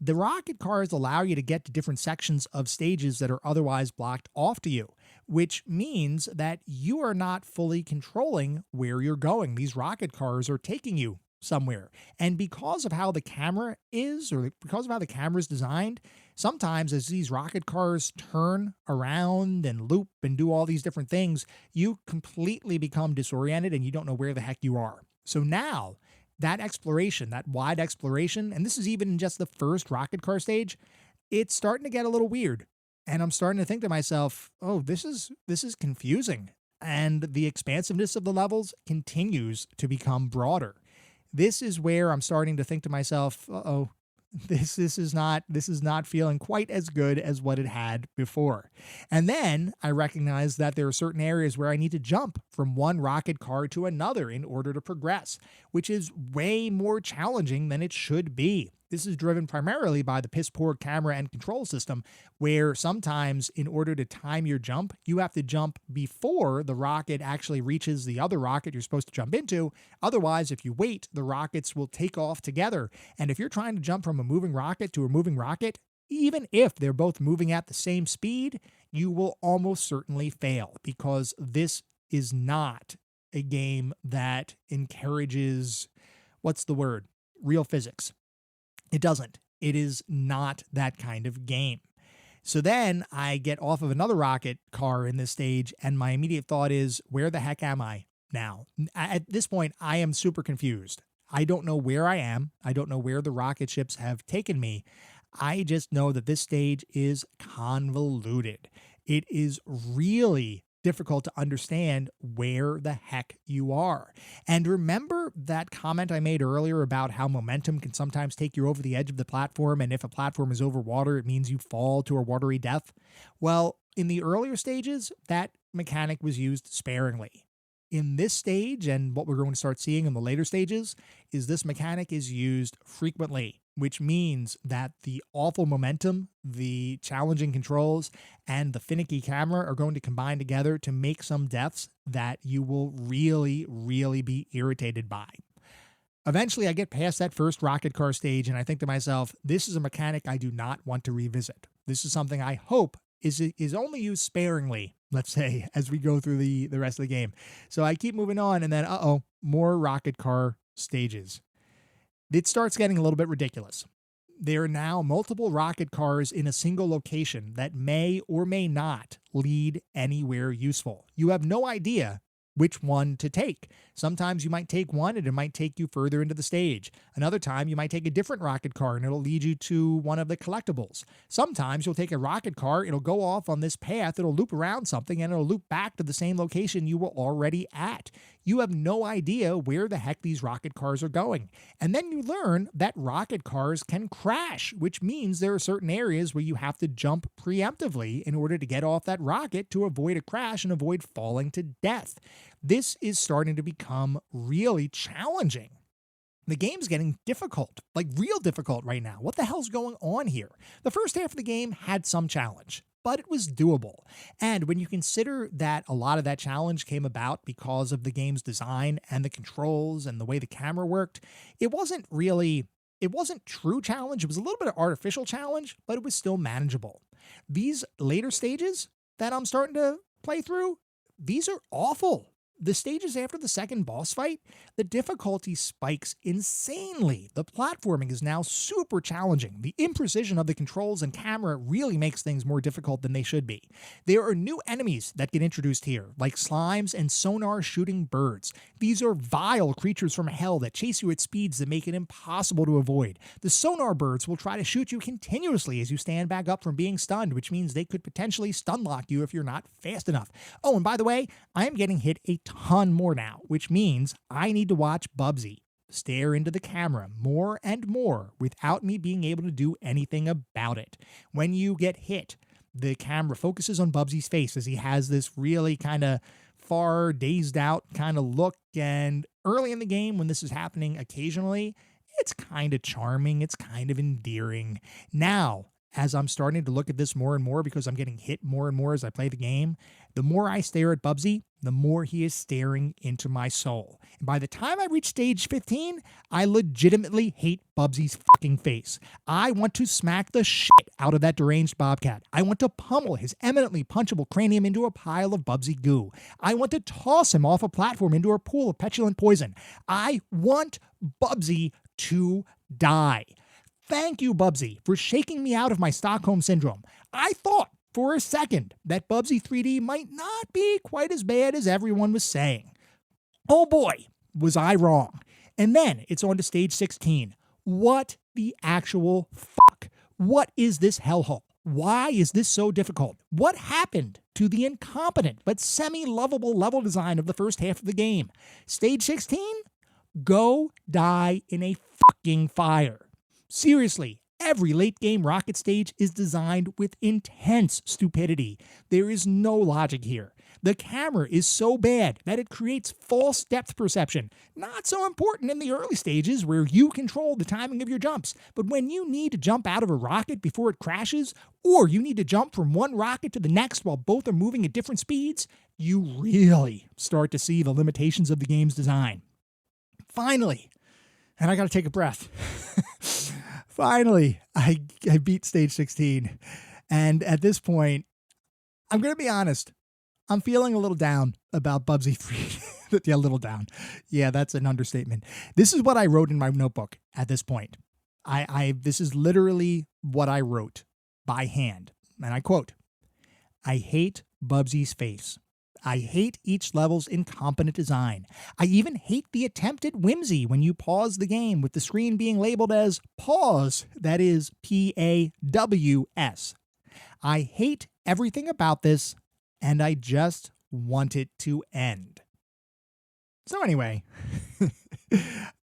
The rocket cars allow you to get to different sections of stages that are otherwise blocked off to you, which means that you are not fully controlling where you're going. These rocket cars are taking you somewhere. And because of how the camera is, or because of how the camera is designed, sometimes as these rocket cars turn around and loop and do all these different things, you completely become disoriented and you don't know where the heck you are. So now, that exploration, that wide exploration, and this is even in just the first rocket car stage, it's starting to get a little weird. And I'm starting to think to myself, oh, this is confusing. And the expansiveness of the levels continues to become broader. This is where I'm starting to think to myself, uh-oh, This is not feeling quite as good as what it had before. And then I recognize that there are certain areas where I need to jump from one rocket car to another in order to progress, which is way more challenging than it should be. This is driven primarily by the piss poor camera and control system, where sometimes in order to time your jump, you have to jump before the rocket actually reaches the other rocket you're supposed to jump into. Otherwise, if you wait, the rockets will take off together. And if you're trying to jump from a moving rocket to a moving rocket, even if they're both moving at the same speed, you will almost certainly fail, because this is not a game that encourages, what's the word? Real physics. It doesn't. It is not that kind of game. So then I get off of another rocket car in this stage, and my immediate thought is, where the heck am I now? At this point, I am super confused. I don't know where I am. I don't know where the rocket ships have taken me. I just know that this stage is convoluted. It is really difficult to understand where the heck you are. And remember that comment I made earlier about how momentum can sometimes take you over the edge of the platform, and if a platform is over water, it means you fall to a watery death? Well, in the earlier stages, that mechanic was used sparingly. In this stage, and what we're going to start seeing in the later stages, is this mechanic is used frequently, which means that the awful momentum, the challenging controls, and the finicky camera are going to combine together to make some deaths that you will really, really be irritated by. Eventually, I get past that first rocket car stage, and I think to myself, this is a mechanic I do not want to revisit. This is something I hope is only used sparingly, let's say, as we go through the rest of the game. So I keep moving on, and then, more rocket car stages. It starts getting a little bit ridiculous. There are now multiple rocket cars in a single location that may or may not lead anywhere useful. You have no idea which one to take. Sometimes you might take one and it might take you further into the stage. Another time you might take a different rocket car and it'll lead you to one of the collectibles. Sometimes you'll take a rocket car, it'll go off on this path, it'll loop around something, and it'll loop back to the same location you were already at. You have no idea where the heck these rocket cars are going. And then you learn that rocket cars can crash, which means there are certain areas where you have to jump preemptively in order to get off that rocket to avoid a crash and avoid falling to death. This is starting to become really challenging. The game's getting difficult, like real difficult right now. What the hell's going on here? The first half of the game had some challenge, but it was doable. And when you consider that a lot of that challenge came about because of the game's design and the controls and the way the camera worked, it wasn't true challenge. It was a little bit of artificial challenge, but it was still manageable. These later stages that I'm starting to play through, these are awful. The stages after the second boss fight, the difficulty spikes insanely. The platforming is now super challenging. The imprecision of the controls and camera really makes things more difficult than they should be. There are new enemies that get introduced here, like slimes and sonar-shooting birds. These are vile creatures from hell that chase you at speeds that make it impossible to avoid. The sonar birds will try to shoot you continuously as you stand back up from being stunned, which means they could potentially stun lock you if you're not fast enough. Oh, and by the way, I am getting hit a ton more now, which means I need to watch Bubsy stare into the camera more and more without me being able to do anything about it. When you get hit, the camera focuses on Bubsy's face as he has this really kind of far, dazed out kind of look, and early in the game when this is happening occasionally, it's kind of charming, it's kind of endearing. Now, as I'm starting to look at this more and more because I'm getting hit more and more as I play the game, the more I stare at Bubsy, the more he is staring into my soul. And by the time I reach stage 15, I legitimately hate Bubsy's fucking face. I want to smack the shit out of that deranged bobcat. I want to pummel his eminently punchable cranium into a pile of Bubsy goo. I want to toss him off a platform into a pool of petulant poison. I want Bubsy to die. Thank you, Bubsy, for shaking me out of my Stockholm Syndrome. I thought for a second that Bubsy 3D might not be quite as bad as everyone was saying. Oh boy, was I wrong. And then it's on to stage 16. What the actual fuck? What is this hellhole? Why is this so difficult? What happened to the incompetent but semi-lovable level design of the first half of the game? Stage 16? Go die in a fucking fire. Seriously, Every late-game rocket stage is designed with intense stupidity. There is no logic here. The camera is so bad that it creates false depth perception. Not so important in the early stages where you control the timing of your jumps, but when you need to jump out of a rocket before it crashes, or you need to jump from one rocket to the next while both are moving at different speeds, you really start to see the limitations of the game's design. Finally, and I gotta take a breath, finally, I beat stage 16, and at this point, I'm gonna be honest, I'm feeling a little down about Bubsy 3. Yeah, a little down. Yeah, that's an understatement. This is what I wrote in my notebook at this point. This is literally what I wrote by hand. And I quote, "I hate Bubsy's face. I hate each level's incompetent design. I even hate the attempt at whimsy when you pause the game with the screen being labeled as pause, that is PAWS. I hate everything about this, and I just want it to end." So anyway,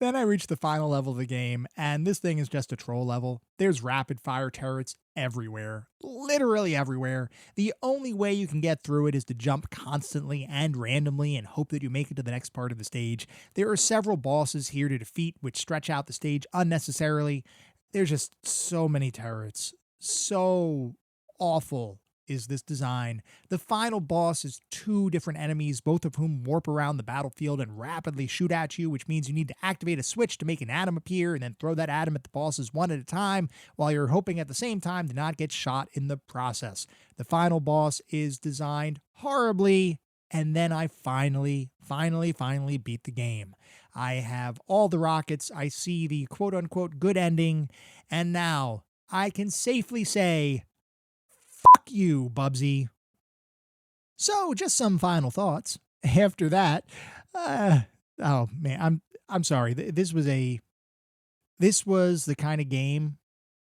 then I reached the final level of the game, and this thing is just a troll level. There's rapid fire turrets everywhere, literally everywhere. The only way you can get through it is to jump constantly and randomly and hope that you make it to the next part of the stage. There are several bosses here to defeat which stretch out the stage unnecessarily. There's just so many turrets. So awful is this design. The final boss is 2 different enemies, both of whom warp around the battlefield and rapidly shoot at you, which means you need to activate a switch to make an atom appear and then throw that atom at the bosses one at a time, while you're hoping at the same time to not get shot in the process. The final boss is designed horribly, and then I finally beat the game. I have all the rockets, I see the quote-unquote good ending, and now I can safely say, fuck you, Bubsy. So, just some final thoughts. After that, oh man, I'm sorry. This was the kind of game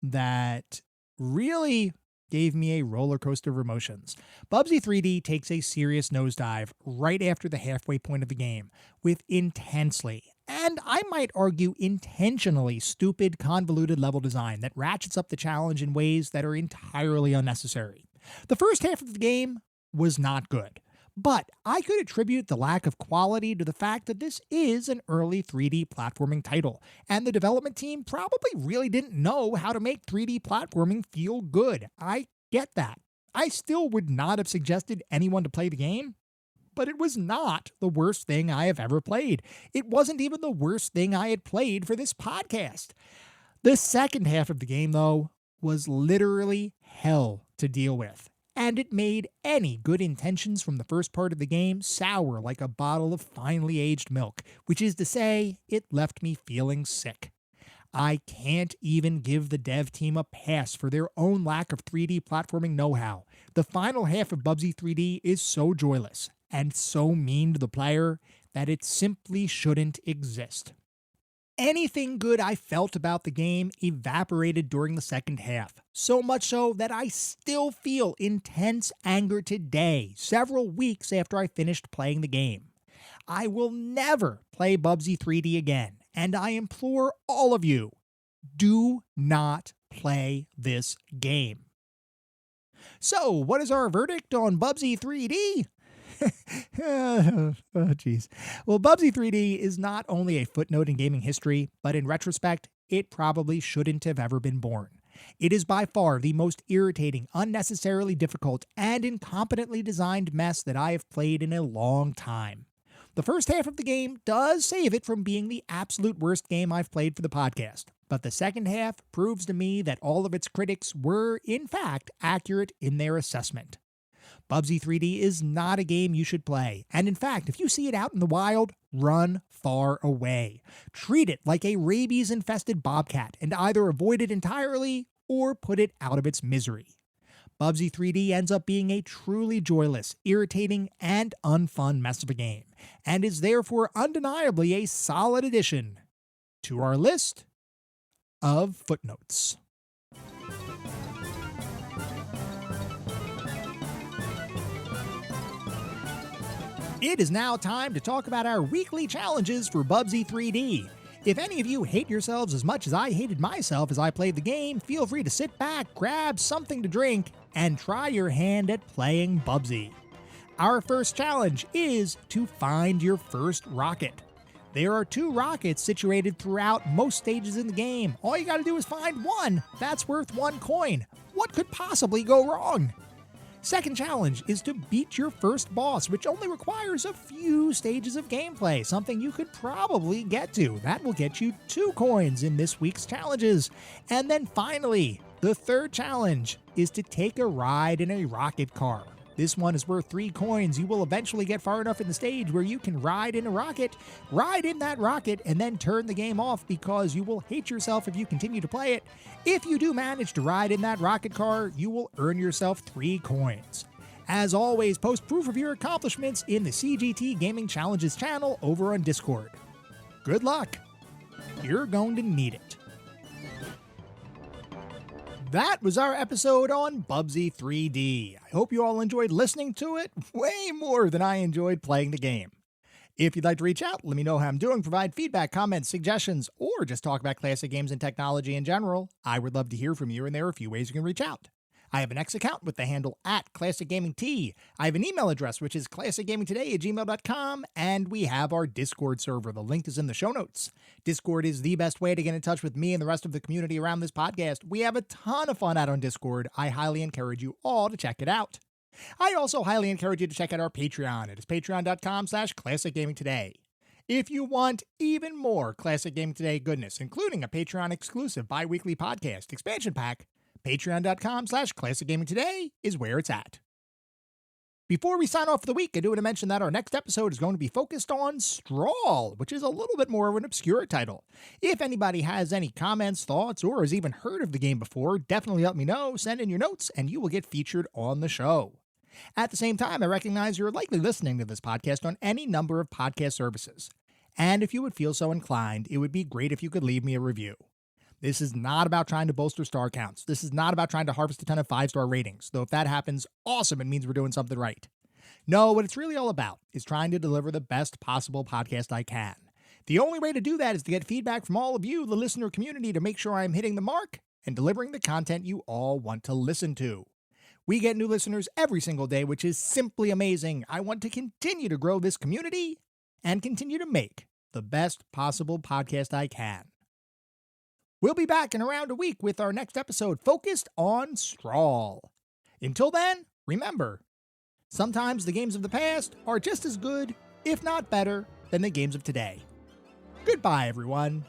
that really gave me a roller coaster of emotions. Bubsy 3D takes a serious nosedive right after the halfway point of the game, with intensely, and I might argue intentionally, stupid, convoluted level design that ratchets up the challenge in ways that are entirely unnecessary. The first half of the game was not good, but I could attribute the lack of quality to the fact that this is an early 3D platforming title, and the development team probably really didn't know how to make 3D platforming feel good. I get that. I still would not have suggested anyone to play the game, but it was not the worst thing I have ever played. It wasn't even the worst thing I had played for this podcast. The second half of the game, though, was literally hell to deal with, and it made any good intentions from the first part of the game sour like a bottle of finely aged milk, which is to say, it left me feeling sick. I can't even give the dev team a pass for their own lack of 3D platforming know-how. The final half of Bubsy 3D is so joyless and so mean to the player that it simply shouldn't exist. Anything good I felt about the game evaporated during the second half, so much so that I still feel intense anger today, several weeks after I finished playing the game. I will never play Bubsy 3D again, and I implore all of you, do not play this game. So, what is our verdict on Bubsy 3D? Oh, jeez. Well, Bubsy 3D is not only a footnote in gaming history, but in retrospect, it probably shouldn't have ever been born. It is by far the most irritating, unnecessarily difficult, and incompetently designed mess that I have played in a long time. The first half of the game does save it from being the absolute worst game I've played for the podcast, but the second half proves to me that all of its critics were, in fact, accurate in their assessment. Bubsy 3D is not a game you should play, and in fact, if you see it out in the wild, run far away. Treat it like a rabies-infested bobcat and either avoid it entirely or put it out of its misery. Bubsy 3D ends up being a truly joyless, irritating, and unfun mess of a game, and is therefore undeniably a solid addition to our list of footnotes. It is now time to talk about our weekly challenges for Bubsy 3D. If any of you hate yourselves as much as I hated myself as I played the game, feel free to sit back, grab something to drink, and try your hand at playing Bubsy. Our first challenge is to find your first rocket. There are 2 rockets situated throughout most stages in the game. All you gotta do is find one that's worth 1 coin. What could possibly go wrong? Second challenge is to beat your first boss, which only requires a few stages of gameplay, something you could probably get to. That will get you 2 coins in this week's challenges. And then finally, the third challenge is to take a ride in a rocket car. This one is worth 3 coins. You will eventually get far enough in the stage where you can ride in a rocket, ride in that rocket, and then turn the game off because you will hate yourself if you continue to play it. If you do manage to ride in that rocket car, you will earn yourself 3 coins. As always, post proof of your accomplishments in the CGT Gaming Challenges channel over on Discord. Good luck. You're going to need it. That was our episode on Bubsy 3D. I hope you all enjoyed listening to it way more than I enjoyed playing the game. If you'd like to reach out, let me know how I'm doing, provide feedback, comments, suggestions, or just talk about classic games and technology in general, I would love to hear from you, and there are a few ways you can reach out. I have an X account with the handle @ClassicGamingT. I have an email address, which is classicgamingtoday@gmail.com, and we have our Discord server. The link is in the show notes. Discord is the best way to get in touch with me and the rest of the community around this podcast. We have a ton of fun out on Discord. I highly encourage you all to check it out. I also highly encourage you to check out our Patreon. It is patreon.com/ClassicGamingToday. If you want even more Classic Gaming Today goodness, including a Patreon-exclusive bi-weekly podcast expansion pack, patreon.com/ClassicGamingToday is where it's at. Before we sign off for the week, I do want to mention that our next episode is going to be focused on Strawl, which is a little bit more of an obscure title. If anybody has any comments, thoughts, or has even heard of the game before, definitely let me know, send in your notes, and you will get featured on the show. At the same time, I recognize you're likely listening to this podcast on any number of podcast services. And if you would feel so inclined, it would be great if you could leave me a review. This is not about trying to bolster star counts. This is not about trying to harvest a ton of 5-star ratings, though if that happens, awesome, it means we're doing something right. No, what it's really all about is trying to deliver the best possible podcast I can. The only way to do that is to get feedback from all of you, the listener community, to make sure I'm hitting the mark and delivering the content you all want to listen to. We get new listeners every single day, which is simply amazing. I want to continue to grow this community and continue to make the best possible podcast I can. We'll be back in around a week with our next episode focused on Strawl. Until then, remember, sometimes the games of the past are just as good, if not better, than the games of today. Goodbye, everyone.